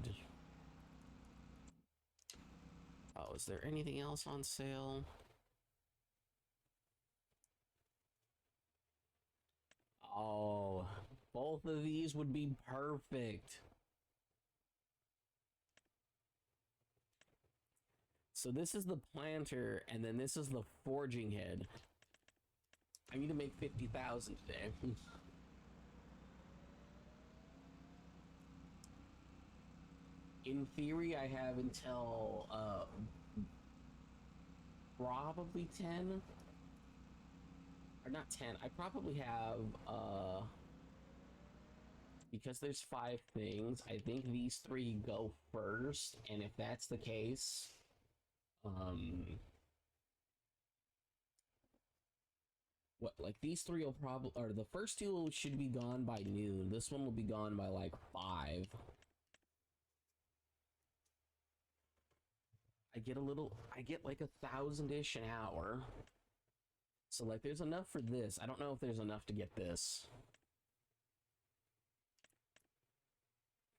Oh, is there anything else on sale? Oh, both of these would be perfect. So this is the planter, and then this is the forging head. I need to make 50,000 today. In theory, I have until probably 10, or not 10. I probably have because there's 5 things. I think these 3 go first, and if that's the case, what, like, these 3 will probably, or the first 2 should be gone by noon. This one will be gone by like 5. I get like 1,000-ish an hour. So like there's enough for this. I don't know if there's enough to get this.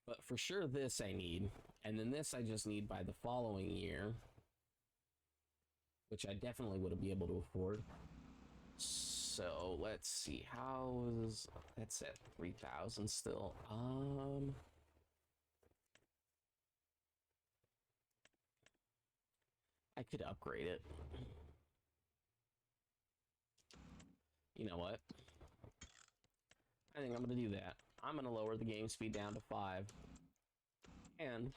But for sure this I need. And then this I just need by the following year. Which I definitely would be able to afford. So let's see, how's that's at 3,000 still. I could upgrade it. You know what? I think I'm gonna do that. I'm gonna lower the game speed down to 5. And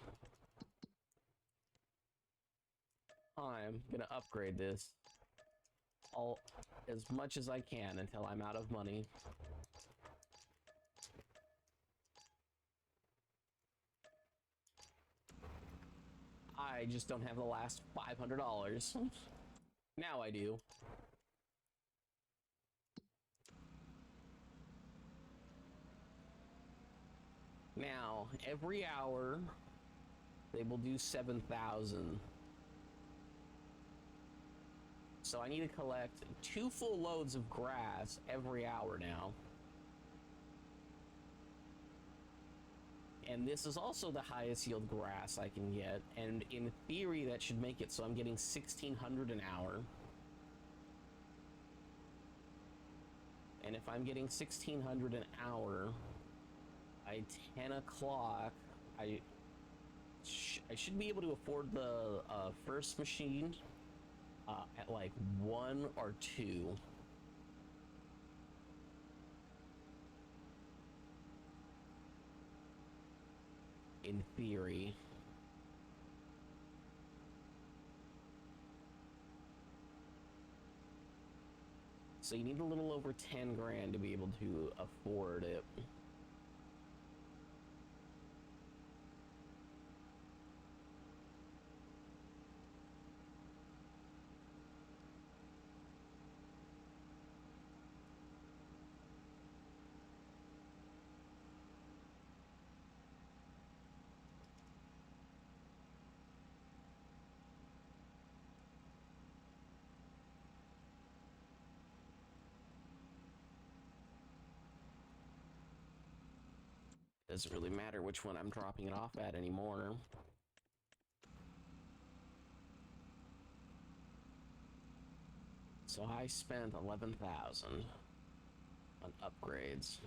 I'm gonna upgrade this all as much as I can until I'm out of money. I just don't have the last $500. Now I do. Now, every hour, they will do 7,000. So I need to collect 2 full loads of grass every hour now. And this is also the highest yield grass I can get. And in theory, that should make it so I'm getting 1,600 an hour. And if I'm getting 1,600 an hour, by 10 o'clock, I should be able to afford the first machine at like 1 or 2. In theory. So you need a little over 10 grand to be able to afford it. Doesn't really matter which one I'm dropping it off at anymore. So I spent 11,000 on upgrades.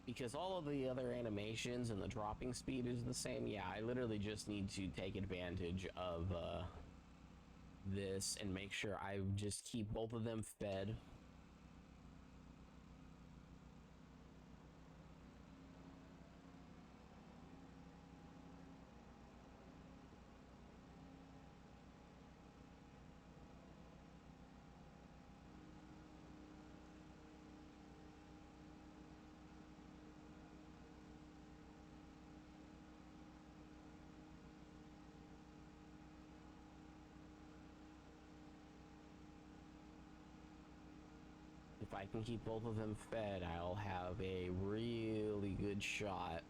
Because all of the other animations and the dropping speed is the same, yeah, I literally just need to take advantage of this and make sure I just keep both of them fed. If I can keep both of them fed, I'll have a really good shot.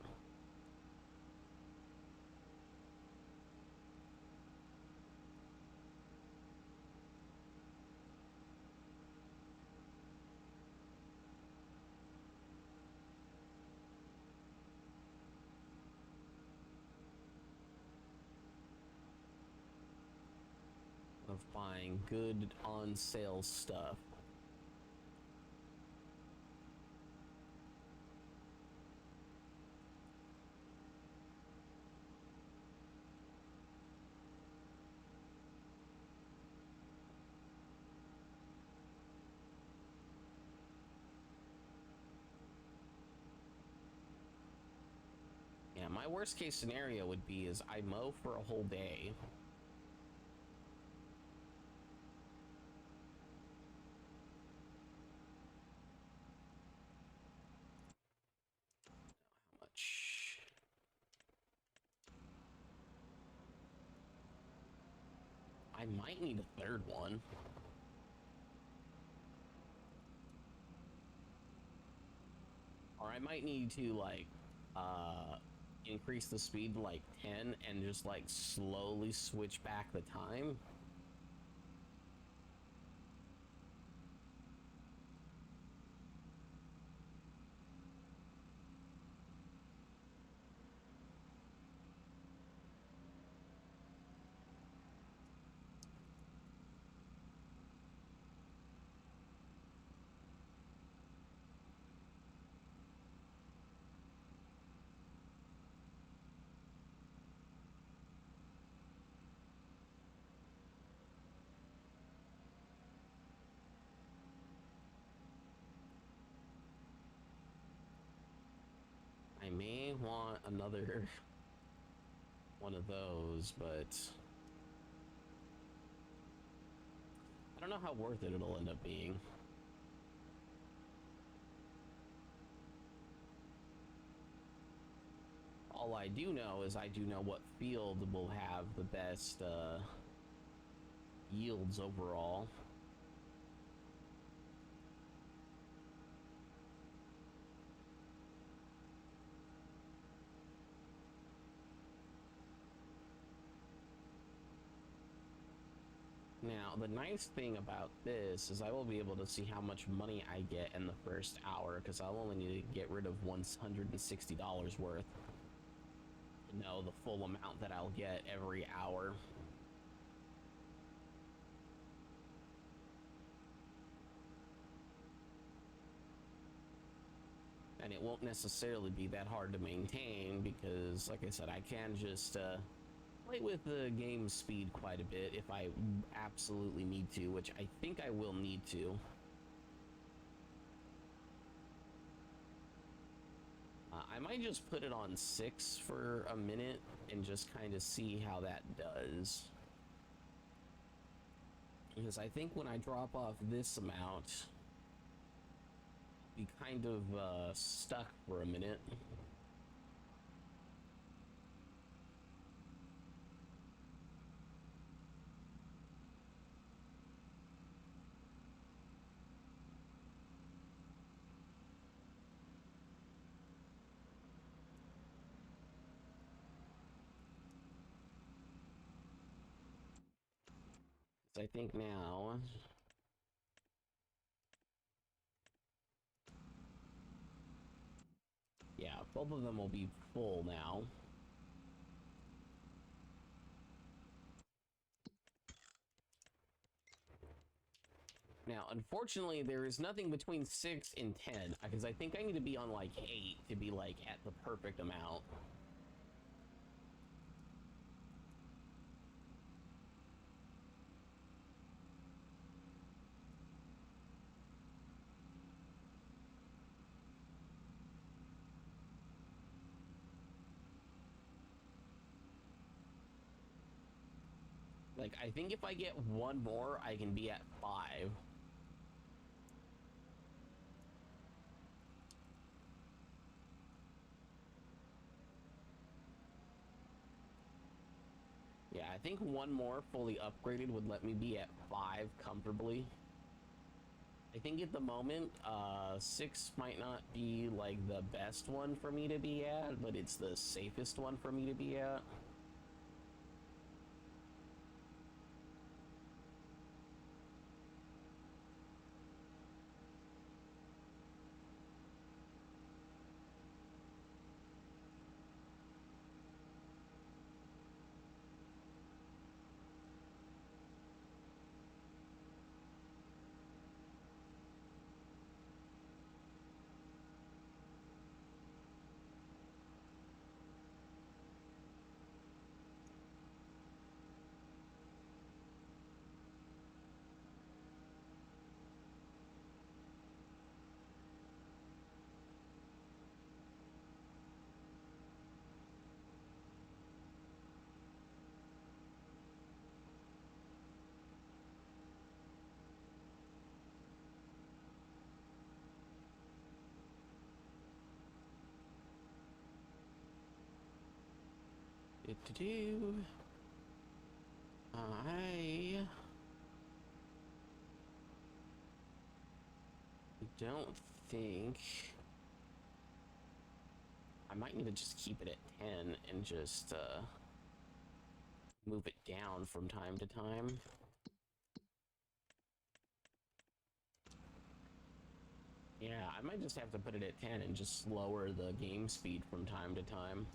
Of buying good on sale stuff. my worst case scenario would be is I mow for a whole day. How much? I might need a third one. Or I might need to like increase the speed to like 10 and just like slowly switch back the time. I may want another one of those, but I don't know how worth it it'll end up being. All I do know is I do know what field will have the best yields overall. Now, the nice thing about this is I will be able to see how much money I get in the first hour, because I'll only need to get rid of $160 worth to know the full amount that I'll get every hour. And it won't necessarily be that hard to maintain because, like I said, I can just play with the game speed quite a bit if I absolutely need to, which I think I will need to. I might just put it on 6 for a minute and just kind of see how that does. Because I think when I drop off this amount, I'll be kind of stuck for a minute. I think now, yeah, both of them will be full now. Now, unfortunately, there is nothing between 6 and 10, because I think I need to be on like 8 to be like at the perfect amount. Like, I think if I get one more, I can be at 5. Yeah, I think one more fully upgraded would let me be at 5 comfortably. I think at the moment, 6 might not be like the best one for me to be at, but it's the safest one for me to be at. Do. I don't think I might need to just keep it at 10 and just move it down from time to time. Yeah, I might just have to put it at 10 and just lower the game speed from time to time.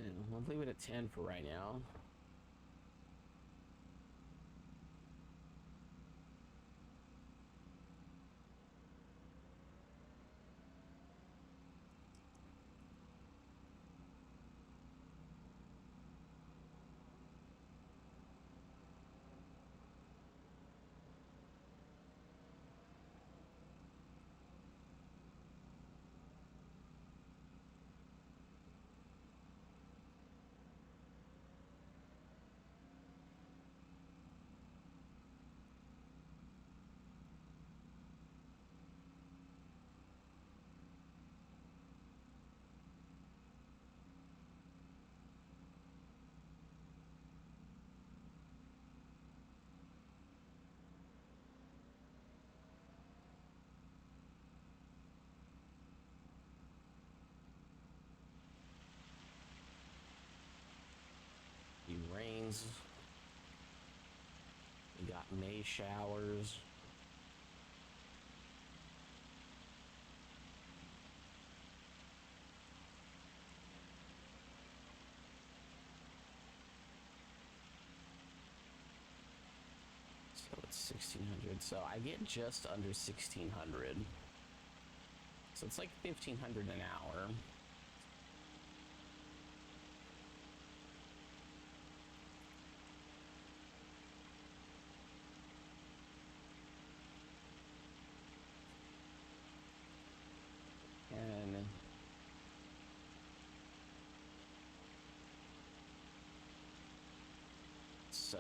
And I'll leave it at 10 for right now. It rains. We got May showers. So it's 1600. So I get just under 1600. So it's like 1500 an hour. And so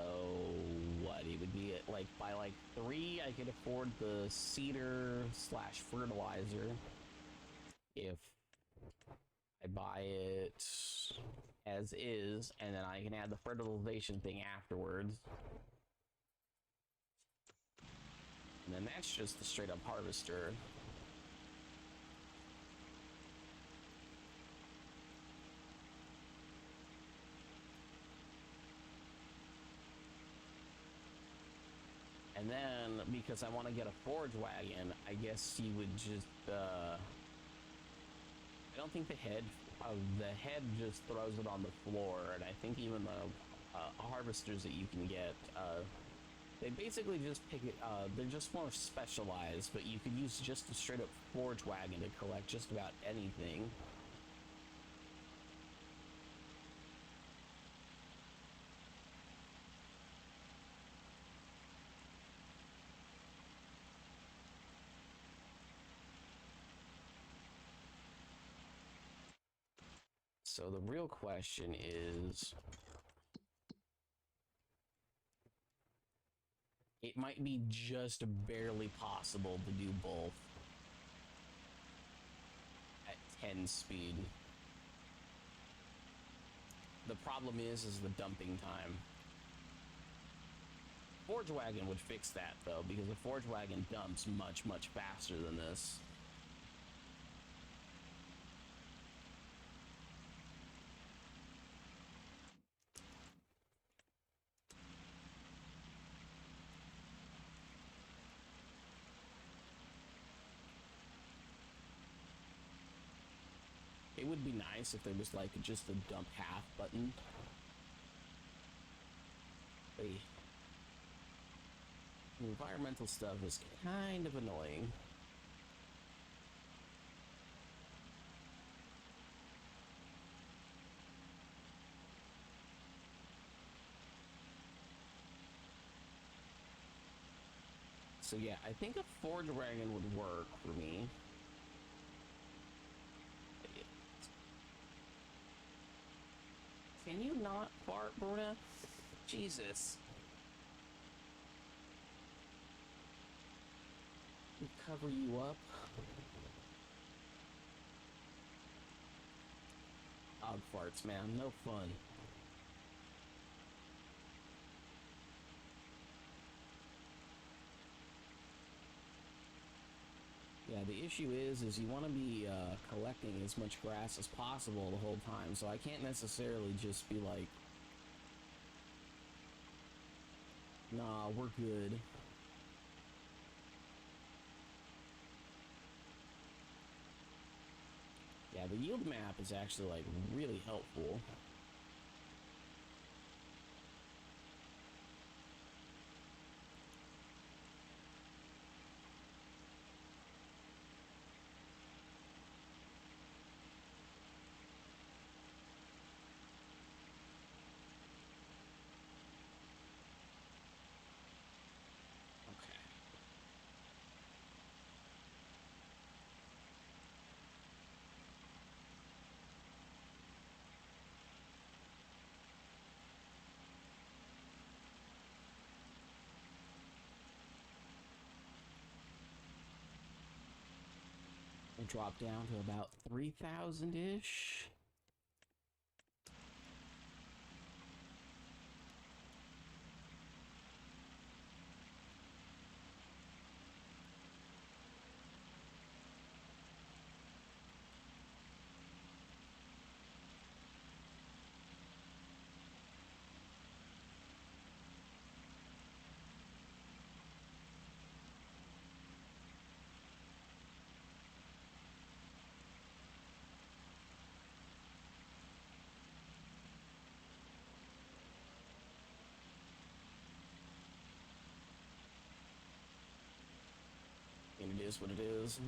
what? It would be at like by like 3, I could afford the cedar slash fertilizer if I buy it as is, and then I can add the fertilization thing afterwards. And then that's just the straight up harvester. And then, because I want to get a forge wagon, I guess you would just, I don't think the head just throws it on the floor, and I think even the harvesters that you can get, they basically just pick it, they're just more specialized, but you could use just a straight up forge wagon to collect just about anything. So the real question is, it might be just barely possible to do both at 10 speed. The problem is the dumping time. Forge wagon would fix that though, because the forge wagon dumps much faster than this. It would be nice if there was like just a dump half button. But the environmental stuff is kind of annoying. So yeah, I think a 4-dragon would work for me. Can you not fart, Bruna? Jesus. We cover you up. Dog farts, man. No fun. Yeah, the issue is you want to be collecting as much grass as possible the whole time, so I can't necessarily just be like, nah, we're good. Yeah, the yield map is actually, like, really helpful. We'll drop down to about 3,000-ish. And it is what it is.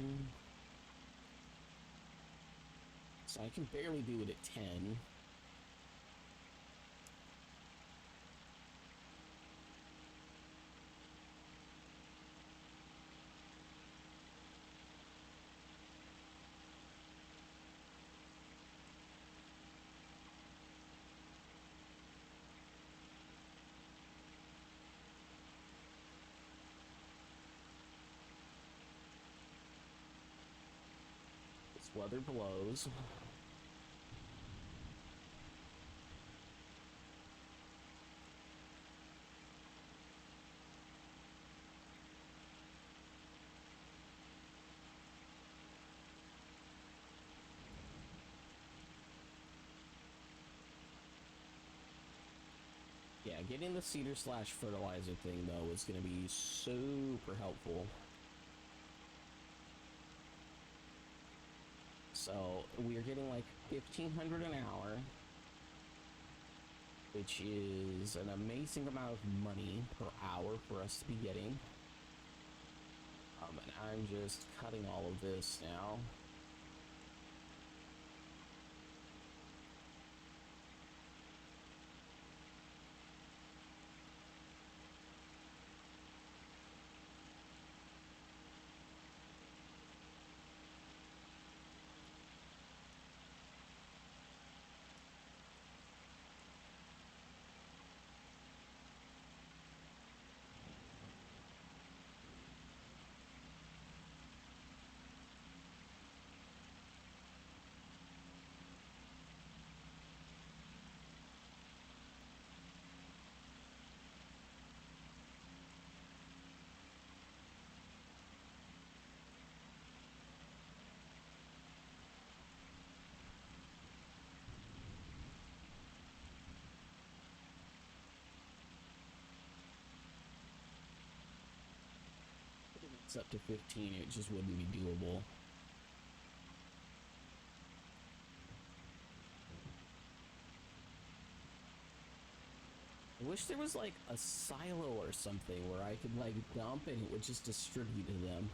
So I can barely do it at 10. This weather blows. Yeah, getting the seeder slash fertilizer thing, though, is going to be super helpful. So, we are getting like 1,500 an hour, which is an amazing amount of money per hour for us to be getting. And I'm just cutting all of this now. It's up to 15, it just wouldn't be doable. I wish there was like a silo or something where I could like dump and it would just distribute to them.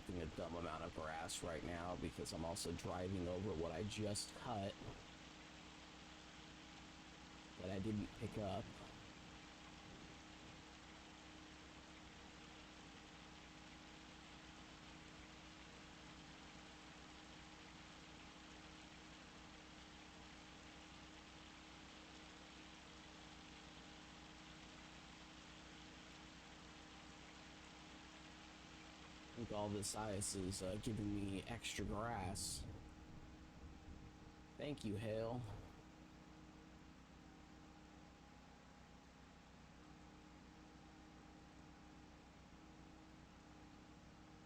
collecting a dumb amount of grass right now because I'm also driving over what I just cut that I didn't pick up. I think all this ice is giving me extra grass. Thank you, Hale.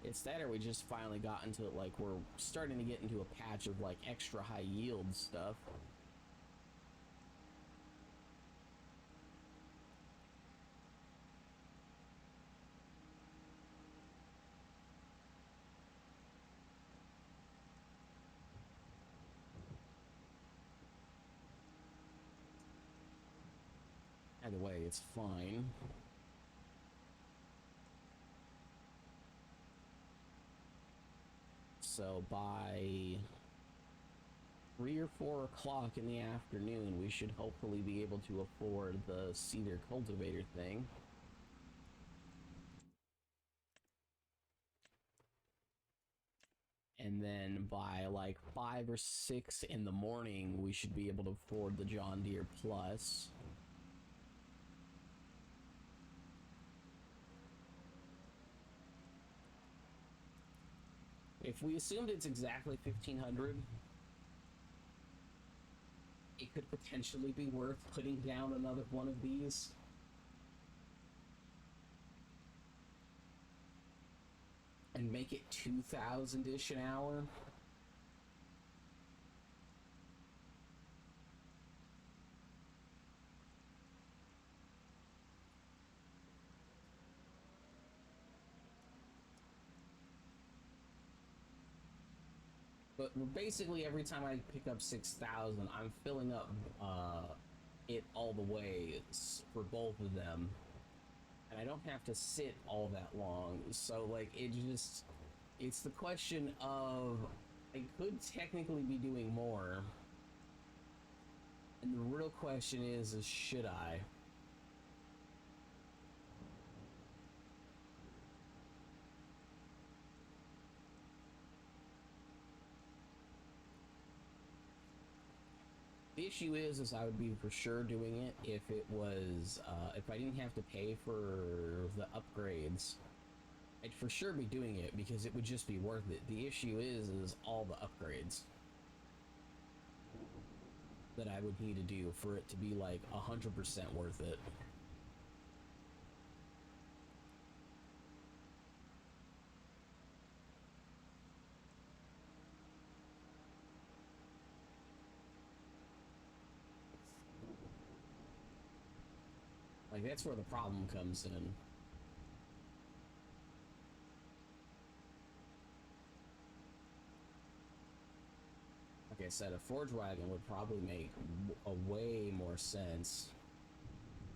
It's that, or we just finally got into it, like, we're starting to get into a patch of, like, extra high yield stuff. Either way, it's fine. So by 3 or 4 o'clock in the afternoon, we should hopefully be able to afford the cedar cultivator thing. And then by like 5 or 6 in the morning, we should be able to afford the John Deere Plus. If we assumed it's exactly 1,500, it could potentially be worth putting down another one of these. And make it 2,000-ish an hour. But basically every time I pick up 6,000, I'm filling up it all the way for both of them. And I don't have to sit all that long. So like it's the question of I could technically be doing more. And the real question is should I? The issue is I would be for sure doing it if it was, if I didn't have to pay for the upgrades. I'd for sure be doing it because it would just be worth it. The issue is all the upgrades that I would need to do for it to be like 100% worth it. Like, that's where the problem comes in. Like I said, a Forge Wagon would probably make a way more sense.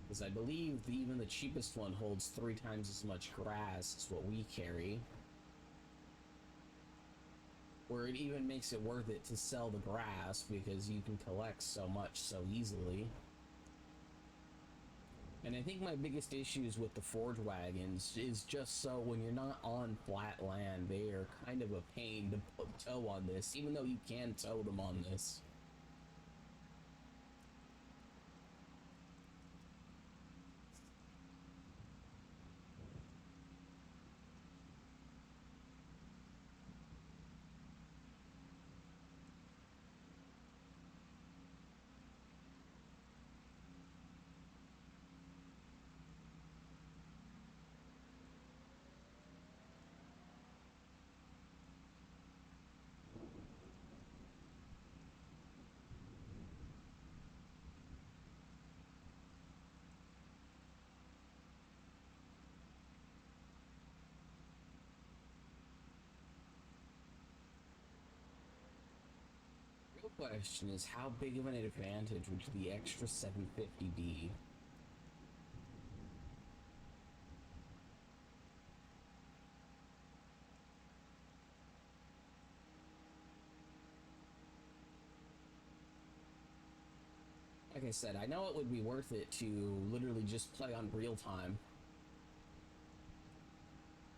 Because I believe even the cheapest one holds 3 times as much grass as what we carry. Where it even makes it worth it to sell the grass because you can collect so much so easily. And I think my biggest issues with the Forge Wagons is just so when you're not on flat land, they are kind of a pain to put tow on this, even though you can tow them on this. The real question is how big of an advantage would the extra 750 be? said, I know it would be worth it to literally just play on real time.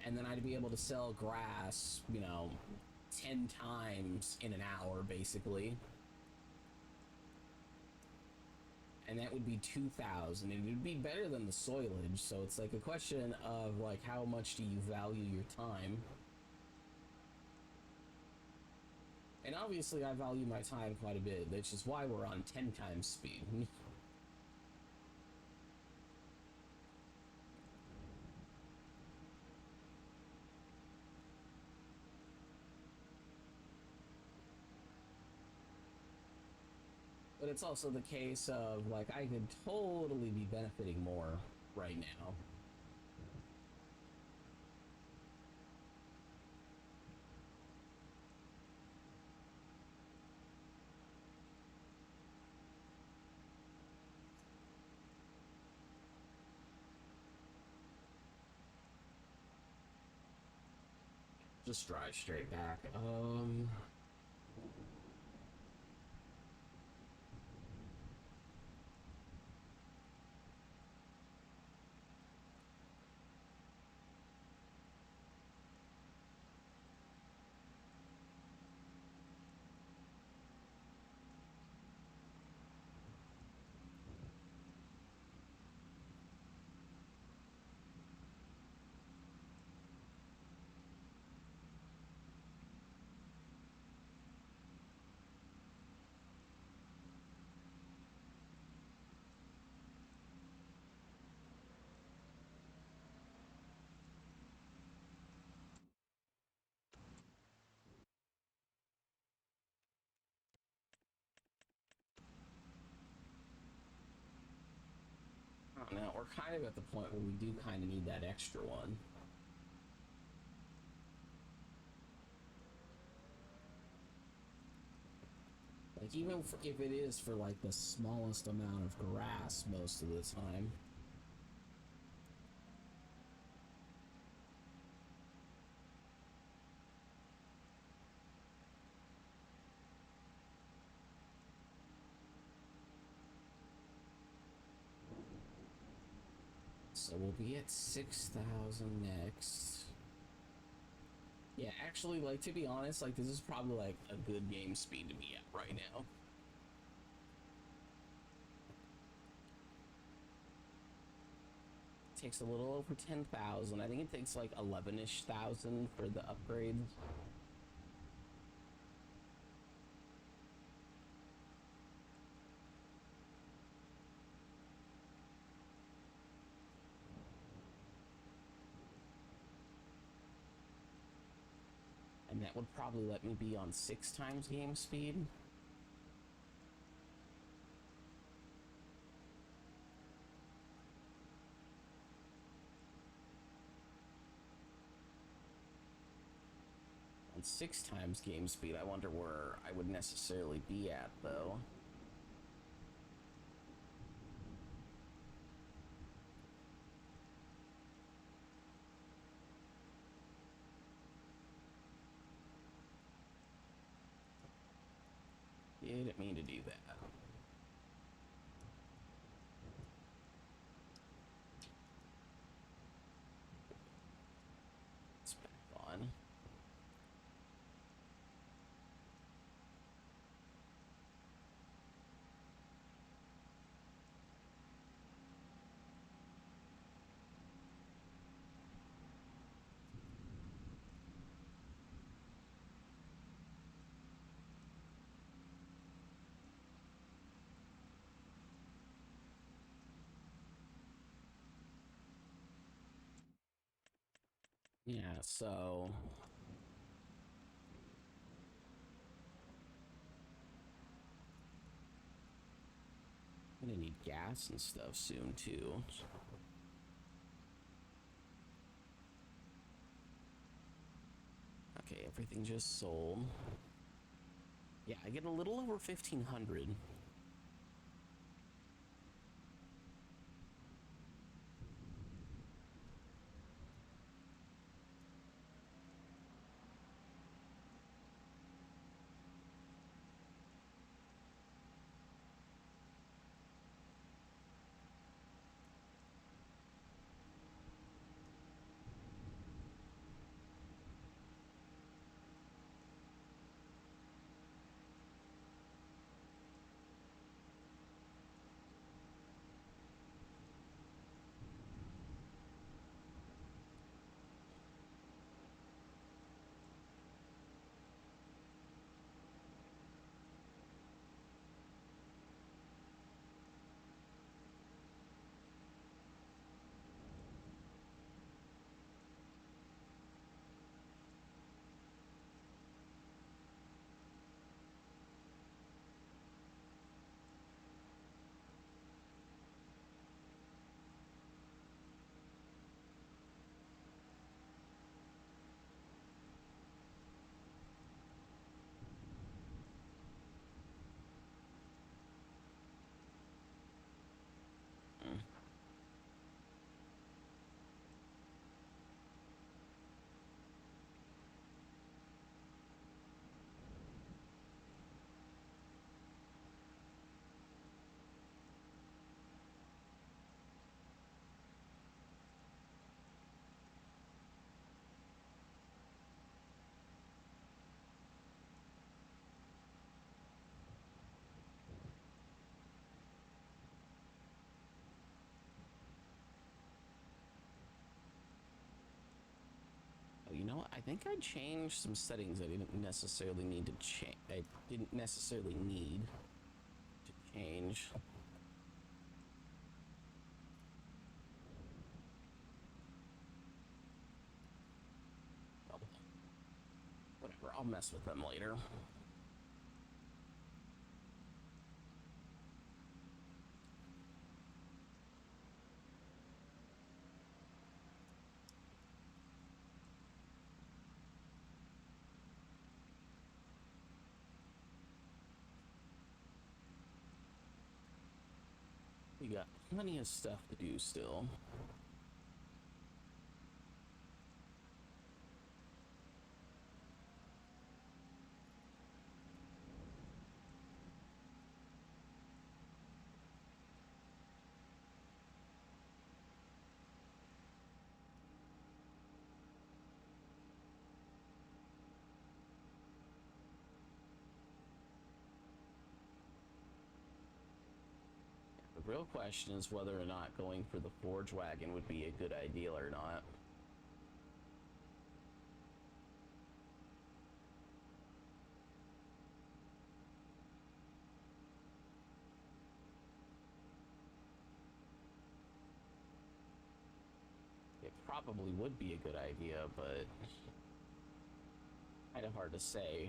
And then I'd be able to sell grass, 10 times in an hour, basically. And that would be 2,000, and it would be better than the soilage. So it's like a question of like, how much do you value your time? And obviously I value my time quite a bit, which is why we're on 10 times speed. But it's also the case of like, I could totally be benefiting more right now. Just drive straight back. I don't know, we're kind of at the point where we do kind of need that extra one. Like, even if it is for like the smallest amount of grass most of the time. So we'll be at 6,000 next. Yeah, actually, like, to be honest, like, this is probably like a good game speed to be at right now. Takes a little over 10,000. I think it takes like 11-ish thousand for the upgrades. And that would probably let me be on 6 times game speed. On 6 times game speed, I wonder where I would necessarily be at, though. Didn't mean to do that. It's back on. Yeah, so I'm gonna need gas and stuff soon too. Okay, everything just sold. Yeah, I get a little over 1,500. I think I changed some settings I didn't necessarily need to change. I didn't necessarily need to change. Oh, whatever, I'll mess with them later. We got plenty of stuff to do still. The real question is whether or not going for the Forge Wagon would be a good idea or not. It probably would be a good idea, but kind of hard to say.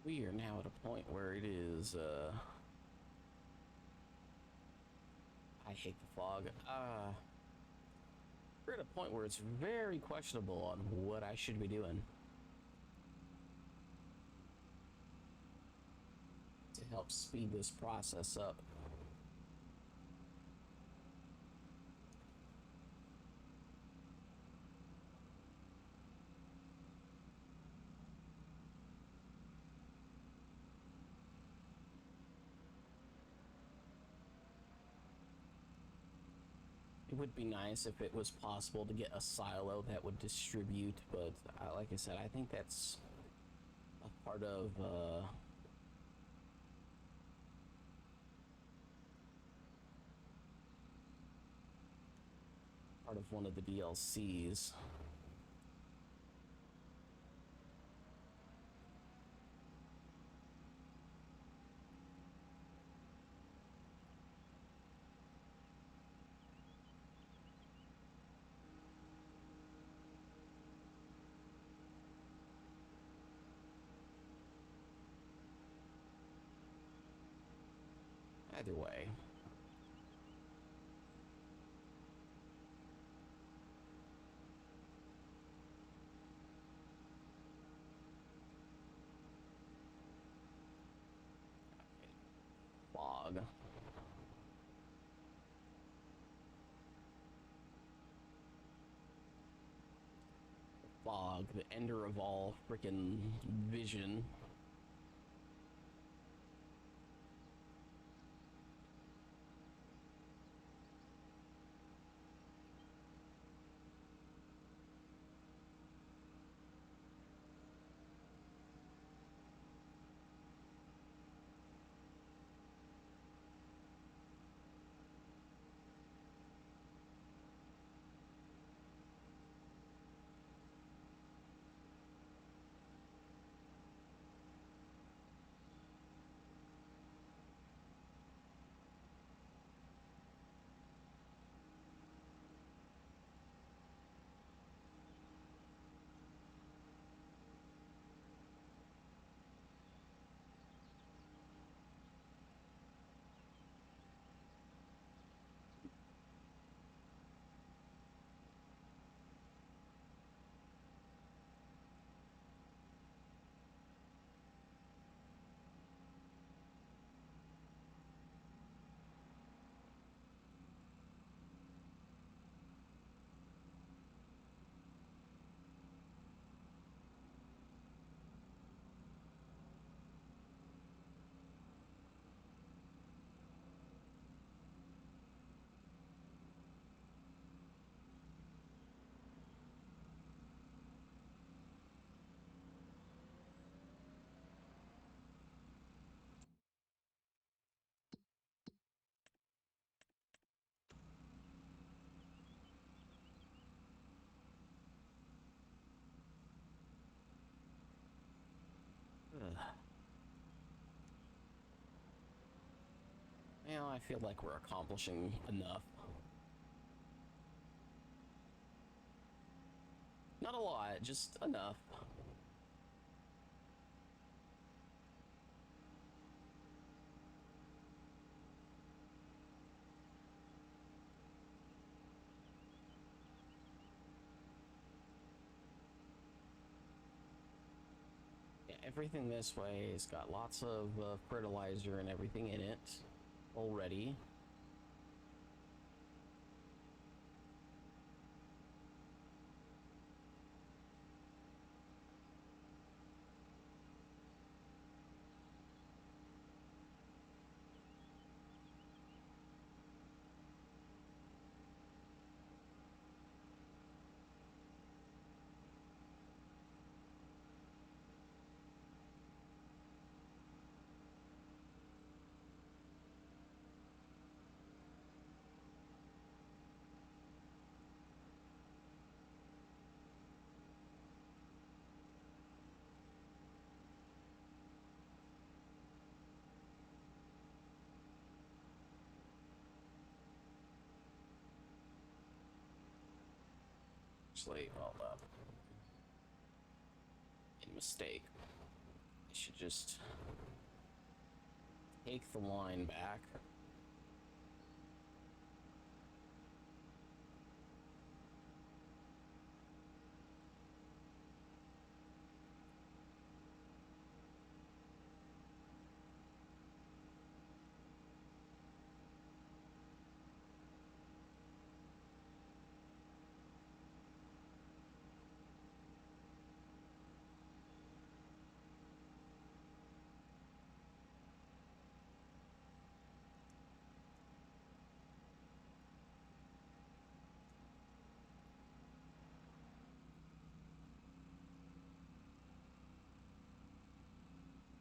We are now at a point where it is, I hate the fog. We're at a point where it's very questionable on what I should be doing to help speed this process up. It would be nice if it was possible to get a silo that would distribute, but like I said, I think that's a part of one of the DLCs. Either way. Fog. Fog, the ender of all frickin' vision. now I feel like we're accomplishing enough. Not a lot, just enough. Yeah, everything this way has got lots of fertilizer and everything in it already. Actually, hold up. Mistake. I should just take the line back.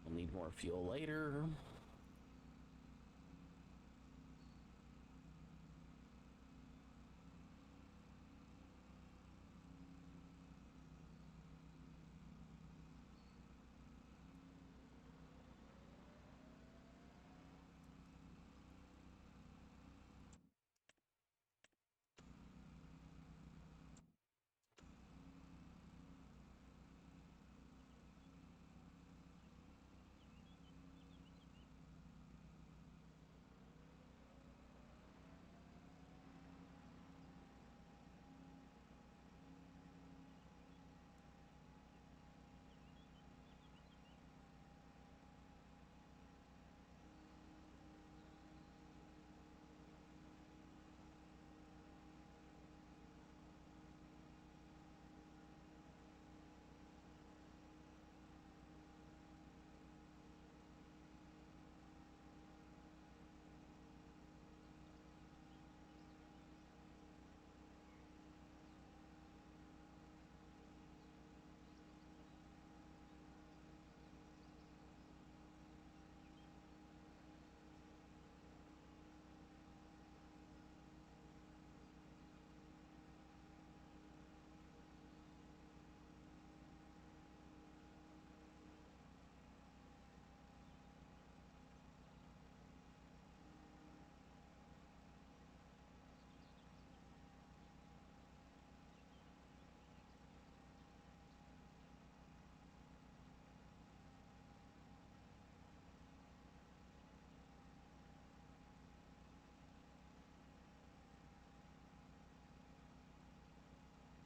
I'll need more fuel later.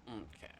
Okay.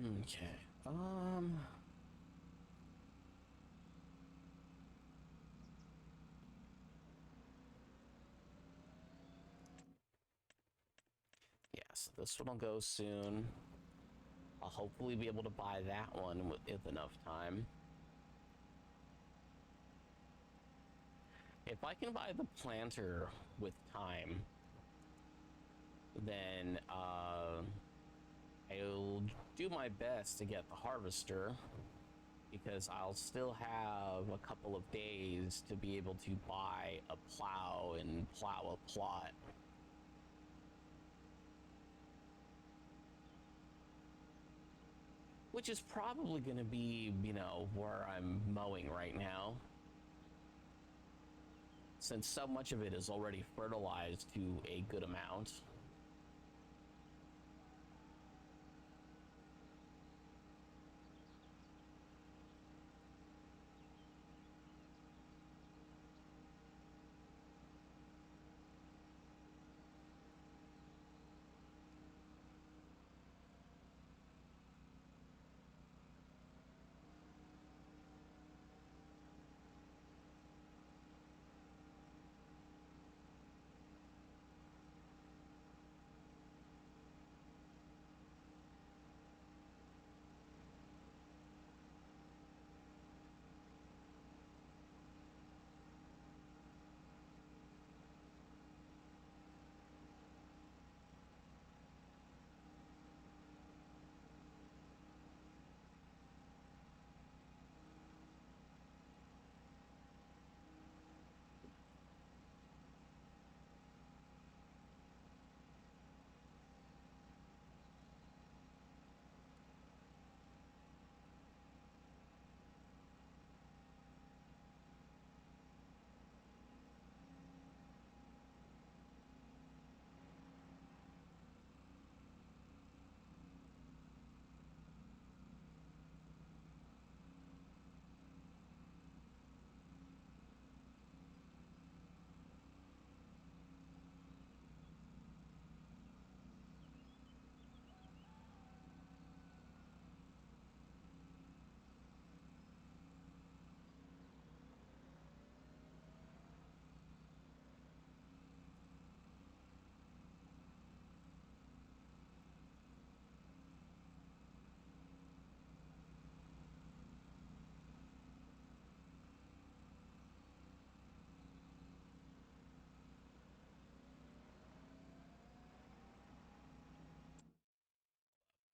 Okay. so this one will go soon. I'll hopefully be able to buy that one with enough time. If I can buy the planter with time, then I'll do my best to get the harvester, because I'll still have a couple of days to be able to buy a plow and plow a plot. Which is probably going to be, you know, where I'm mowing right now, since so much of it is already fertilized to a good amount.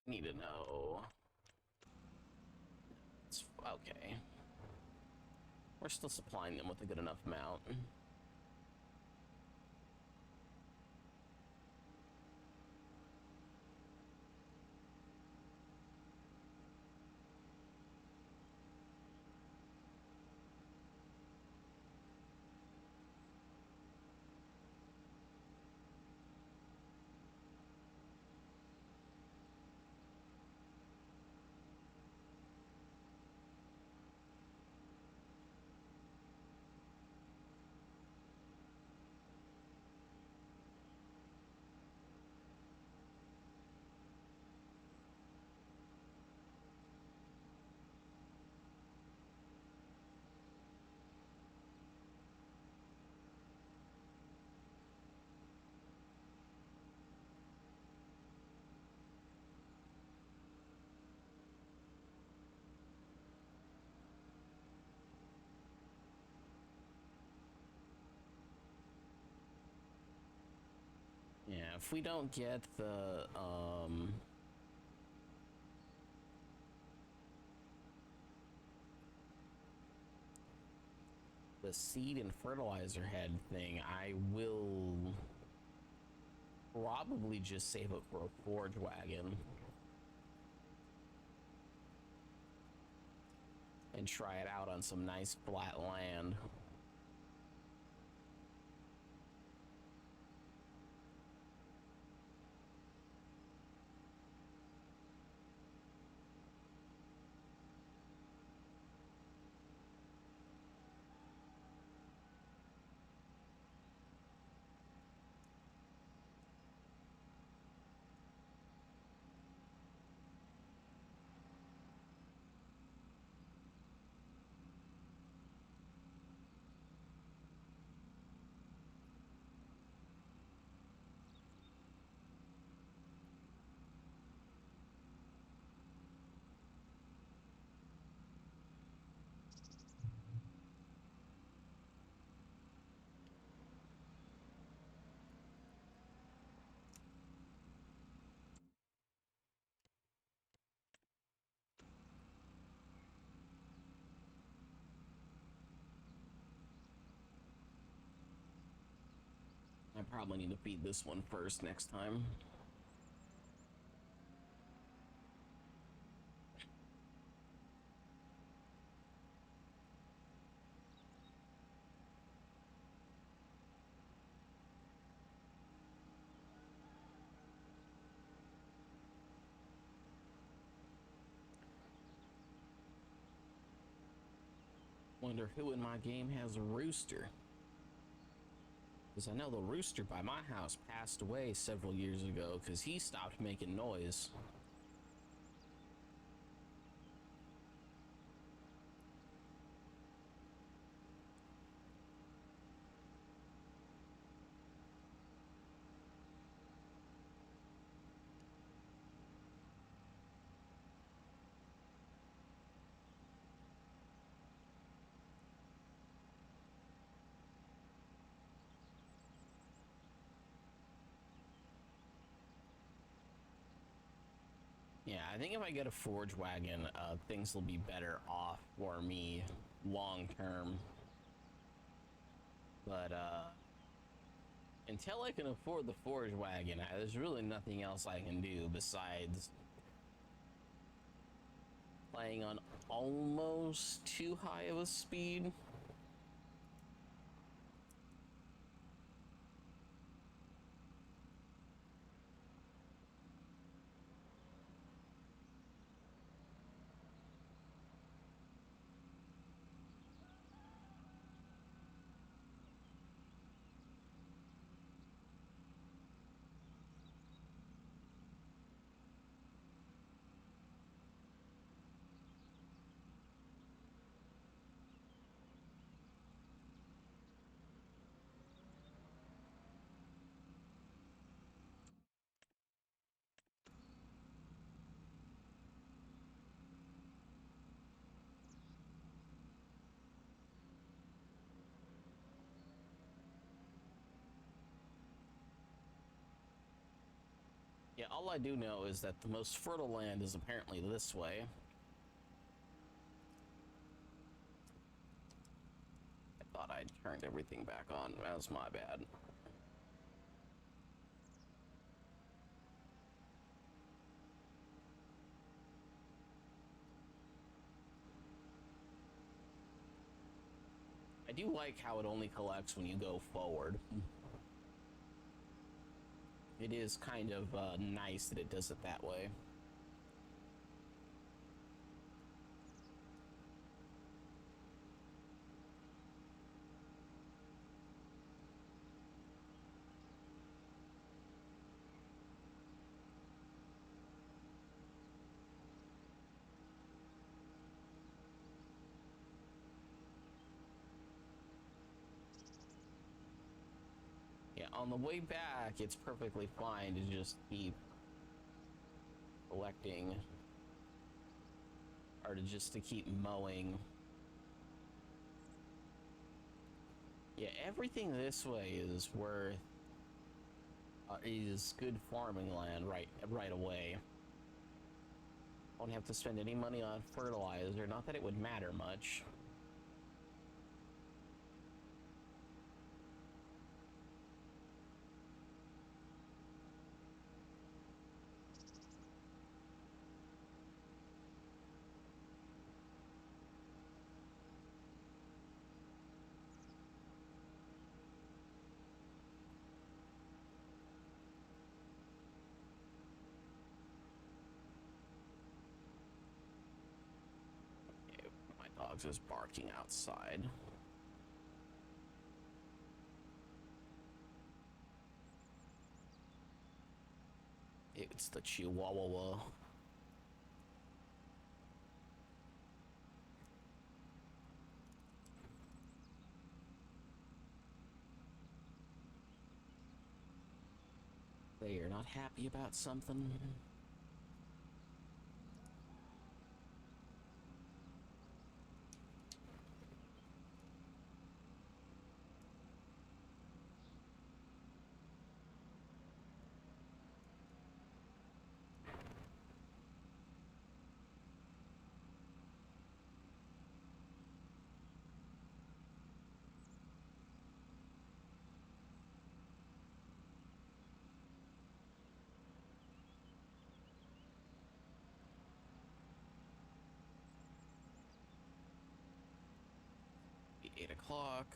Need to know. It's okay. We're still supplying them with a good enough amount. Yeah, if we don't get the seed and fertilizer head thing, I will probably just save it for a forge wagon and try it out on some nice flat land. probably need to feed this one first next time. Wonder who in my game has a rooster. Because I know the rooster by my house passed away several years ago because he stopped making noise. Yeah, I think if I get a forge wagon, things will be better off for me long term. But until I can afford the forge wagon, there's really nothing else I can do besides playing on almost too high of a speed. Yeah, all I do know is that the most fertile land is apparently this way. I thought I'd turned everything back on. That was my bad. I do like how it only collects when you go forward. It is kind of nice that it does it that way. Yeah, on the way back, it's perfectly fine to just keep collecting, or to keep mowing. Yeah, everything this way is worth is good farming land right away. Don't have to spend any money on fertilizer. Not that it would matter much. Okay, my dog's just barking outside. It's the Chihuahua. They are not happy about something. 8 o'clock.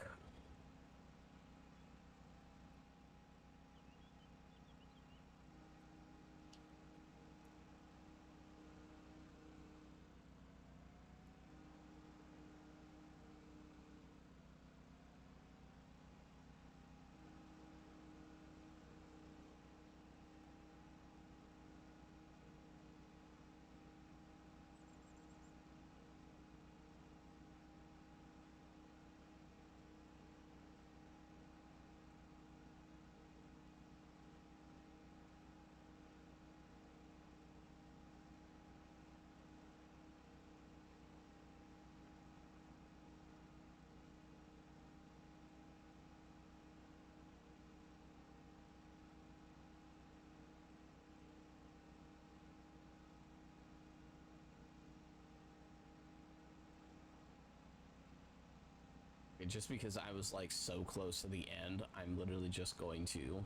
Just because I was like so close to the end, I'm literally just going to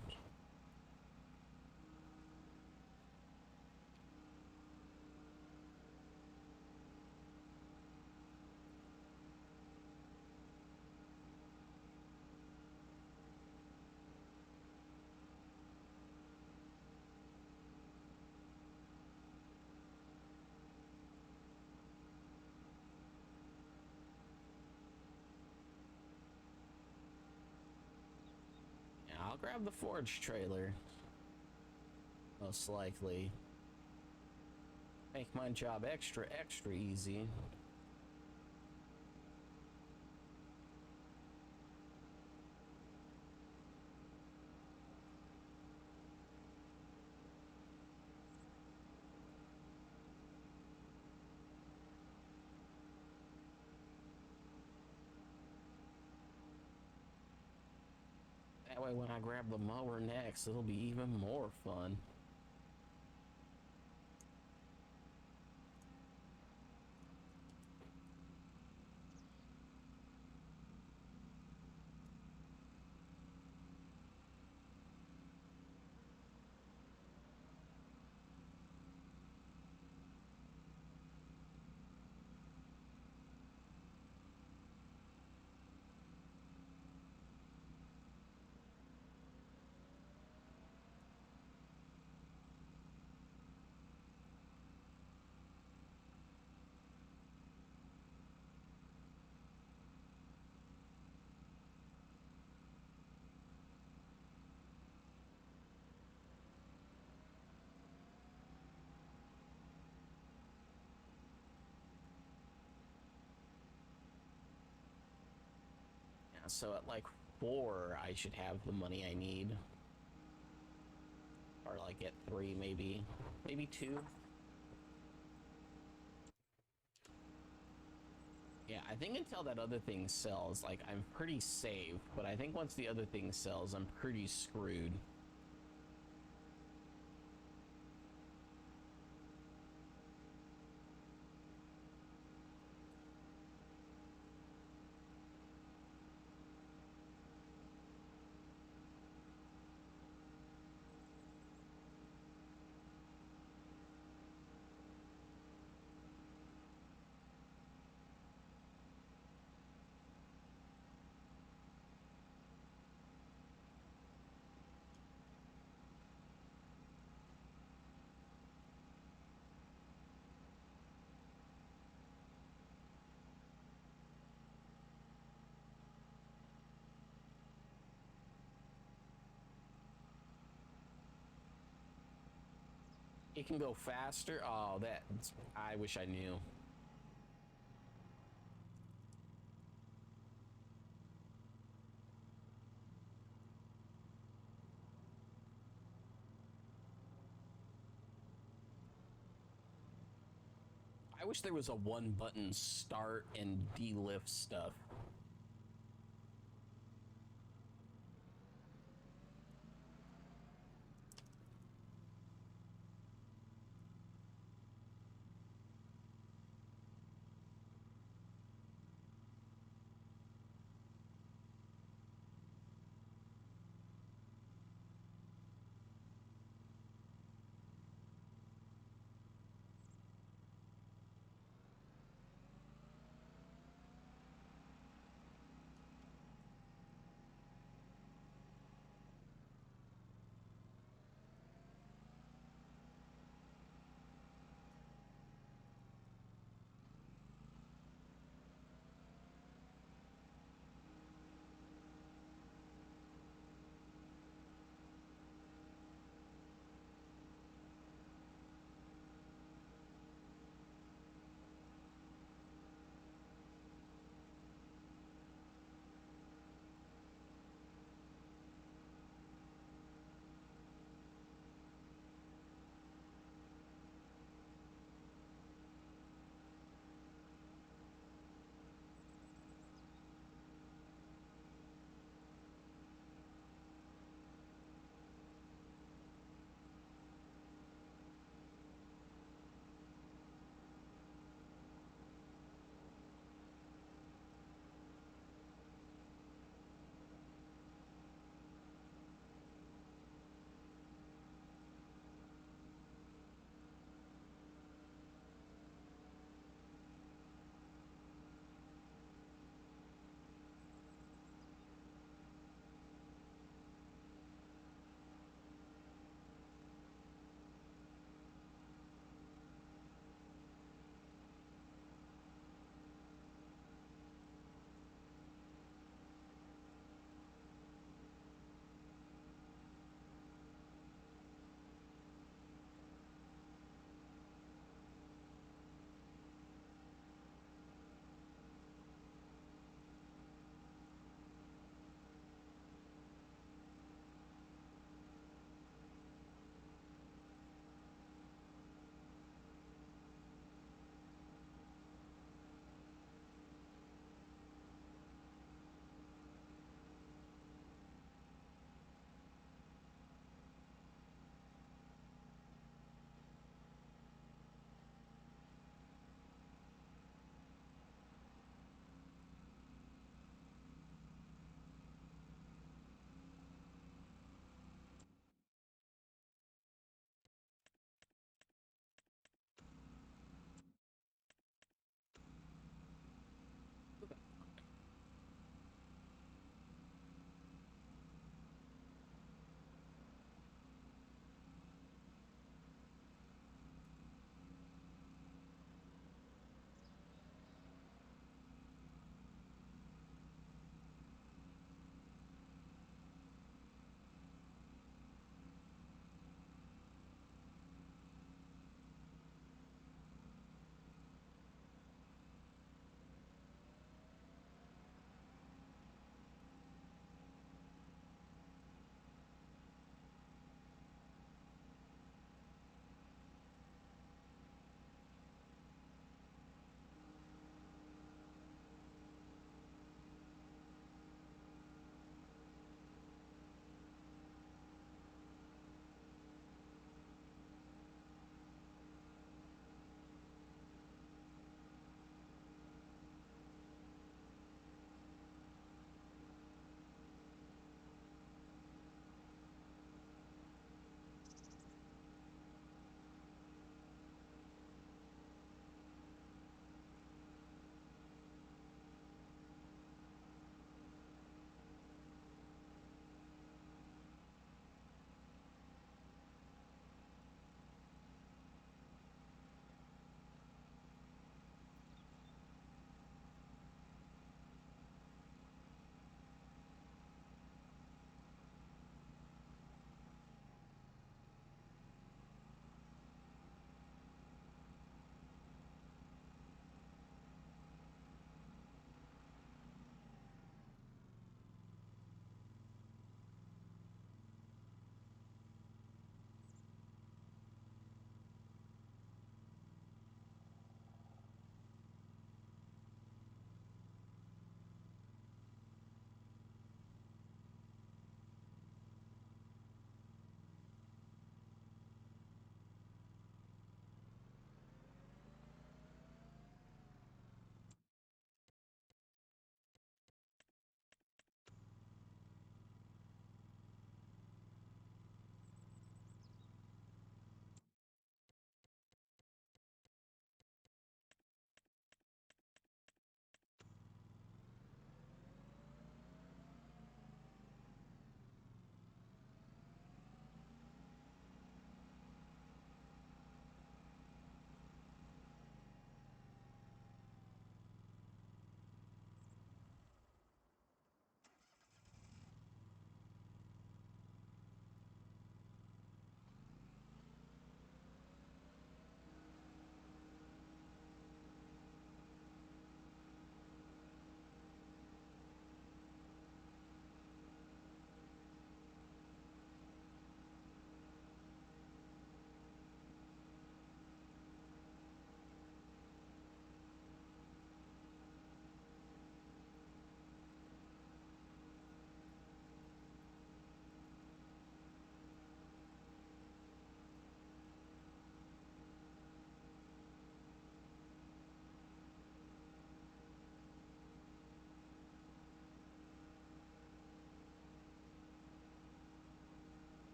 I'll grab the Forge trailer. Most likely. Make my job extra easy. That way when I grab the mower next, it'll be even more fun. Yeah, so at like 4, I should have the money I need. Or like at 3, maybe 2. Yeah, I think until that other thing sells, like, I'm pretty safe, but I think once the other thing sells, I'm pretty screwed. It can go faster? Oh, I wish I knew. I wish there was a one-button start and delift stuff.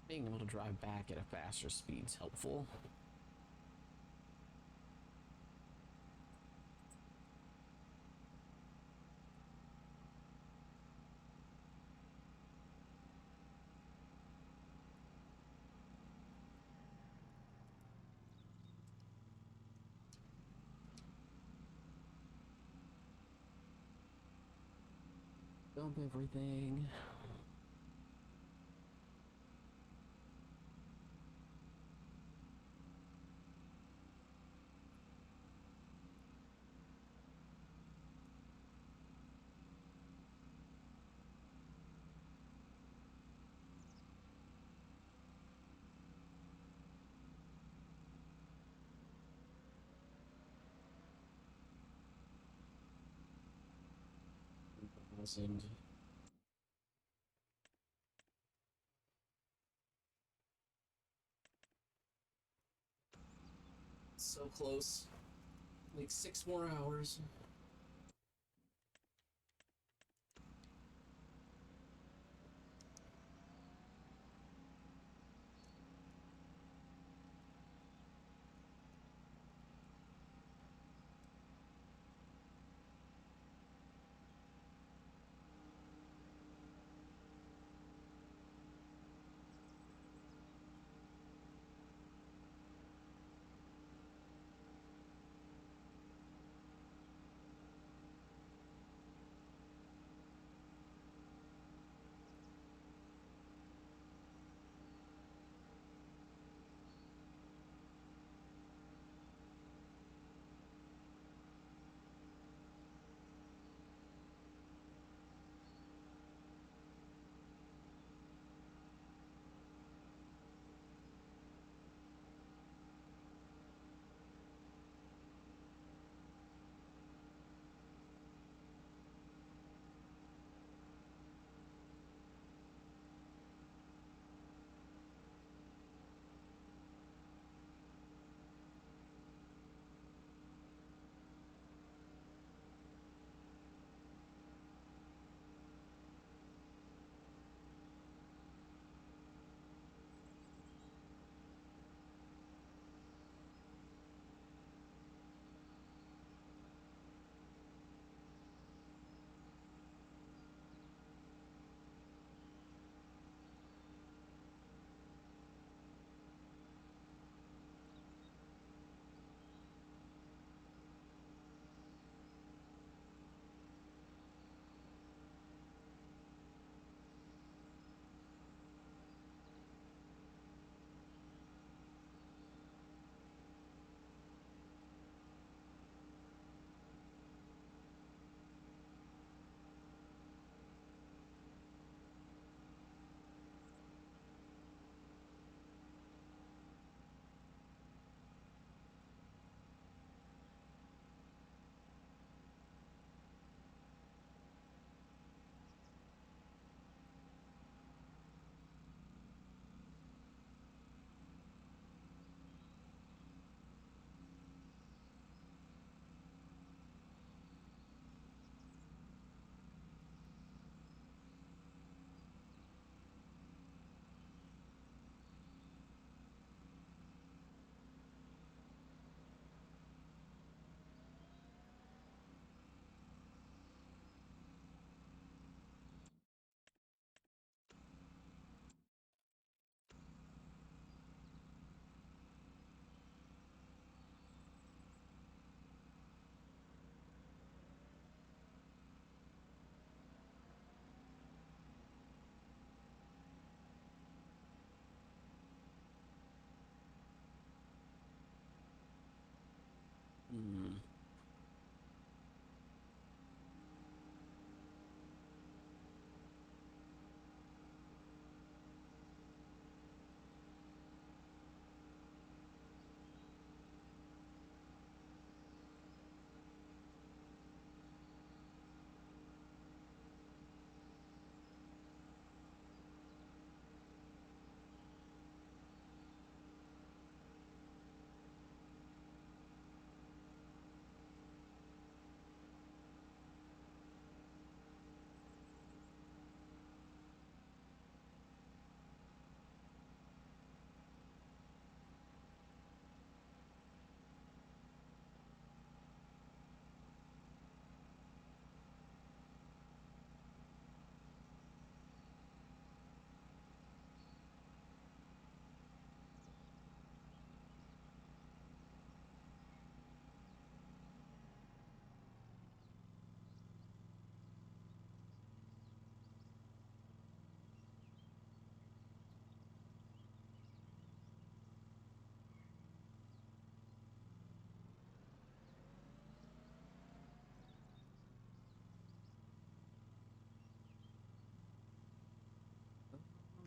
Being able to drive back at a faster speed is helpful. Dump everything. And so close. Like 6 more hours.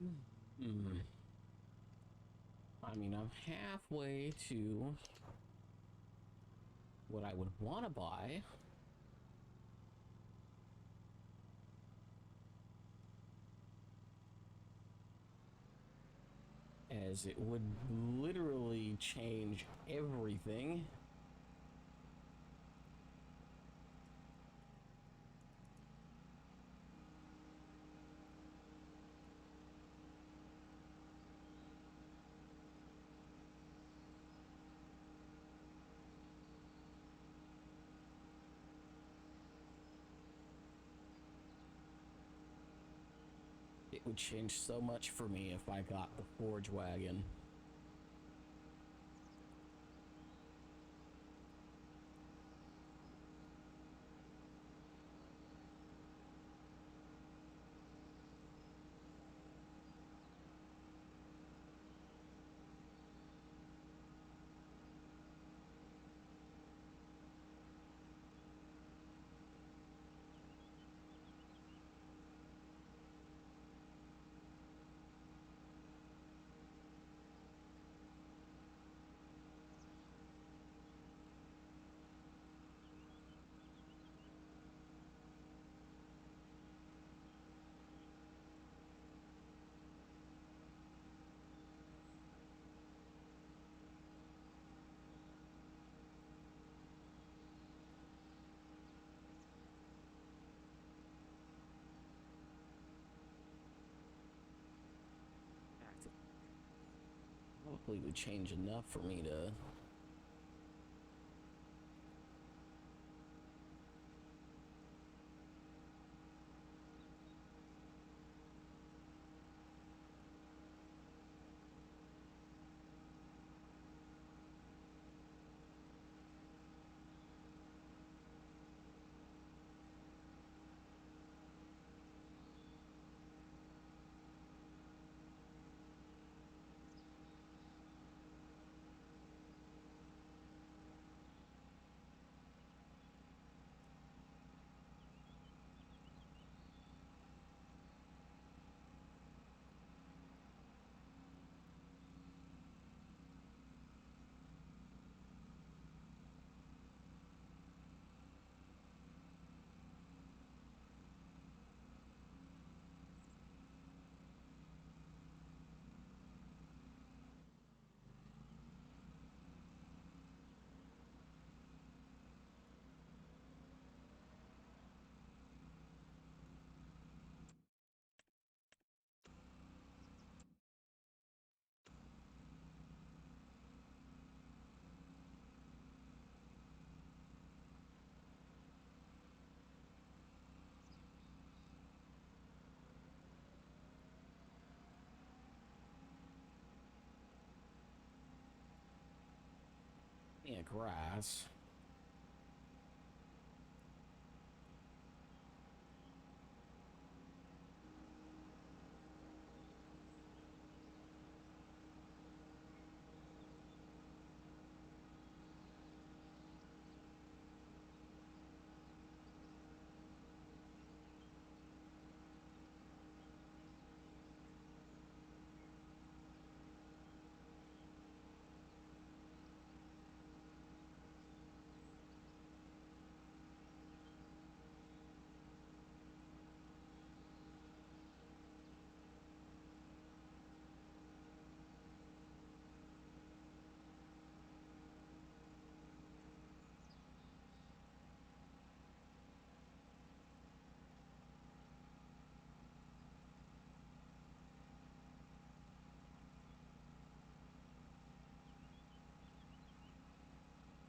Hmm. I mean, I'm halfway to what I would want to buy. As it would literally change everything. It would change so much for me if I got the Forge Wagon. Probably would change enough for me to. Yeah, grass.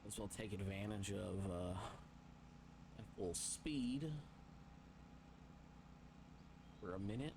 As well take advantage of at full speed for a minute.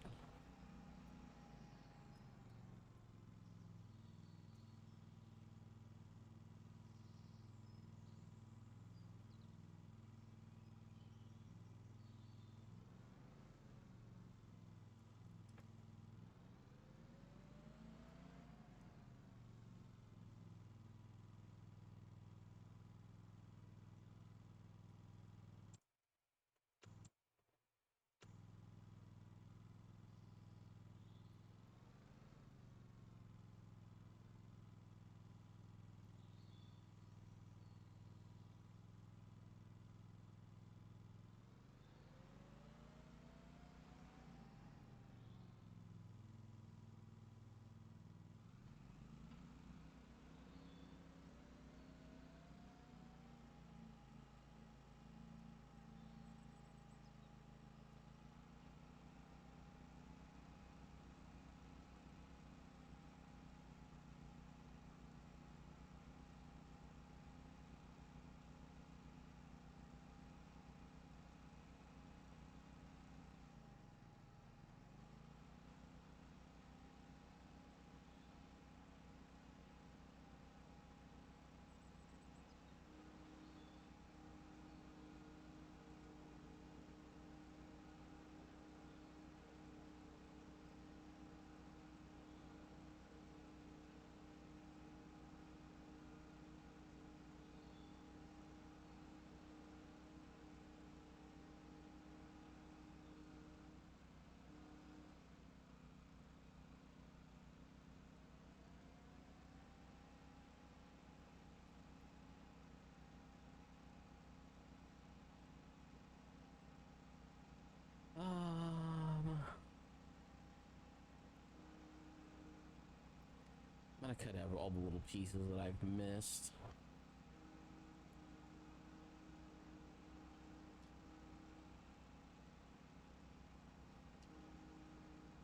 could have all the little pieces that I've missed.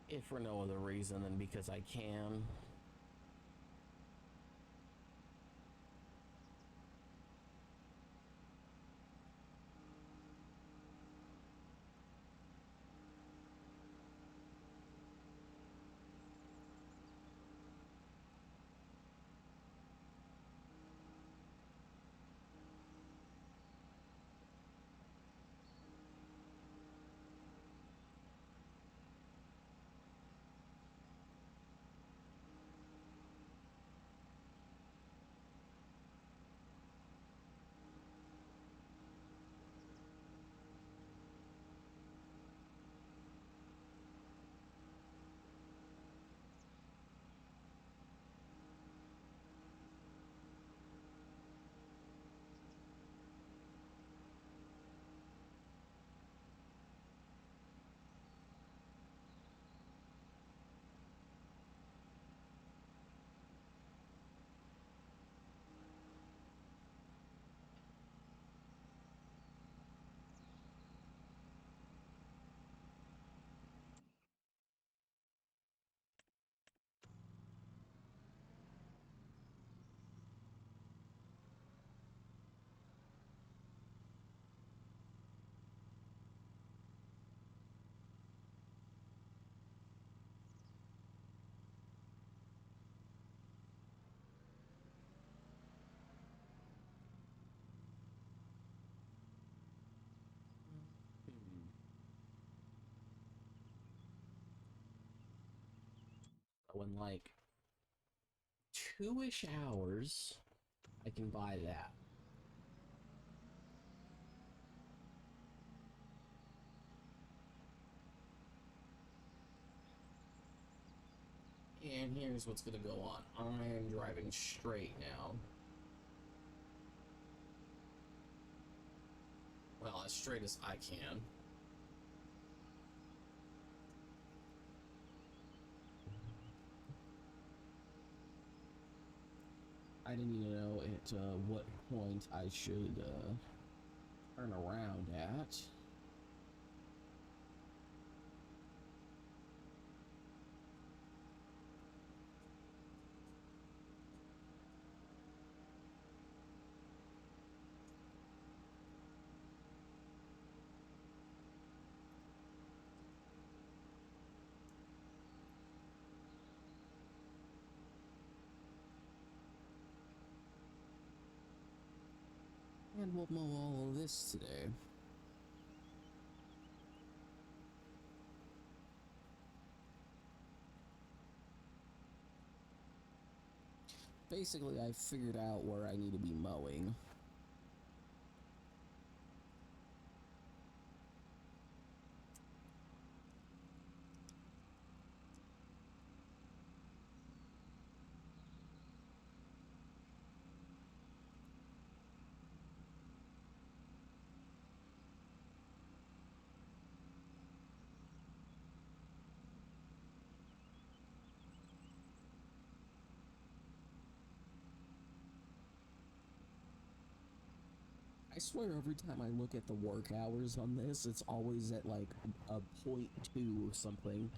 If for no other reason than because I can. So in like 2-ish hours, I can buy that. And here's what's gonna go on. I'm driving straight now. Well, as straight as I can. I didn't even know at what point I should turn around at. And we'll mow all of this today. Basically, I figured out where I need to be mowing. I swear every time I look at the work hours on this, it's always at like a 0.2 or something.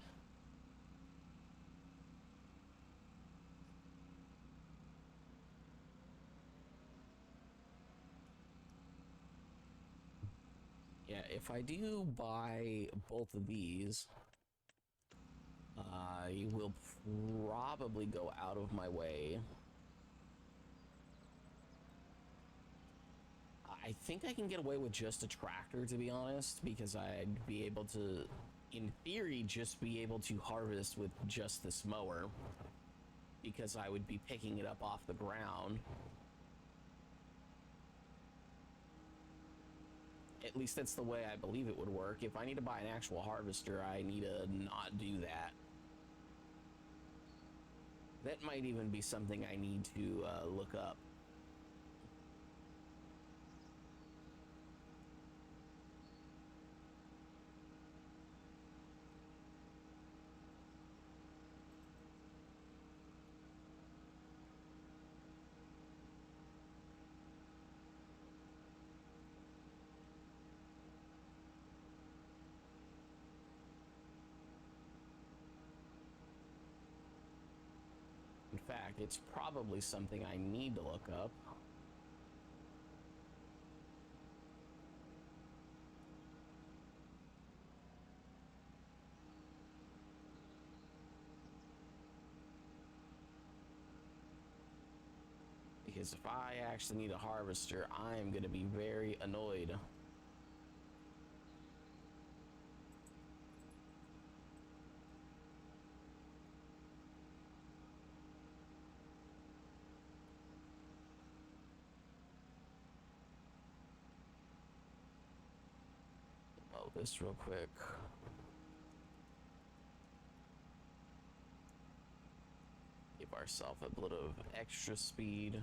Yeah, if I do buy both of these, I will probably go out of my way. I think I can get away with just a tractor, to be honest, because I'd be able to, in theory, just be able to harvest with just this mower, because I would be picking it up off the ground. At least that's the way I believe it would work. If I need to buy an actual harvester, I need to not do that. That might even be something I need to look up. fact, it's probably something I need to look up. Because if I actually need a harvester, I am going to be very annoyed. Oh, this real quick. Give ourselves a little of extra speed.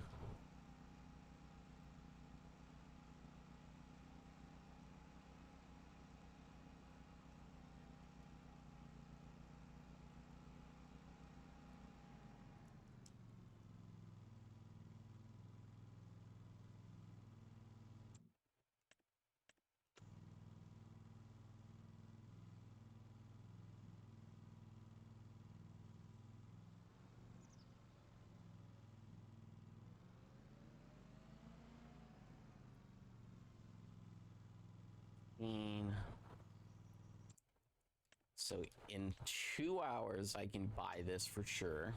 So in 2 hours, I can buy this for sure.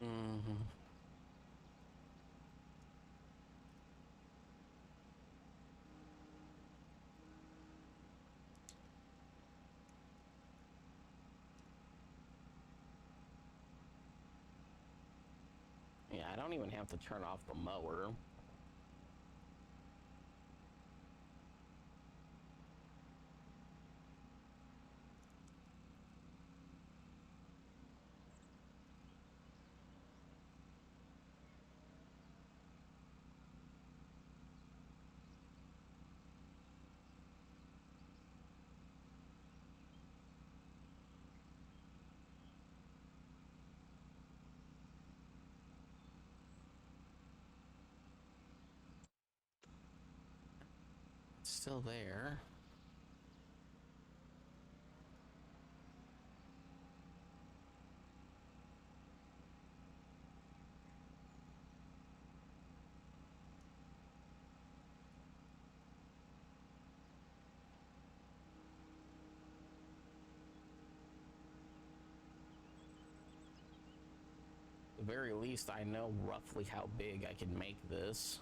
Mm-hmm. Yeah, I don't even have to turn off the mower. It's still there. At the very least, I know roughly how big I can make this.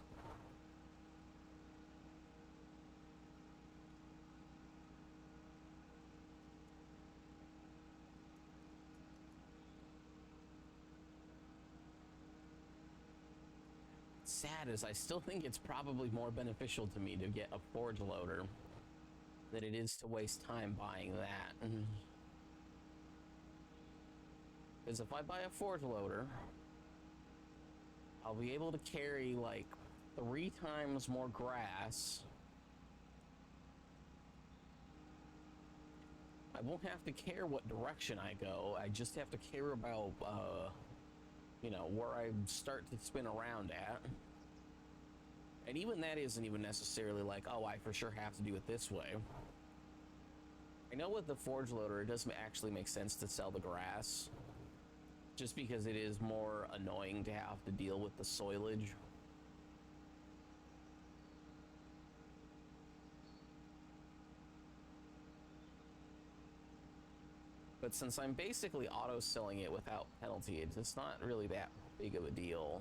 Sad is I still think it's probably more beneficial to me to get a forge loader than it is to waste time buying that. Because if I buy a forge loader, I'll be able to carry like 3 times more grass I won't have to care what direction I go. I just have to care about, you know, where I start to spin around at. And even that isn't even necessarily like, oh, I for sure have to do it this way. I know with the forge loader, it doesn't actually make sense to sell the grass, just because it is more annoying to have to deal with the soilage. But since I'm basically auto-selling it without penalty, it's not really that big of a deal.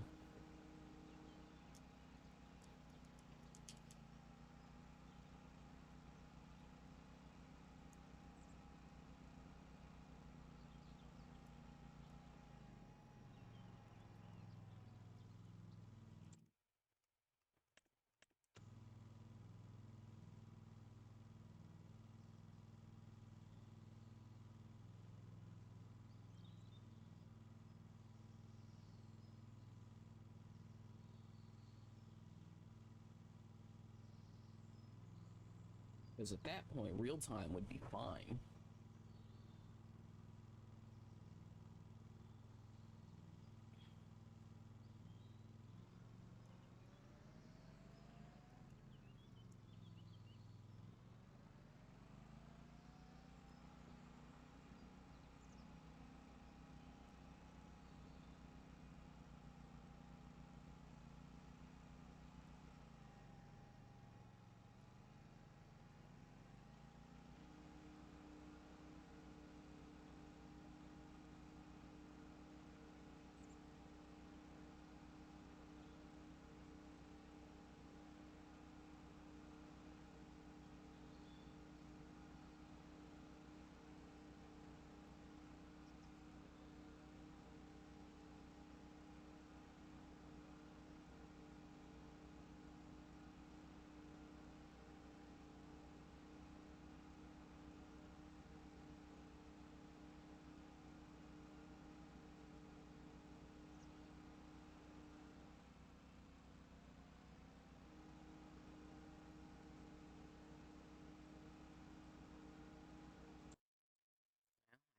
Because at that point, real time would be fine.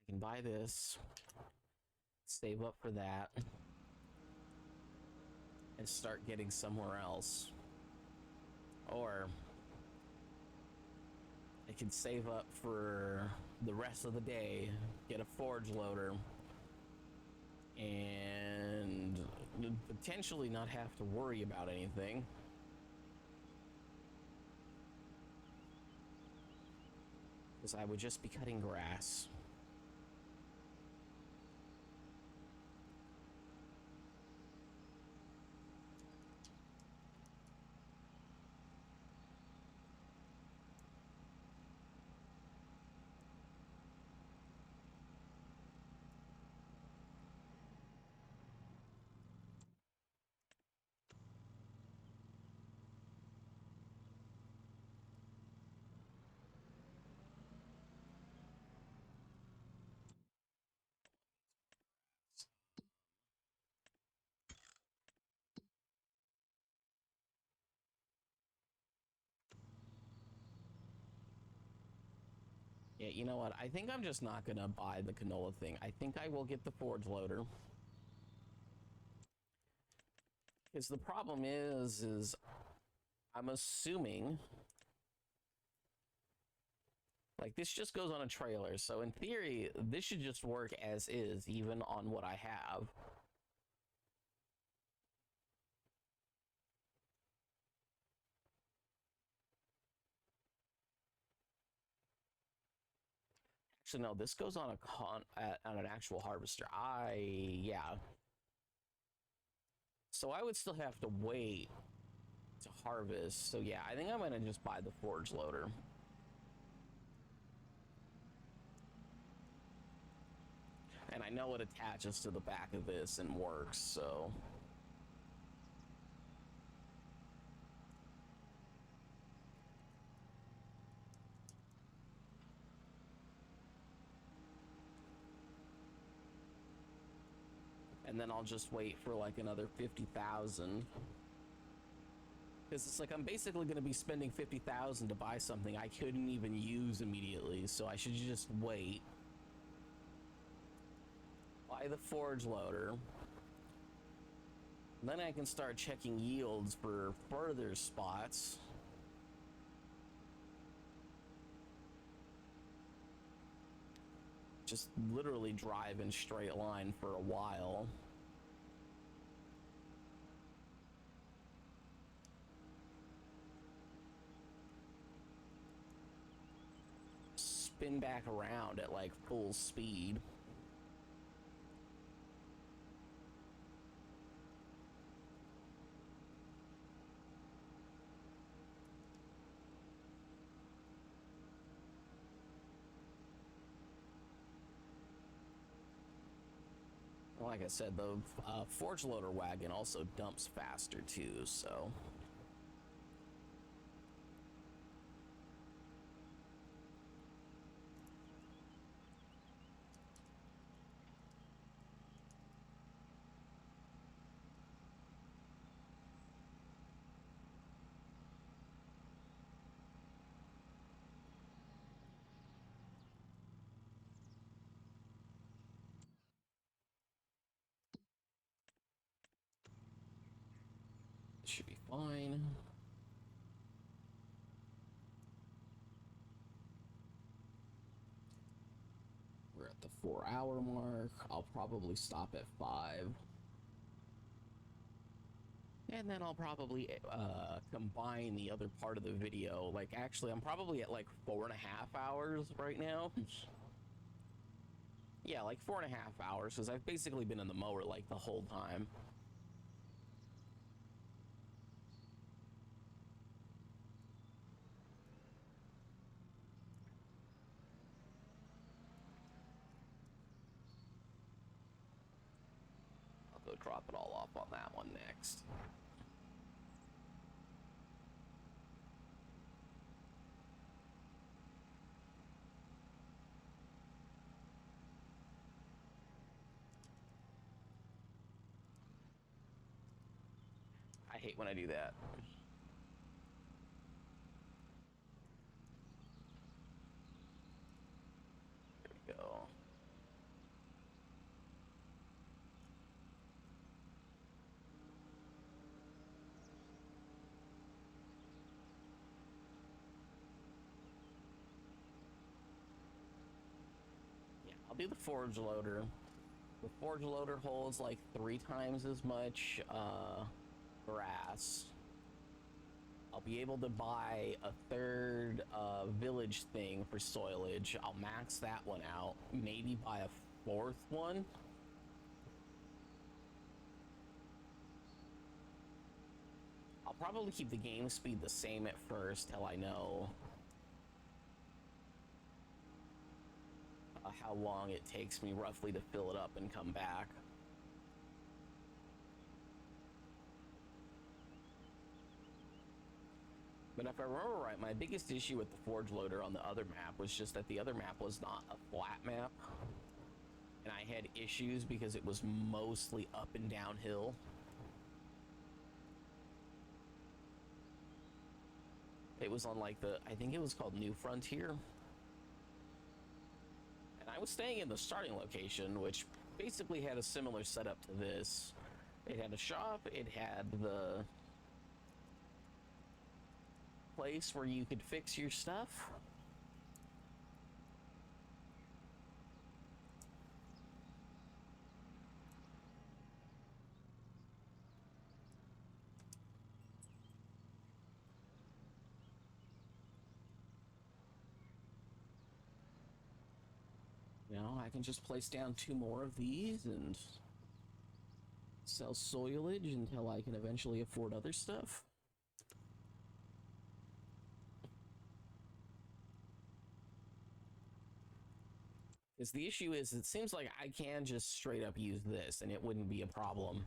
I can buy this, save up for that, and start getting somewhere else. Or I can save up for the rest of the day, get a forge loader, and potentially not have to worry about anything. Because I would just be cutting grass. Yeah, you know what? I think I'm just not gonna buy the canola thing. I think I will get the forge loader. Because the problem is I'm assuming like this just goes on a trailer. So in theory, this should just work as is, even on what I have. Actually, no, this goes on on an actual harvester. Yeah. So I would still have to wait to harvest. So yeah, I think I'm gonna just buy the forge loader. And I know it attaches to the back of this and works, so. And then I'll just wait for like another 50,000. Because it's like I'm basically going to be spending 50,000 to buy something I couldn't even use immediately, so I should just wait. Buy the forge loader. Then I can start checking yields for further spots. Just literally drive in straight line for a while. Spin back around at like full speed. Like I said, the forge loader wagon also dumps faster too, so. Should be fine. We're at the 4-hour mark. I'll probably stop at 5. And then I'll probably combine the other part of the video. Like, actually, I'm probably at like 4.5 hours right now. Yeah, like 4.5 hours, because I've basically been in the mower like the whole time. I'll go drop it all off on that one next. I hate when I do that. There we go. Yeah, I'll do the forge loader. The forge loader holds like 3 times as much grass. I'll be able to buy a 3rd village thing for soilage. I'll max that one out. Maybe buy a 4th one. I'll probably keep the game speed the same at first till I know how long it takes me roughly to fill it up and come back. But if I remember right, my biggest issue with the forge loader on the other map was just that the other map was not a flat map. And I had issues because it was mostly up and downhill. It was on like I think it was called New Frontier. And I was staying in the starting location, which basically had a similar setup to this. It had a shop, it had the place where you could fix your stuff. You know, I can just place down 2 more of these and sell soilage until I can eventually afford other stuff. Because the issue is, it seems like I can just straight up use this and it wouldn't be a problem.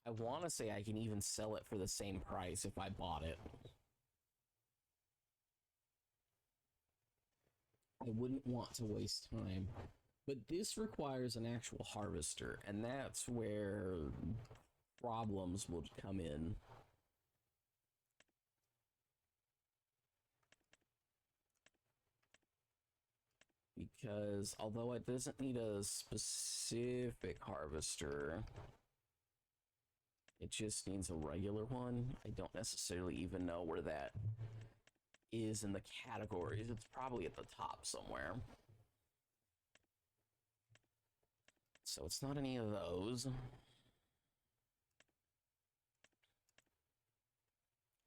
I want to say I can even sell it for the same price if I bought it. I wouldn't want to waste time. But this requires an actual harvester, and that's where problems will come in. Because although it doesn't need a specific harvester, it just needs a regular one. I don't necessarily even know where that is in the categories. It's probably at the top somewhere. So it's not any of those.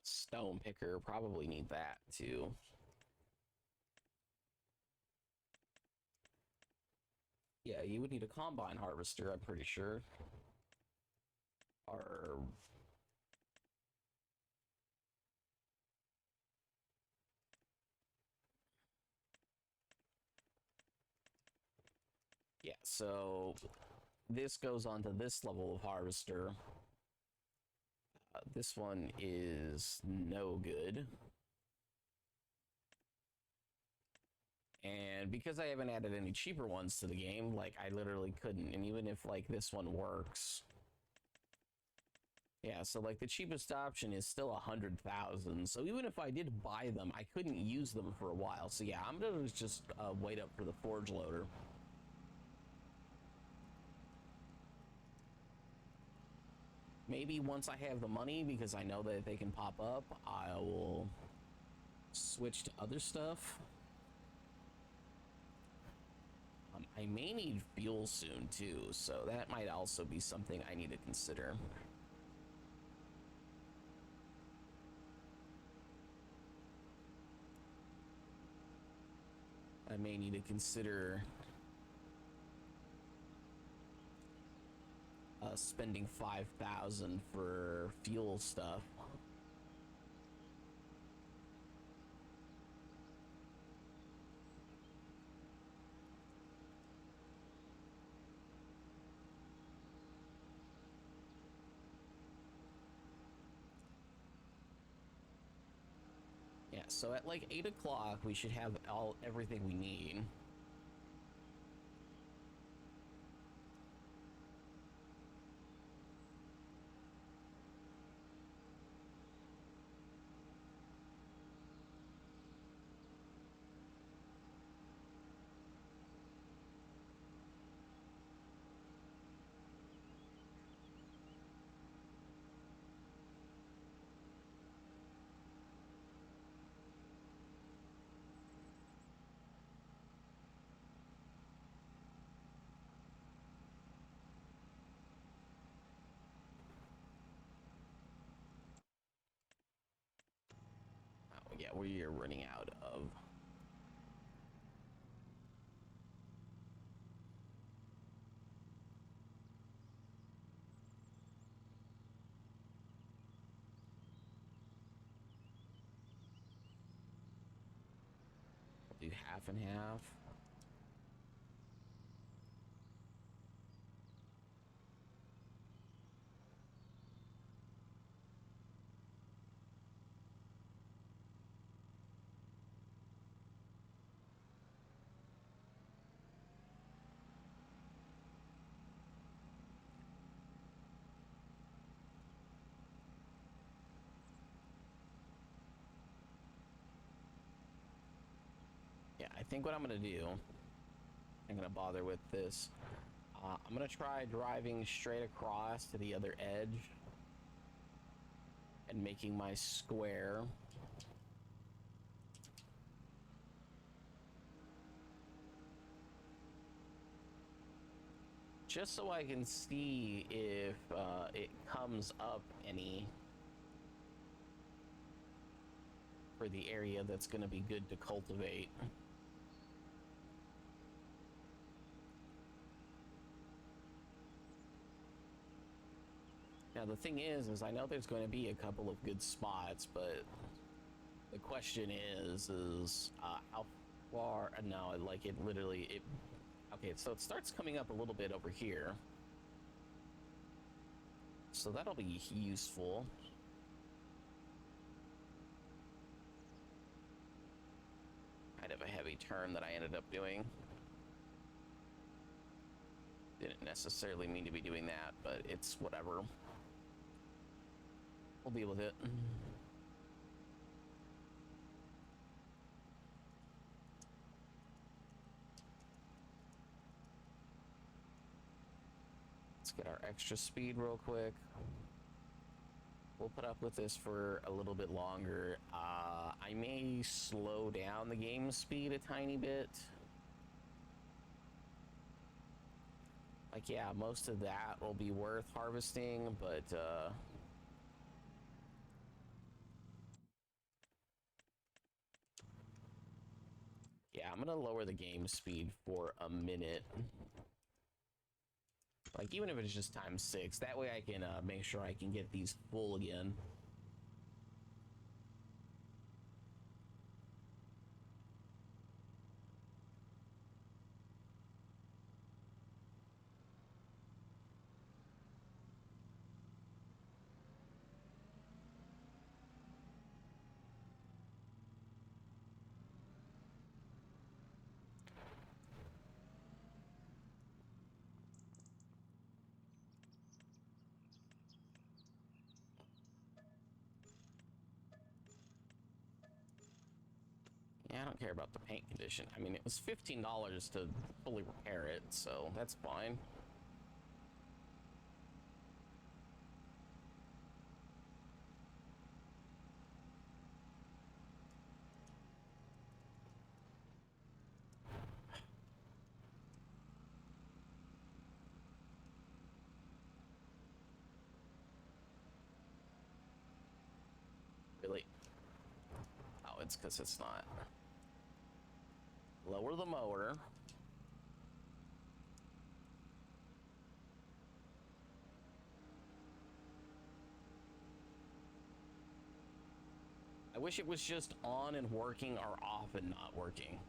Stone picker, probably need that too. Yeah, you would need a combine harvester, I'm pretty sure. Or yeah, so this goes on to this level of harvester. This one is no good. And because I haven't added any cheaper ones to the game, like I literally couldn't. And even if like this one works, yeah, so like the cheapest option is still 100,000. So even if I did buy them, I couldn't use them for a while. So yeah, I'm gonna just wait up for the forge loader. Maybe once I have the money, because I know that they can pop up, I will switch to other stuff. I may need fuel soon too, so that might also be something I need to consider. I may need to consider spending 5,000 for fuel stuff. Yeah, so at like 8 o'clock, we should have everything we need. Oh, yeah, we are running out of. Do half and half. Yeah, I think what I'm gonna do, I'm gonna bother with this. I'm gonna try driving straight across to the other edge and making my square. Just so I can see if it comes up any for the area that's gonna be good to cultivate. Now the thing is I know there's going to be a couple of good spots, but the question is how far? No, like it literally it. Okay, so it starts coming up a little bit over here, so that'll be useful. Kind of a heavy turn that I ended up doing. Didn't necessarily mean to be doing that, but it's whatever. We'll deal with it. Let's get our extra speed real quick. We'll put up with this for a little bit longer. I may slow down the game speed a tiny bit. Like, yeah, most of that will be worth harvesting, but yeah, I'm gonna lower the game speed for a minute. Like, even if it's just ×6, that way I can make sure I can get these full again. Yeah, I don't care about the paint condition. I mean, it was $15 to fully repair it, so that's fine. Really? Oh, it's because it's not. Lower the motor. I wish it was just on and working or off and not working.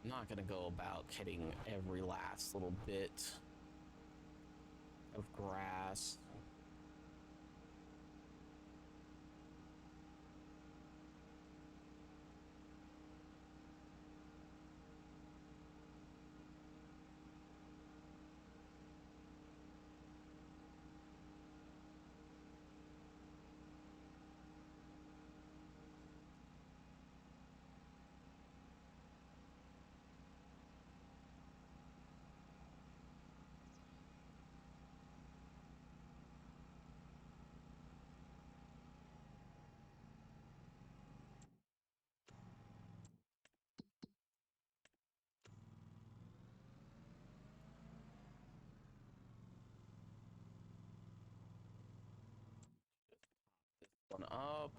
I'm not gonna go about hitting every last little bit of grass. One up.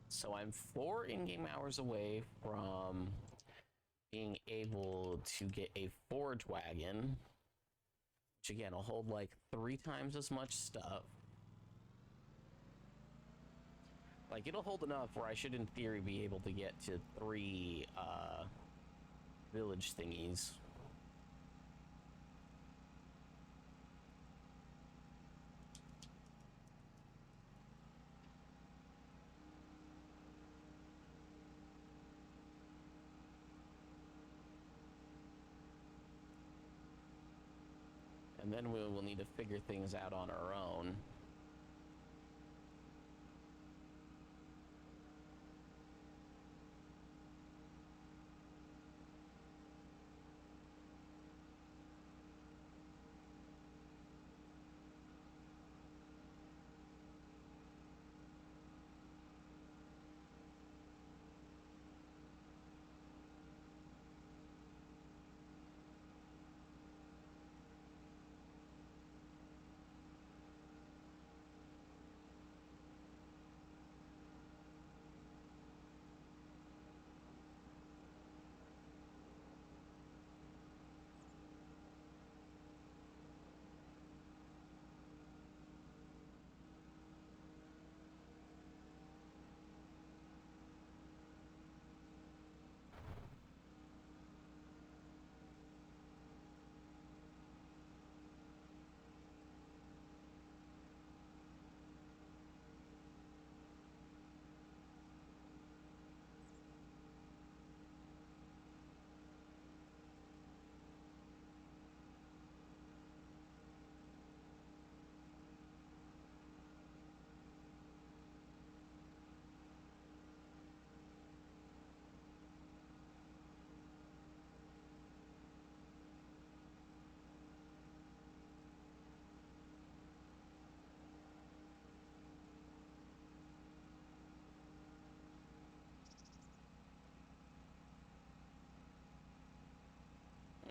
So I'm 4 in-game hours away from being able to get a forge wagon, which again will hold like 3 times as much stuff. Like, it'll hold enough where I should in theory be able to get to 3 village thingies. And then we will need to figure things out on our own.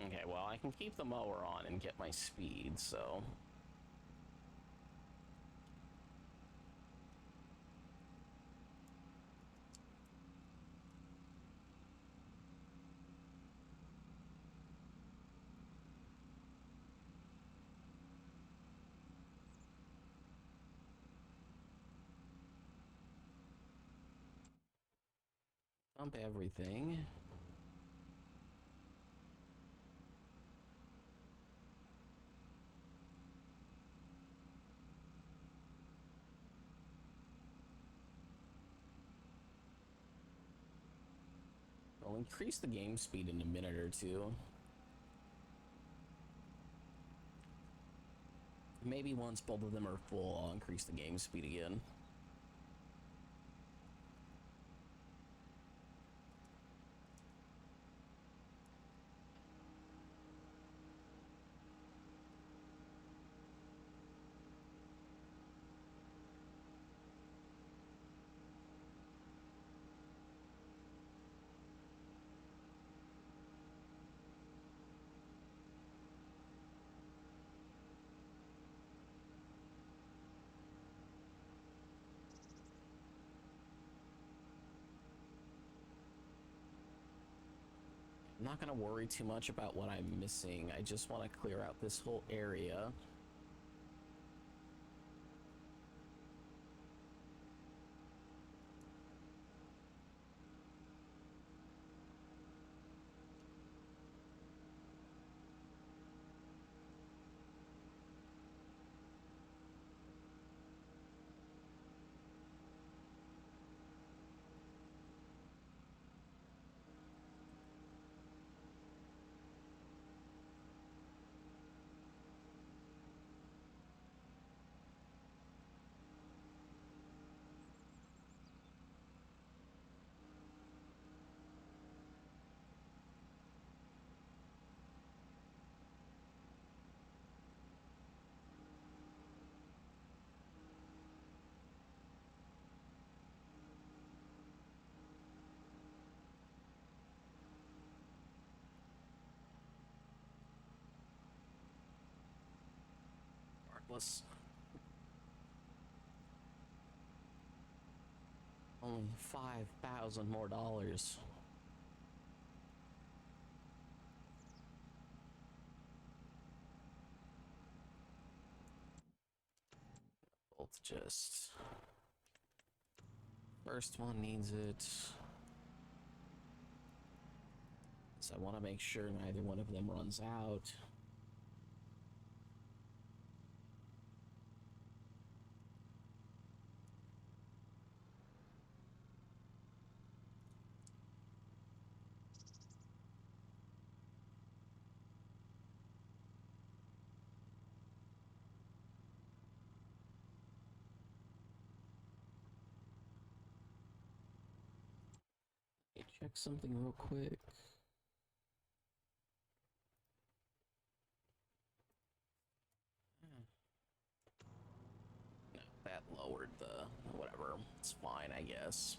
Okay, well, I can keep the mower on and get my speed, so... Dump everything. I'll increase the game speed in a minute or two. Maybe once both of them are full, I'll increase the game speed again. I'm not gonna worry too much about what I'm missing. I just want to clear out this whole area. Regardless. Only $5,000 more dollars. Both just... First one needs it. So I want to make sure neither one of them runs out. Check something real quick. No, that lowered the whatever. It's fine, I guess.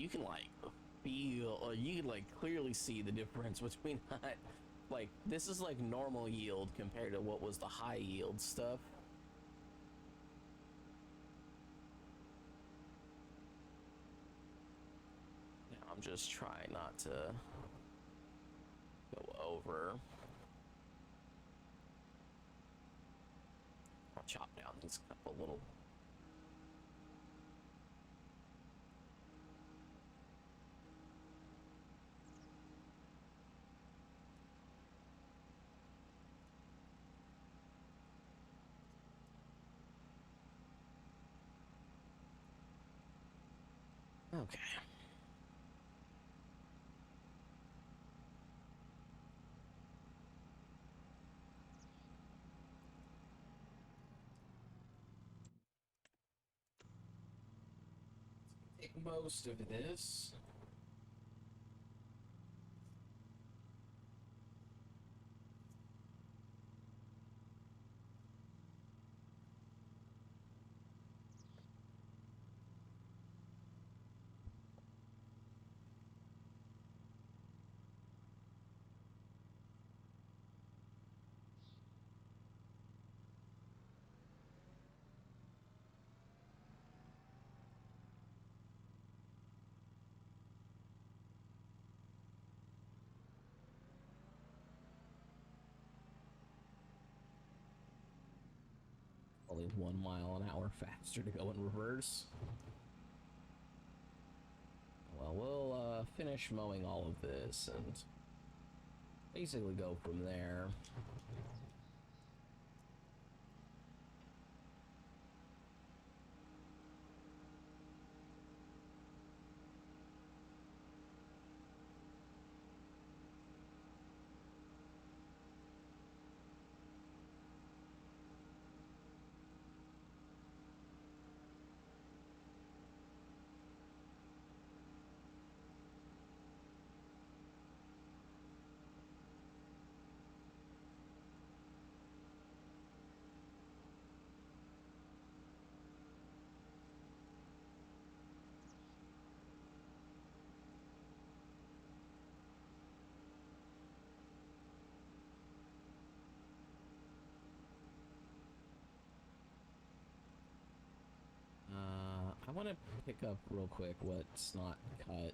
you can like feel, or you can like clearly see the difference between like this is like normal yield compared to what was the high yield stuff. Now I'm just trying not to go over. I'll chop down these couple little. Okay. Take most of this. Only 1 mile an hour faster to go in reverse. Well, we'll finish mowing all of this and basically go from there. I want to pick up real quick what's not cut.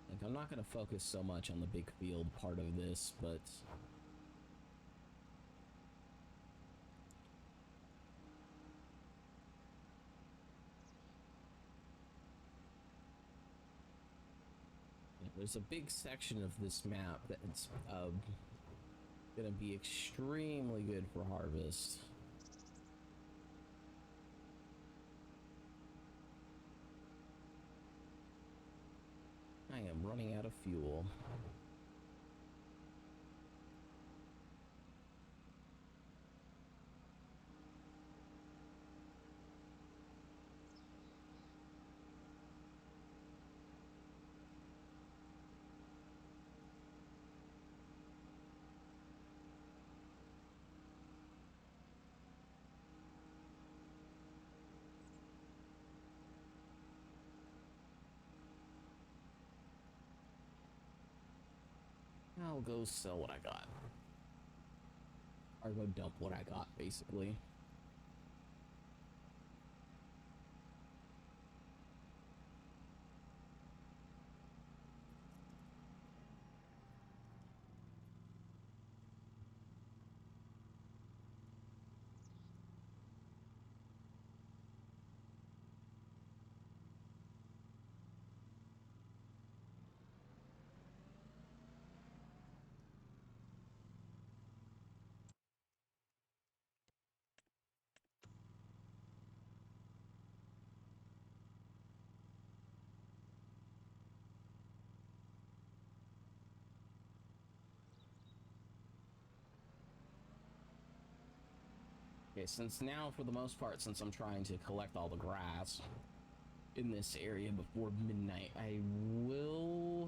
Like, I'm not going to focus so much on the big field part of this, but there's a big section of this map that's gonna be extremely good for harvest. I am running out of fuel. I'll go sell what I got. Or go dump what I got, basically. Okay, since now, for the most part, since I'm trying to collect all the grass in this area before midnight, I will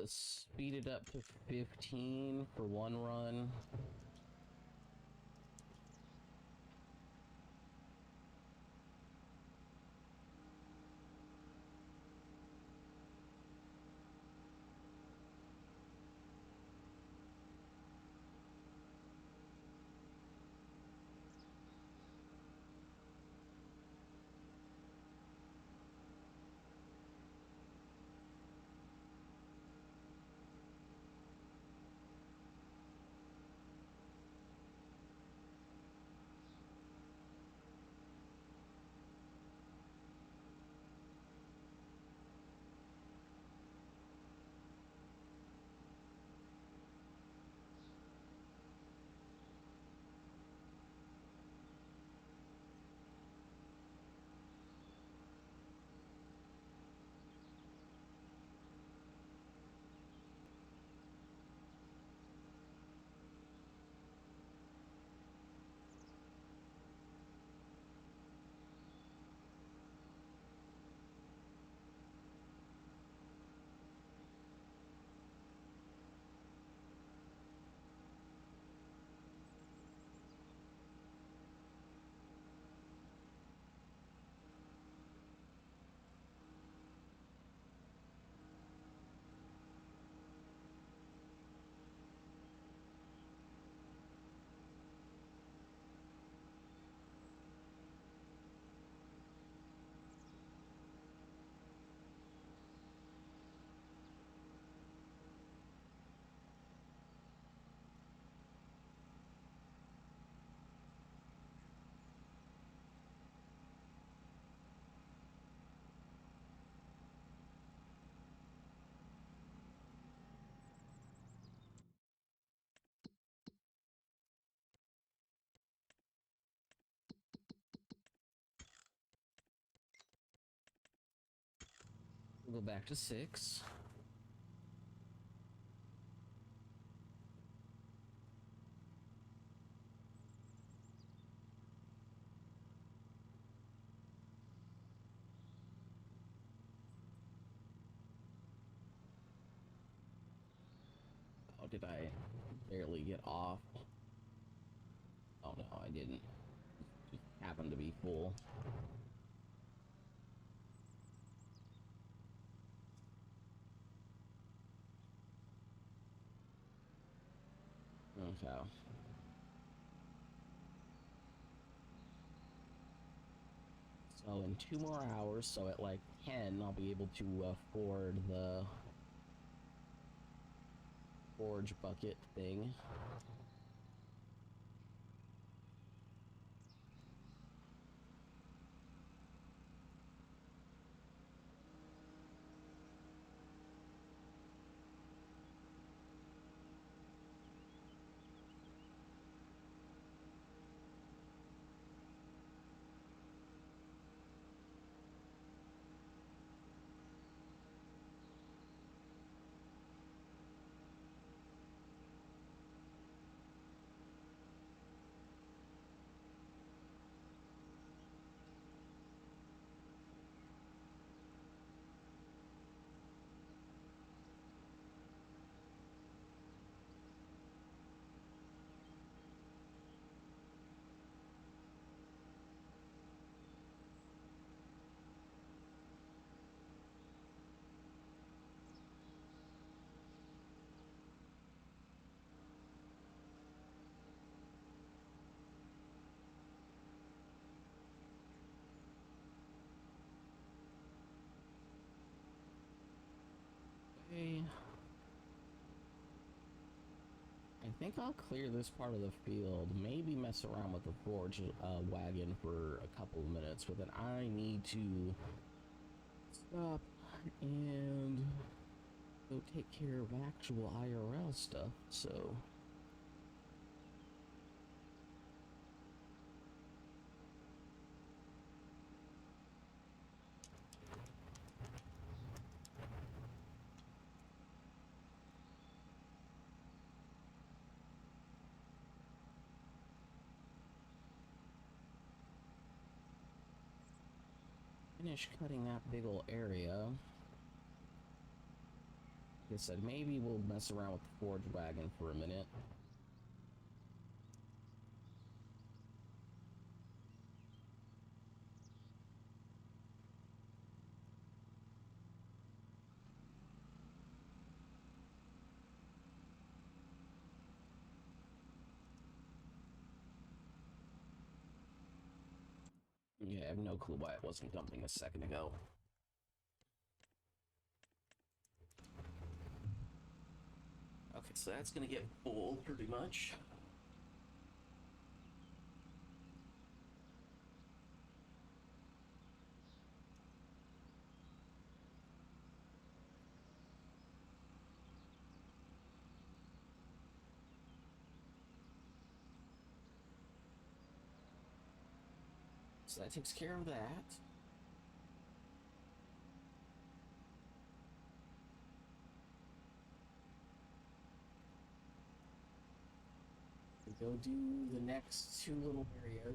speed it up to 15 for one run. We'll go back to 6. Oh, did I barely get off? Oh no, I didn't. Just happened to be full. Okay. So in 2 more hours, so at like 10, I'll be able to afford the forge bucket thing. Okay. I think I'll clear this part of the field, maybe mess around with the forge wagon for a couple of minutes, but then I need to stop and go take care of actual IRL stuff, so... Finish cutting that big ol' area. I said, maybe we'll mess around with the forge wagon for a minute. Yeah, I have no clue why it wasn't dumping a second ago. Okay, so that's gonna get full pretty much. So that takes care of that. We go do the next two little areas.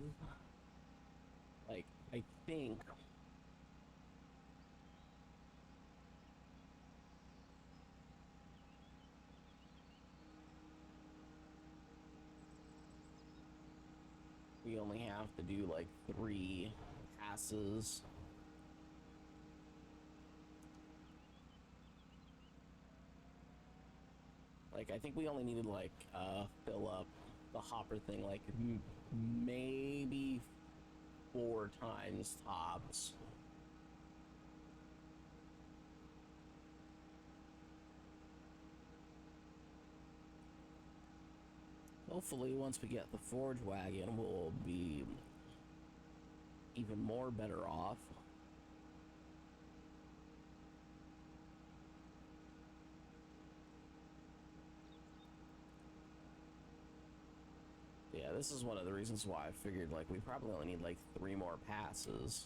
Like, I think we only have to do like 3 passes. Like, I think we only needed like fill up the hopper thing like maybe 4 times tops. Hopefully, once we get the forge wagon, we'll be even more better off. Yeah, this is one of the reasons why I figured like we probably only need like 3 more passes.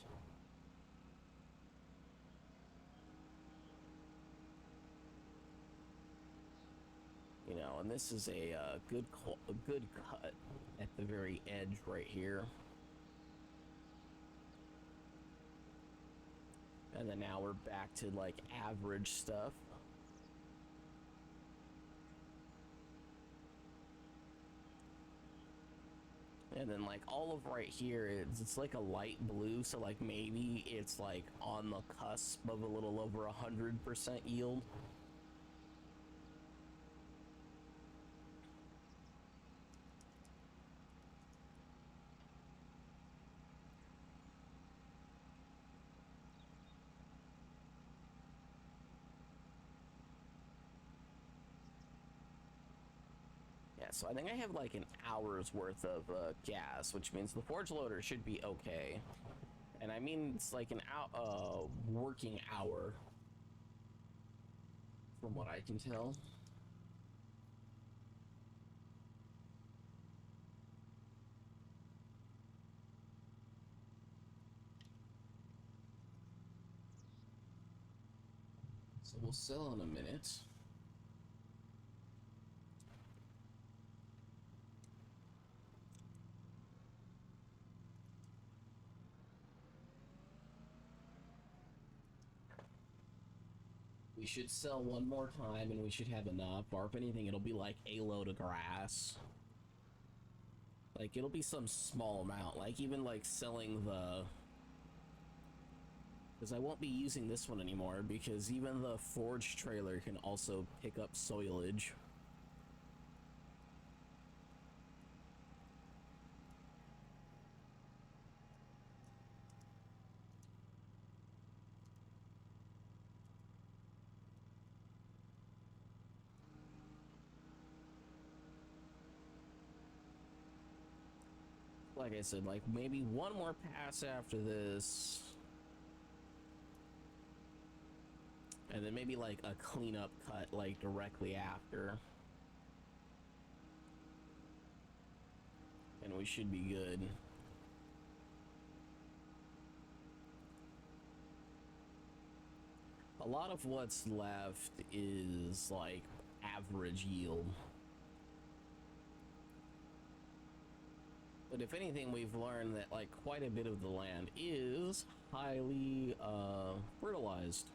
You know, and this is a good cut at the very edge right here. And then now we're back to like average stuff. And then like all of right here, it's like a light blue, so like maybe it's like on the cusp of a little over 100% yield. So I think I have like an hour's worth of gas, which means the forge loader should be okay. And I mean, it's like an working hour, from what I can tell. So we'll sell in a minute. We should sell one more time and we should have enough, or if anything, it'll be like a load of grass. Like, it'll be some small amount, like even like selling the... Because I won't be using this one anymore, because even the forge trailer can also pick up soilage. Like I said, like maybe one more pass after this. And then maybe like a cleanup cut like directly after. And we should be good. A lot of what's left is like average yield. But if anything, we've learned that like quite a bit of the land is highly fertilized.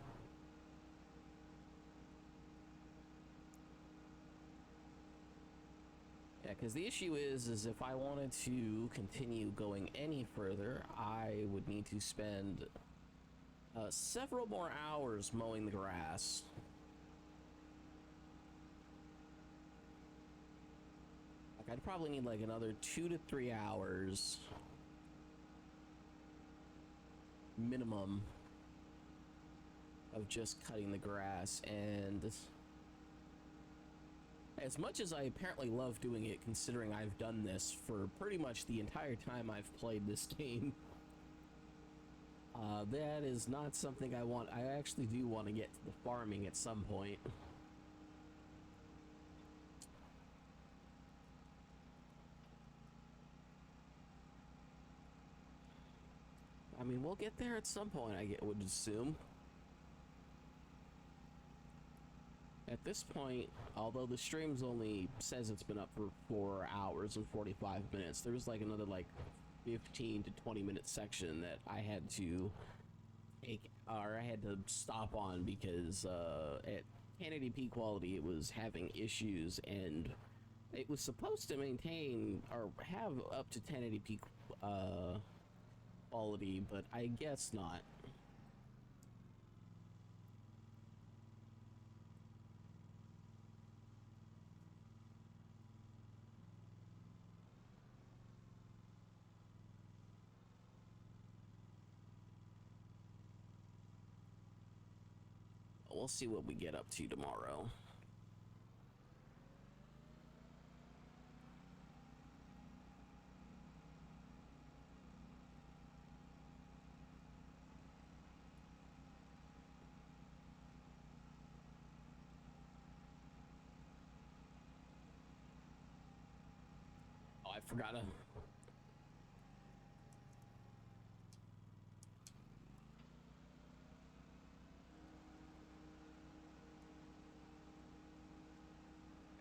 Yeah, because the issue is if I wanted to continue going any further, I would need to spend several more hours mowing the grass. Like, I'd probably need like another 2 to 3 hours minimum of just cutting the grass, and as much as I apparently love doing it, considering I've done this for pretty much the entire time I've played this game, that is not something I want. I actually do want to get to the farming at some point. I mean, we'll get there at some point, would assume. At this point, although the stream's only says it's been up for 4 hours and 45 minutes, there's like another like 15 to 20 minute section that I had to take, or I had to stop on because at 1080p quality it was having issues, and it was supposed to maintain or have up to 1080p quality, but I guess not. We'll see what we get up to tomorrow. Oh, I forgot to...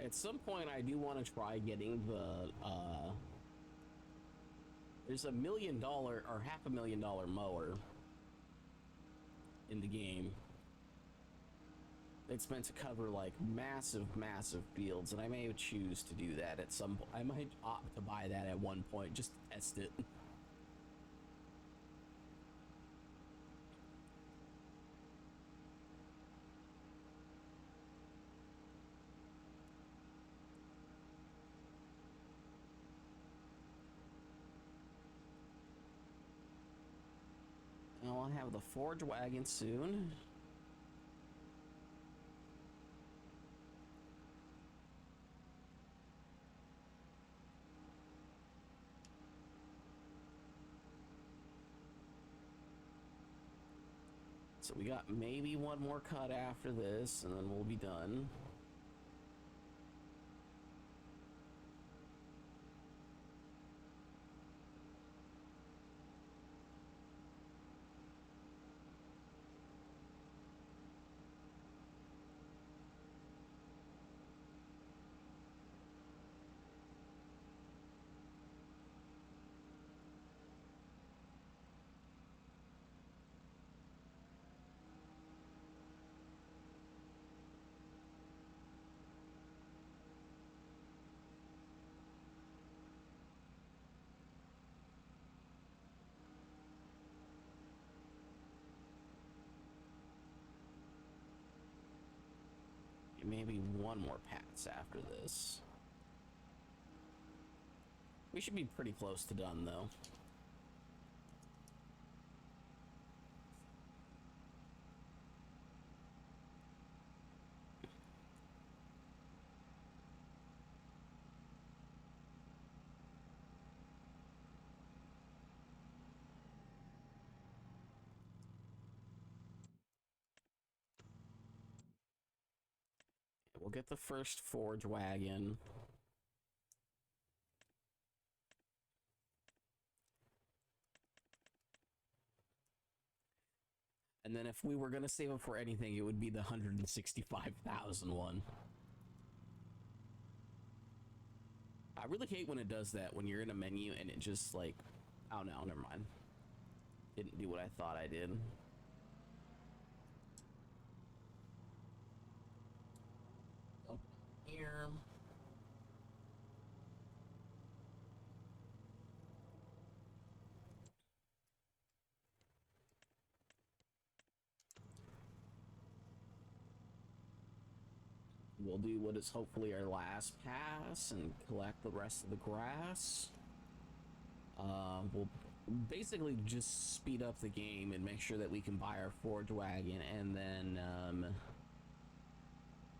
At some point, I do want to try getting the, there's $1 million or $500,000 mower in the game. It's meant to cover, like, massive fields, and I may choose to do that at some point. I might opt to buy that at one point, just to test it. I'll have the forge wagon soon. So we got maybe one more cut after this, and then we'll be done. Maybe one more pass after this. We should be pretty close to done, though. We'll get the first forge wagon. And then if we were going to save up for anything, it would be the 165,000 one. I really hate when it does that, when you're in a menu and it just like, oh no, never mind. Didn't do what I thought I did. Here. we'll do what is hopefully our last pass and collect the rest of the grass. We'll basically just speed up the game and make sure that we can buy our forge wagon, and then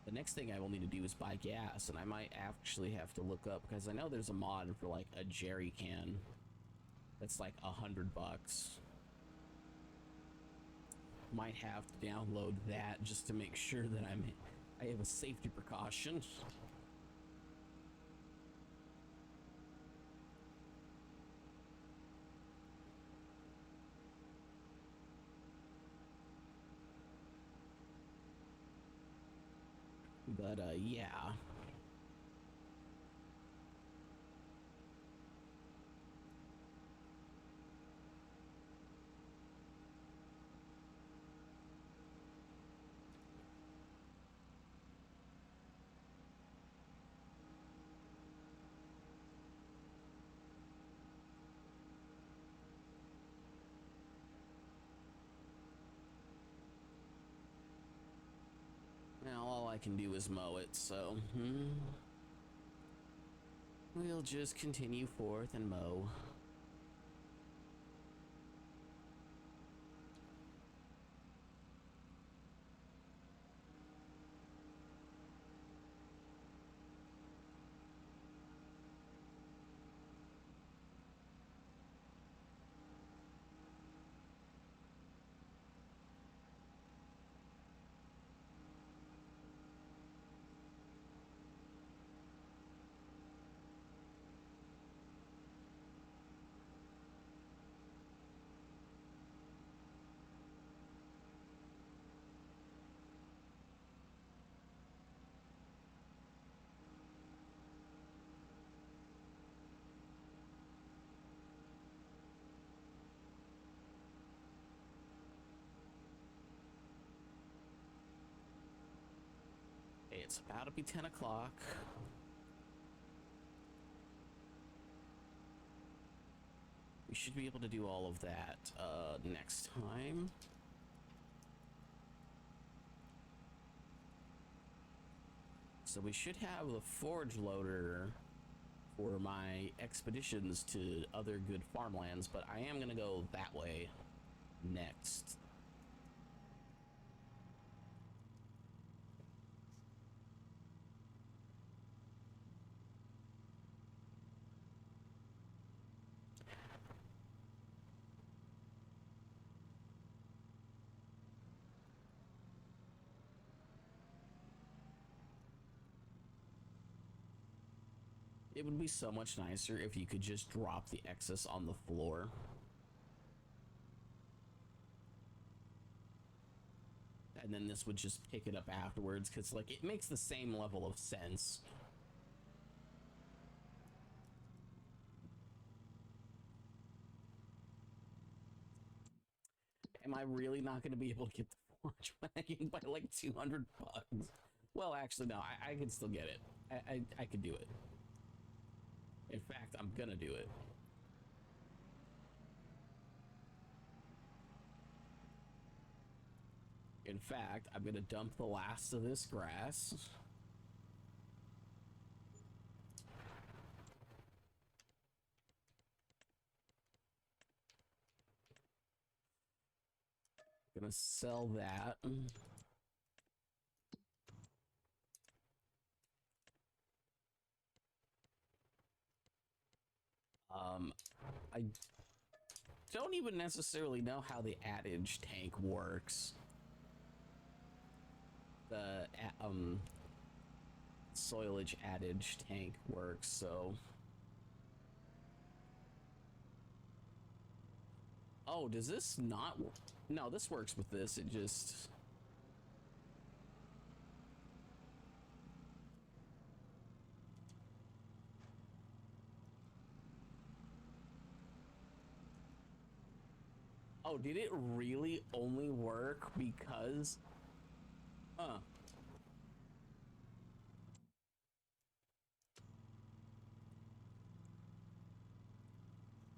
the next thing I will need to do is buy gas, and I might actually have to look up, because I know there's a mod for like a jerry can that's like $100. Might have to download that just to make sure that I have a safety precaution. But yeah. Now all I can do is mow it, so we'll just continue forth and mow. It's about to be 10 o'clock. We should be able to do all of that next time. So we should have the forge loader for my expeditions to other good farmlands, but I am gonna go that way next. It would be so much nicer if you could just drop the excess on the floor. And then this would just pick it up afterwards, because like it makes the same level of sense. Am I really not going to be able to get the forge wagon by like $200? Well, actually, no, I can still get it. I could do it. In fact, I'm gonna do it. In fact, I'm gonna dump the last of this grass. Gonna sell that. I don't even necessarily know how the adage tank works. The soilage adage tank works, so. Oh, does this not work? No, this works with this. It just. Oh, did it really only work because? Huh.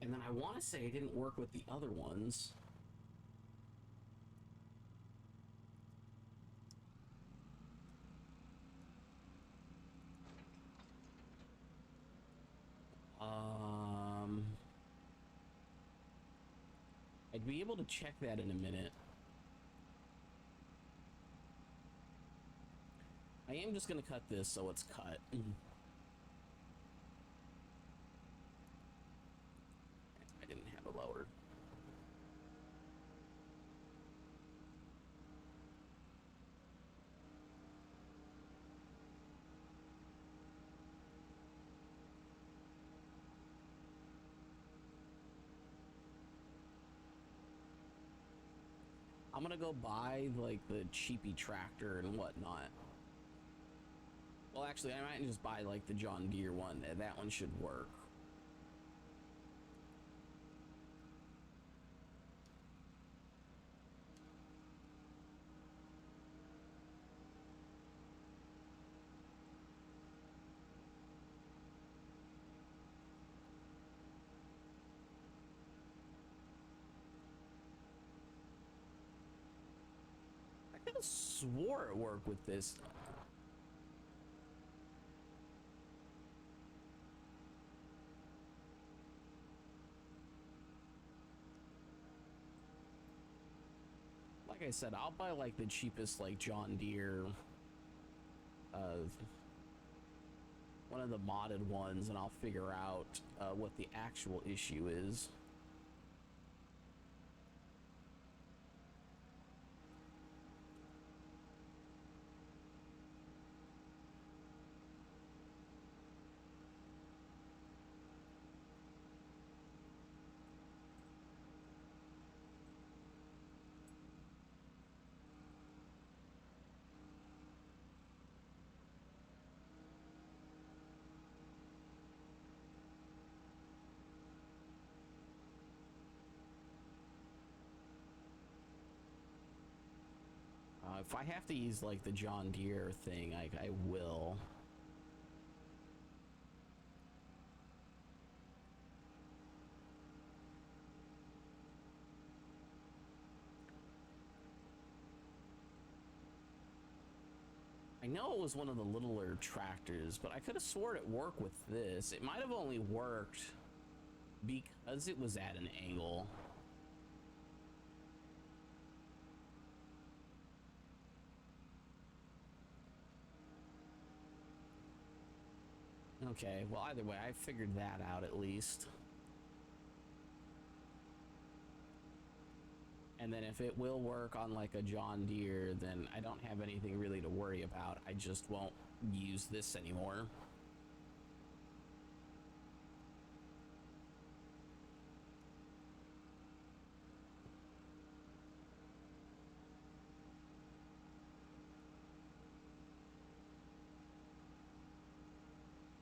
And then I want to say it didn't work with the other ones. be able to check that in a minute. I am just gonna cut this so it's cut. I didn't have it lowered. I'm gonna go buy like the cheapy tractor and whatnot. Well, actually, I might just buy like the John Deere one. That one should work. I could have swore it worked with this. Like I said, I'll buy like the cheapest like John Deere, one of the modded ones, and I'll figure out what the actual issue is. If I have to use like the John Deere thing, I will. I know it was one of the littler tractors, but I could have sworn it worked with this. It might have only worked because it was at an angle. Okay, well, either way, I figured that out at least. And then if it will work on like a John Deere, then I don't have anything really to worry about. I just won't use this anymore.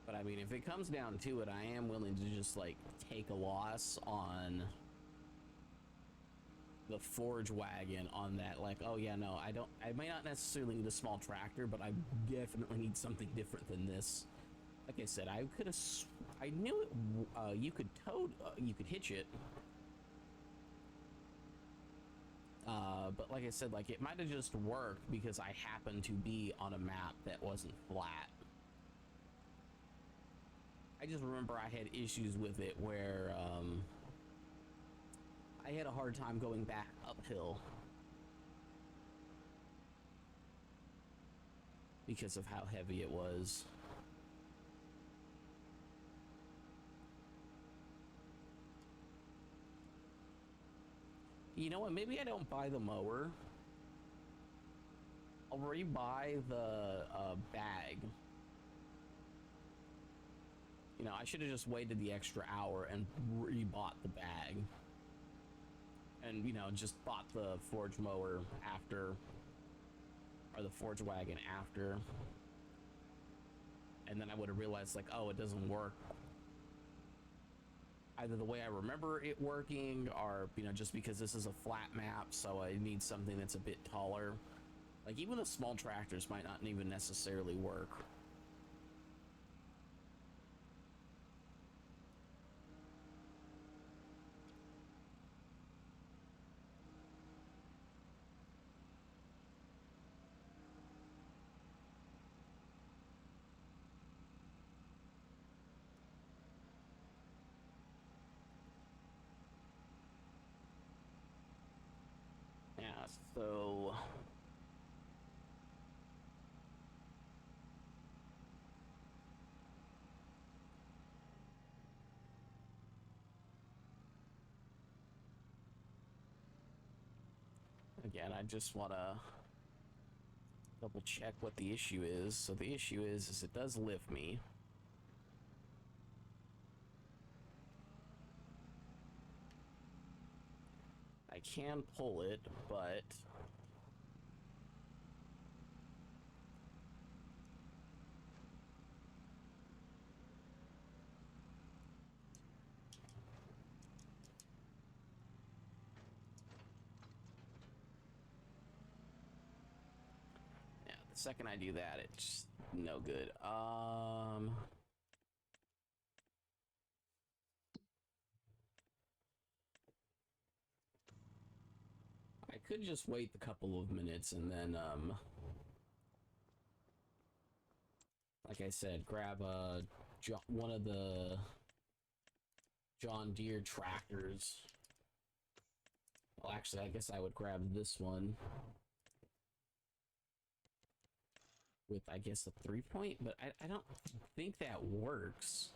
But I mean, if it comes down to it, I am willing to just like take a loss on the Forge Wagon on that. Like, oh yeah, no, I might not necessarily need a small tractor, but I definitely need something different than this. Like I said, I could have, I knew it, you could you could hitch it. But like I said, like it might have just worked because I happened to be on a map that wasn't flat. I just remember I had issues with it where I had a hard time going back uphill because of how heavy it was. You know what? Maybe I don't buy the mower. I'll rebuy the bag. You know, I should have just waited the extra hour and rebought the bag. And, you know, just bought the Forge mower after, or the Forge Wagon after. And then I would have realized, like, oh, it doesn't work either the way I remember it working, or, you know, just because this is a flat map, so I need something that's a bit taller. Like, even the small tractors might not even necessarily work. So again, I just want to double check what the issue is. So the issue is it does lift me. I can pull it, but yeah, the second I do that, it's no good. I could just wait a couple of minutes and then like I said, grab one of the John Deere tractors. Well, actually, I guess I would grab this one with, I guess, a 3-point, but I don't think that works.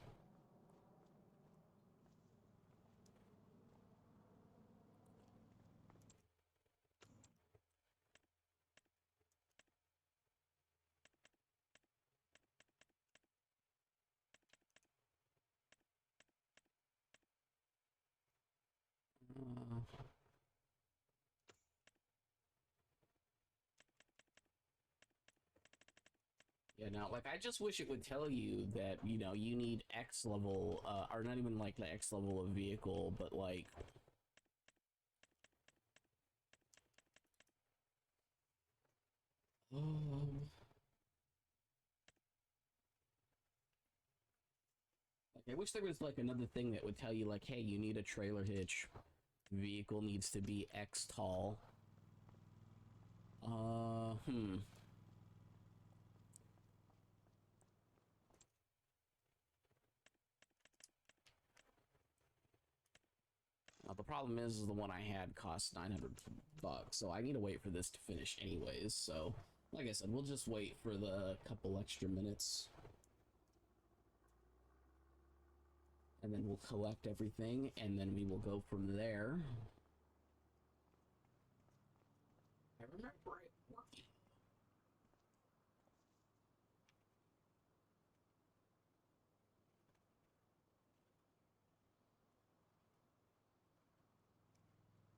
Yeah, no, like, I just wish it would tell you that, you know, you need X level, or not even, like, the X level of vehicle, but, like... Like, I wish there was, like, another thing that would tell you, like, hey, you need a trailer hitch. Vehicle needs to be X tall. The problem is the one I had cost $900, so I need to wait for this to finish anyways. So, like I said, we'll just wait for the couple extra minutes. And then we'll collect everything, and then we will go from there. I remember it working.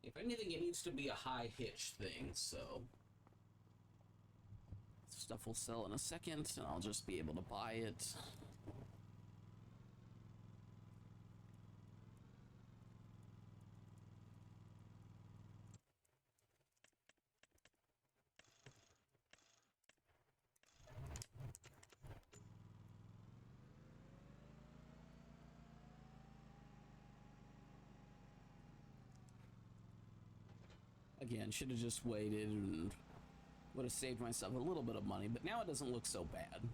If anything, it needs to be a high hitch thing, so... Stuff will sell in a second, and I'll just be able to buy it. Again, should have just waited and would have saved myself a little bit of money, but now it doesn't look so bad.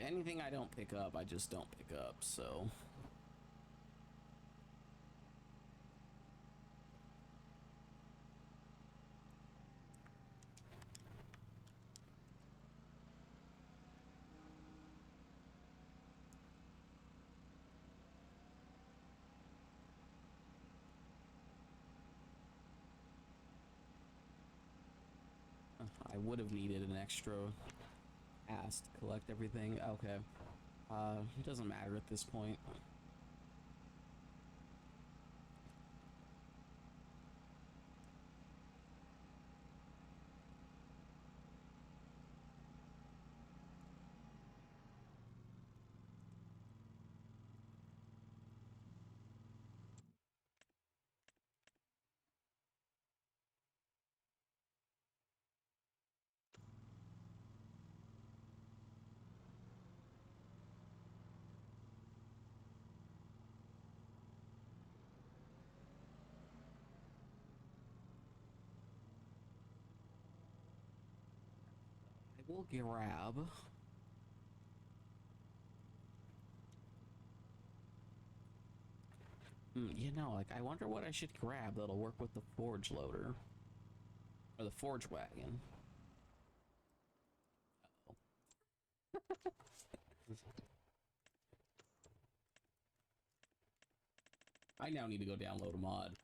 Anything I don't pick up, I just don't pick up, so... I would have needed an extra ass to collect everything. Okay. It doesn't matter at this point. I will grab. You know, like, I wonder what I should grab that'll work with the forge loader. Or the forge wagon. Uh-oh. I now need to go download a mod.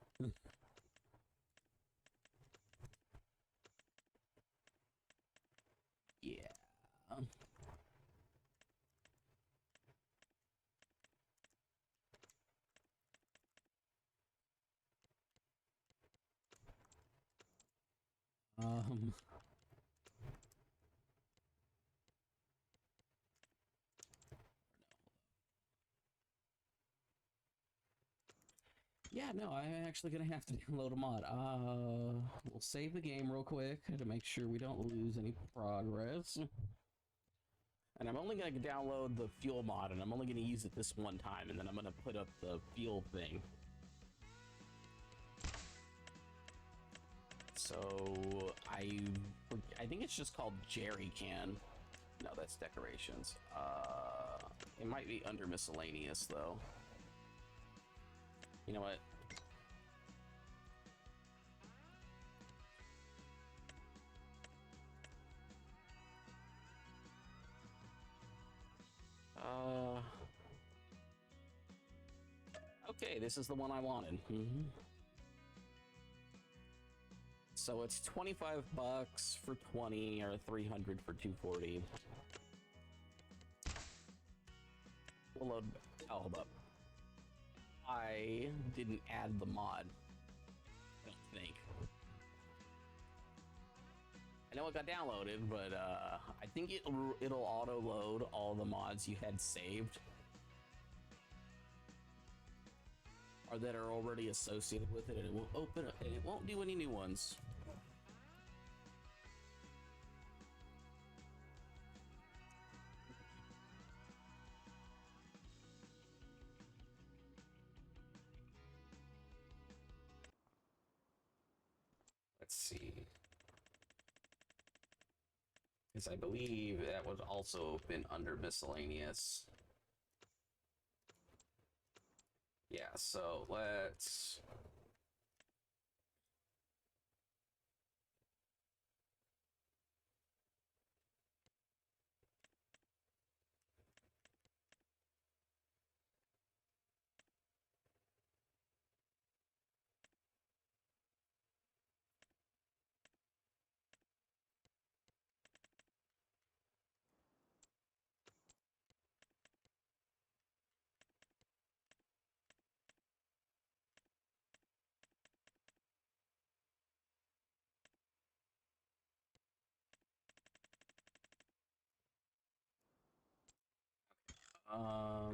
Yeah. Um, yeah, no, I'm actually gonna have to download a mod. We'll save the game real quick to make sure we don't lose any progress. And I'm only gonna download the fuel mod, and I'm only gonna use it this one time, and then I'm gonna put up the fuel thing. So I think it's just called Jerry Can. No, that's decorations. It might be under miscellaneous though. You know what? Okay, this is the one I wanted. So it's 25 bucks for 20 or 300 for 240. We'll load. Oh, hold up. I didn't add the mod. I don't think. I know it got downloaded, but I think it'll auto load all the mods you had saved, or that are already associated with it, and it will open up, and it won't do any new ones. Let's see. Because I believe that would also been under miscellaneous. Yeah, so let's... Oh,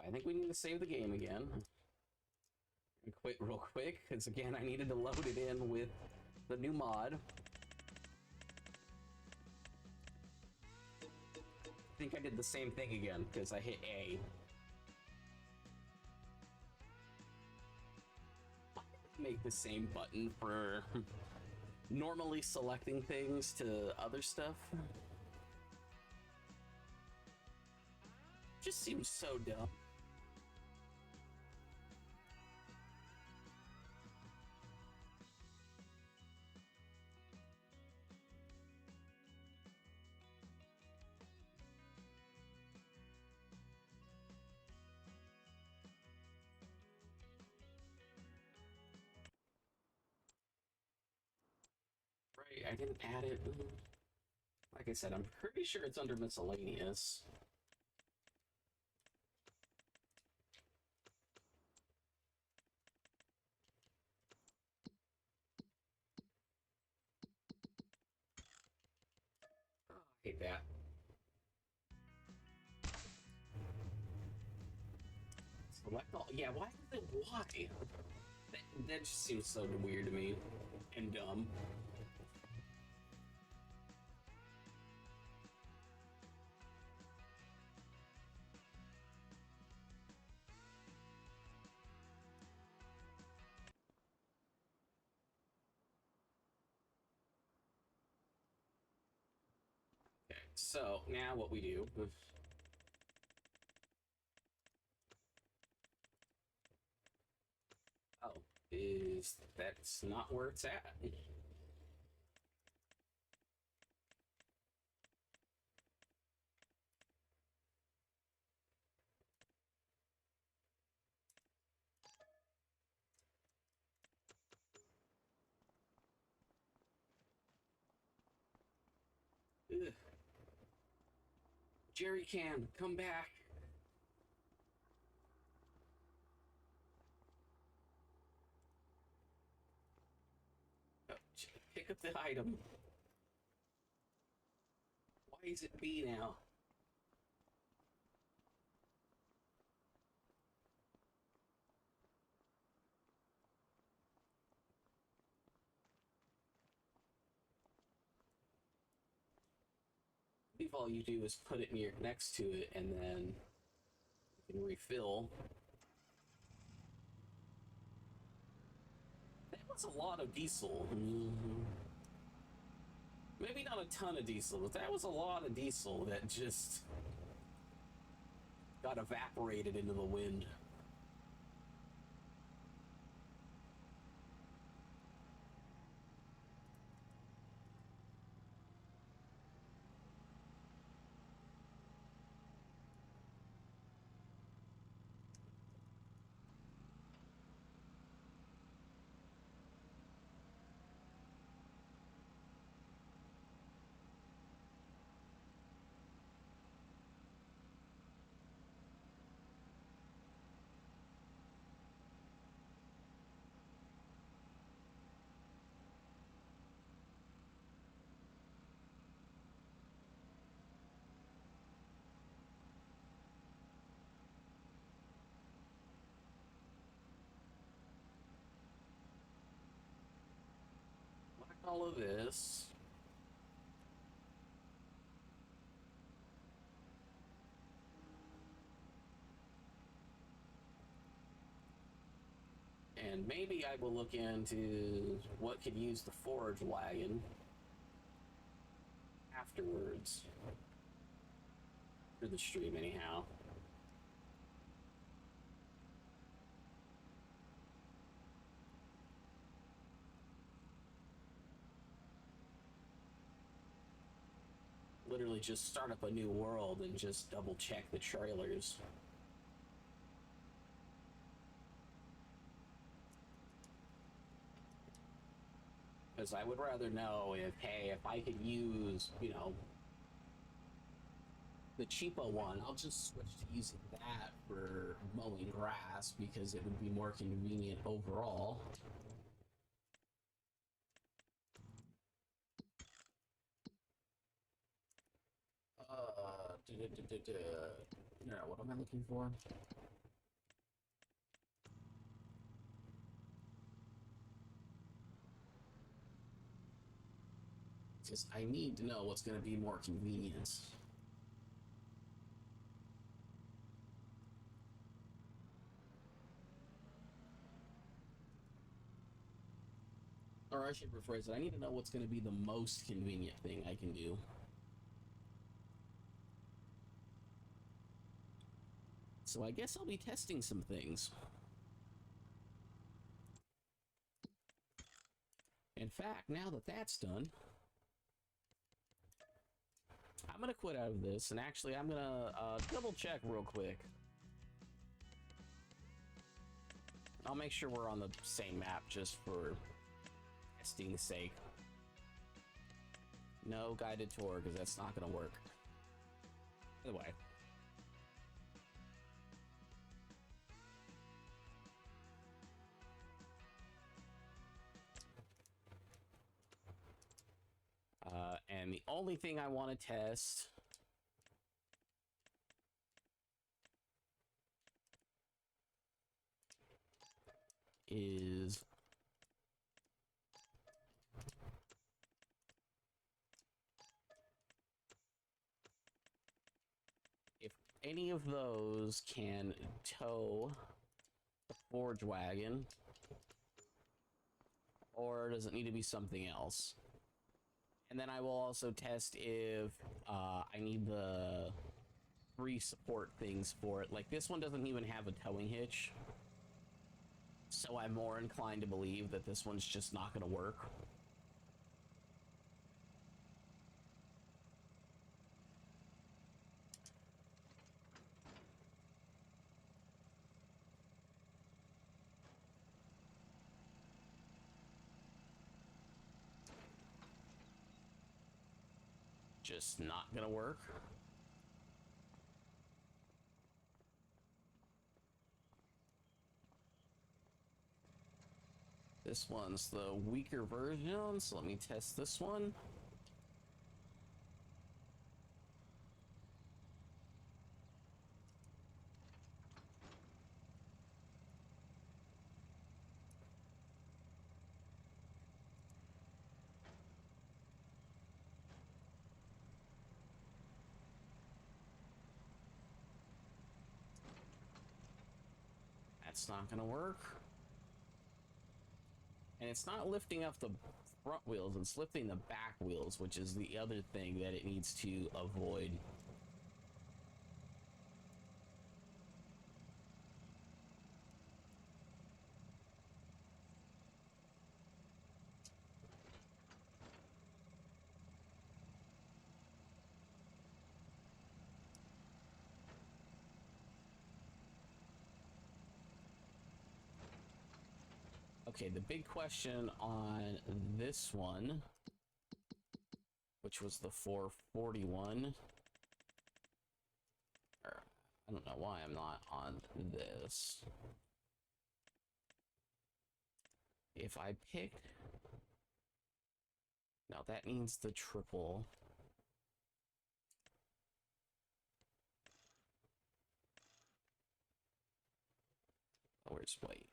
I think we need to save the game again. Quit real quick, because again, I needed to load it in with the new mod. I think I did the same thing again, because I hit A. Make the same button for normally selecting things to other stuff. Just seems so dumb. Right, I didn't add it. Like I said, I'm pretty sure it's under miscellaneous. Hate that. Select all. Yeah, why? Why? That just seems so weird to me and dumb. Okay, so now what we do. Oh, is that's not where it's at. Ugh. Jerry can come back. Oh, pick up the item. Why is it B now? I believe all you do is put it near next to it, and then you can refill. That was a lot of diesel. Maybe not a ton of diesel, but that was a lot of diesel that just got evaporated into the wind. Like all of this. And maybe I will look into what could use the forage wagon afterwards. For the stream, anyhow. Literally just start up a new world and just double check the trailers. Because I would rather know if, hey, if I could use, you know, the cheapo one, I'll just switch to using that for mowing grass because it would be more convenient overall. No, what am I looking for? Because I need to know what's going to be more convenient. Or I should rephrase it, I need to know what's going to be the most convenient thing I can do. So I guess I'll be testing some things. In fact, now that that's done, I'm gonna quit out of this, and actually I'm gonna double check real quick. I'll make sure we're on the same map just for testing's sake. No guided tour, because that's not gonna work. Either way. And the only thing I want to test is if any of those can tow the forge wagon, or does it need to be something else? And then I will also test if I need the 3 support things for it. Like, this one doesn't even have a towing hitch, so I'm more inclined to believe that this one's just not going to work. Just not gonna work. This one's the weaker version, so let me test this one. That's not gonna work. And it's not lifting up the front wheels, it's lifting the back wheels, which is the other thing that it needs to avoid. Okay, the big question on this one, which was the 441, or I don't know why I'm not on this. If I pick, now that needs the triple. Oh, where's white?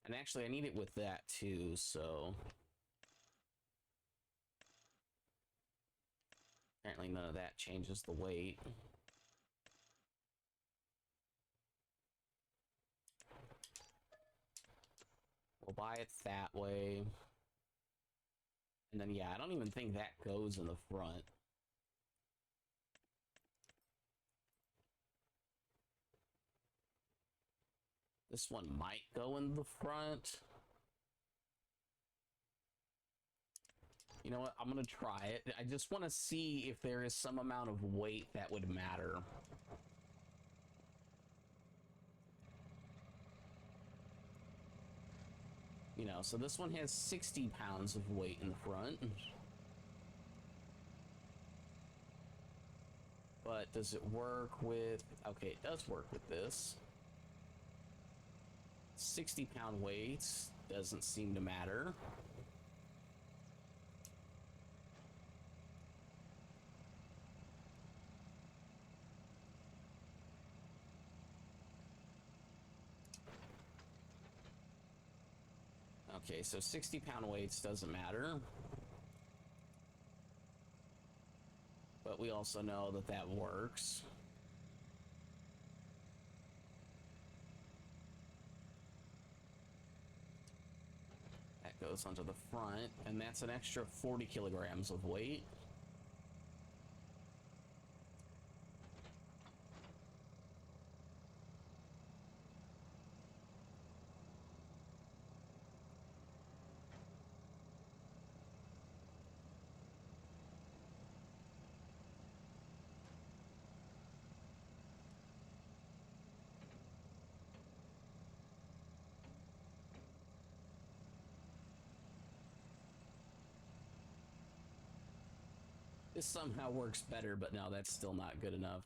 And actually, I need it with that too, so apparently none of that changes the weight. We'll buy it that way. And then, yeah, I don't even think that goes in the front. This one might go in the front. You know what? I'm gonna try it. I just want to see if there is some amount of weight that would matter. You know, so this one has 60 pounds of weight in the front. But does it work with... Okay, it does work with this. 60-pound weights doesn't seem to matter. Okay, so 60-pound weights doesn't matter. But we also know that that works. That goes onto the front, and that's an extra 40 kilograms of weight. This somehow works better, but no, that's still not good enough.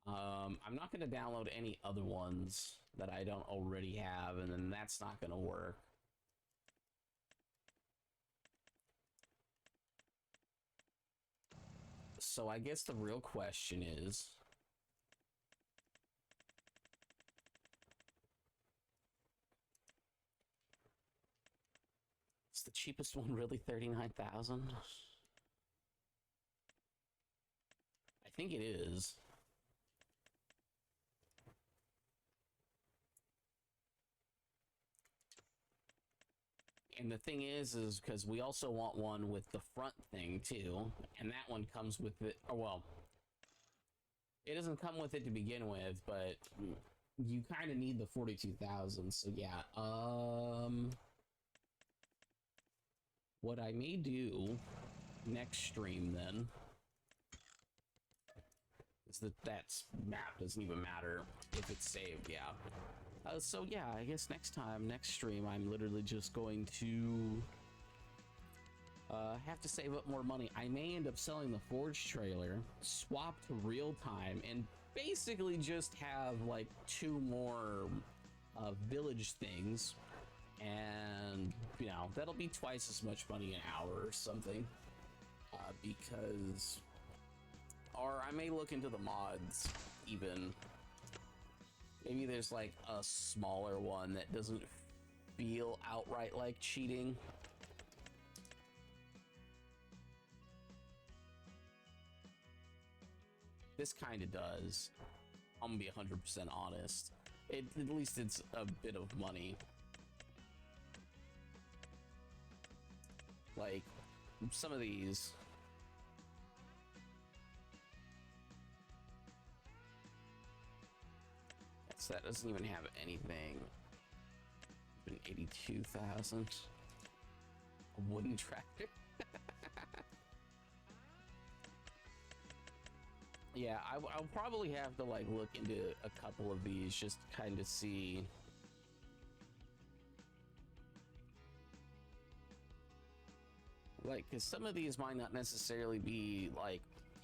I'm not going to download any other ones that I don't already have, and then that's not going to work. So I guess the real question is, is the cheapest one really 39,000? I think it is. And the thing is because we also want one with the front thing too, and that one comes with it. Or well, it doesn't come with it to begin with, but you kind of need the 42,000. So yeah, what I may do next stream then is that map doesn't even matter if it's saved. Yeah. So yeah, I guess next stream, I'm literally just going to have to save up more money. I may end up selling the Forge trailer, swap to real time, and basically just have like 2 more village things, and you know that'll be twice as much money an hour or something. Because, or I may look into the mods even. Maybe there's like a smaller one that doesn't feel outright like cheating. This kind of does. I'm gonna be 100% honest. At least it's a bit of money. Like, some of these. That doesn't even have anything. Been 82,000. A wooden tractor. Yeah, I'll probably have to like look into a couple of these just to kind of see. Like, because some of these might not necessarily be like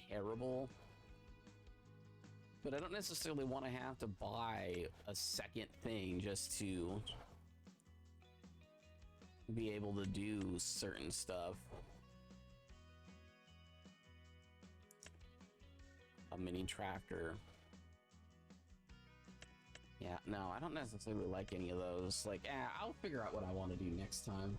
terrible. But I don't necessarily want to have to buy a second thing just to be able to do certain stuff. A mini tractor. Yeah, no, I don't necessarily like any of those. Like, I'll figure out what I want to do next time.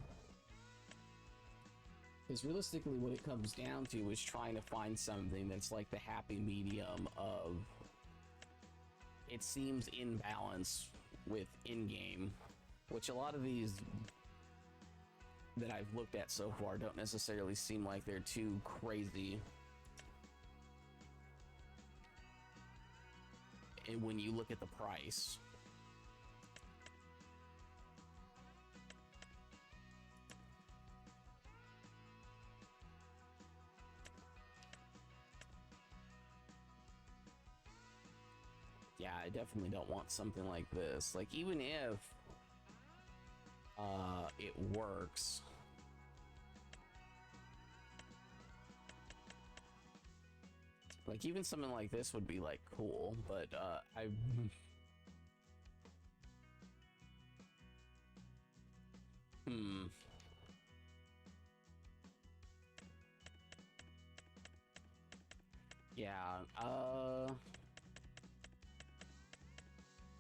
Because realistically, what it comes down to is trying to find something that's like the happy medium of it seems in balance with in-game, which a lot of these that I've looked at so far don't necessarily seem like they're too crazy. And when you look at the price. Yeah, I definitely don't want something like this. Like, even if it works, like even something like this would be like cool, but yeah,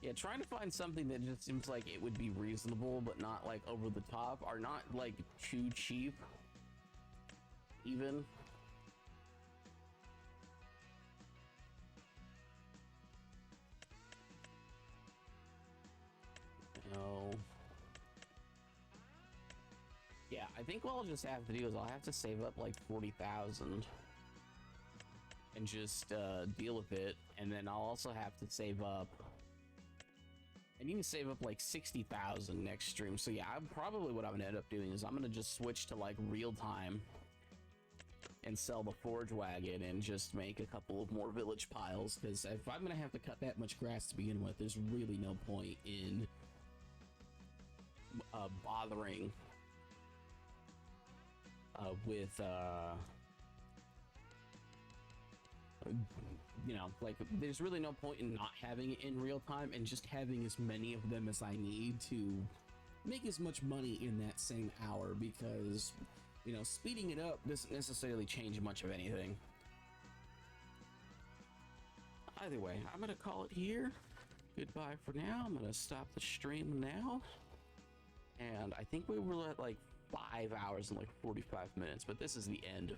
yeah, trying to find something that just seems like it would be reasonable, but not like over the top, or not like too cheap, even. No. Yeah, I think what I'll just have to do is I'll have to save up like 40,000 and just deal with it, and then I'll also have to save up. I need to save up like 60,000 next stream. So yeah, probably what I'm gonna end up doing is I'm gonna just switch to like real time and sell the Forge Wagon and just make a couple of more village piles, because if I'm gonna have to cut that much grass to begin with, there's really no point in bothering with You know, like there's really no point in not having it in real time and just having as many of them as I need to make as much money in that same hour, because, you know, speeding it up doesn't necessarily change much of anything. Either way, I'm gonna call it here. Goodbye for now. I'm gonna stop the stream now. And I think we were at like 5 hours and like 45 minutes, but this is the end.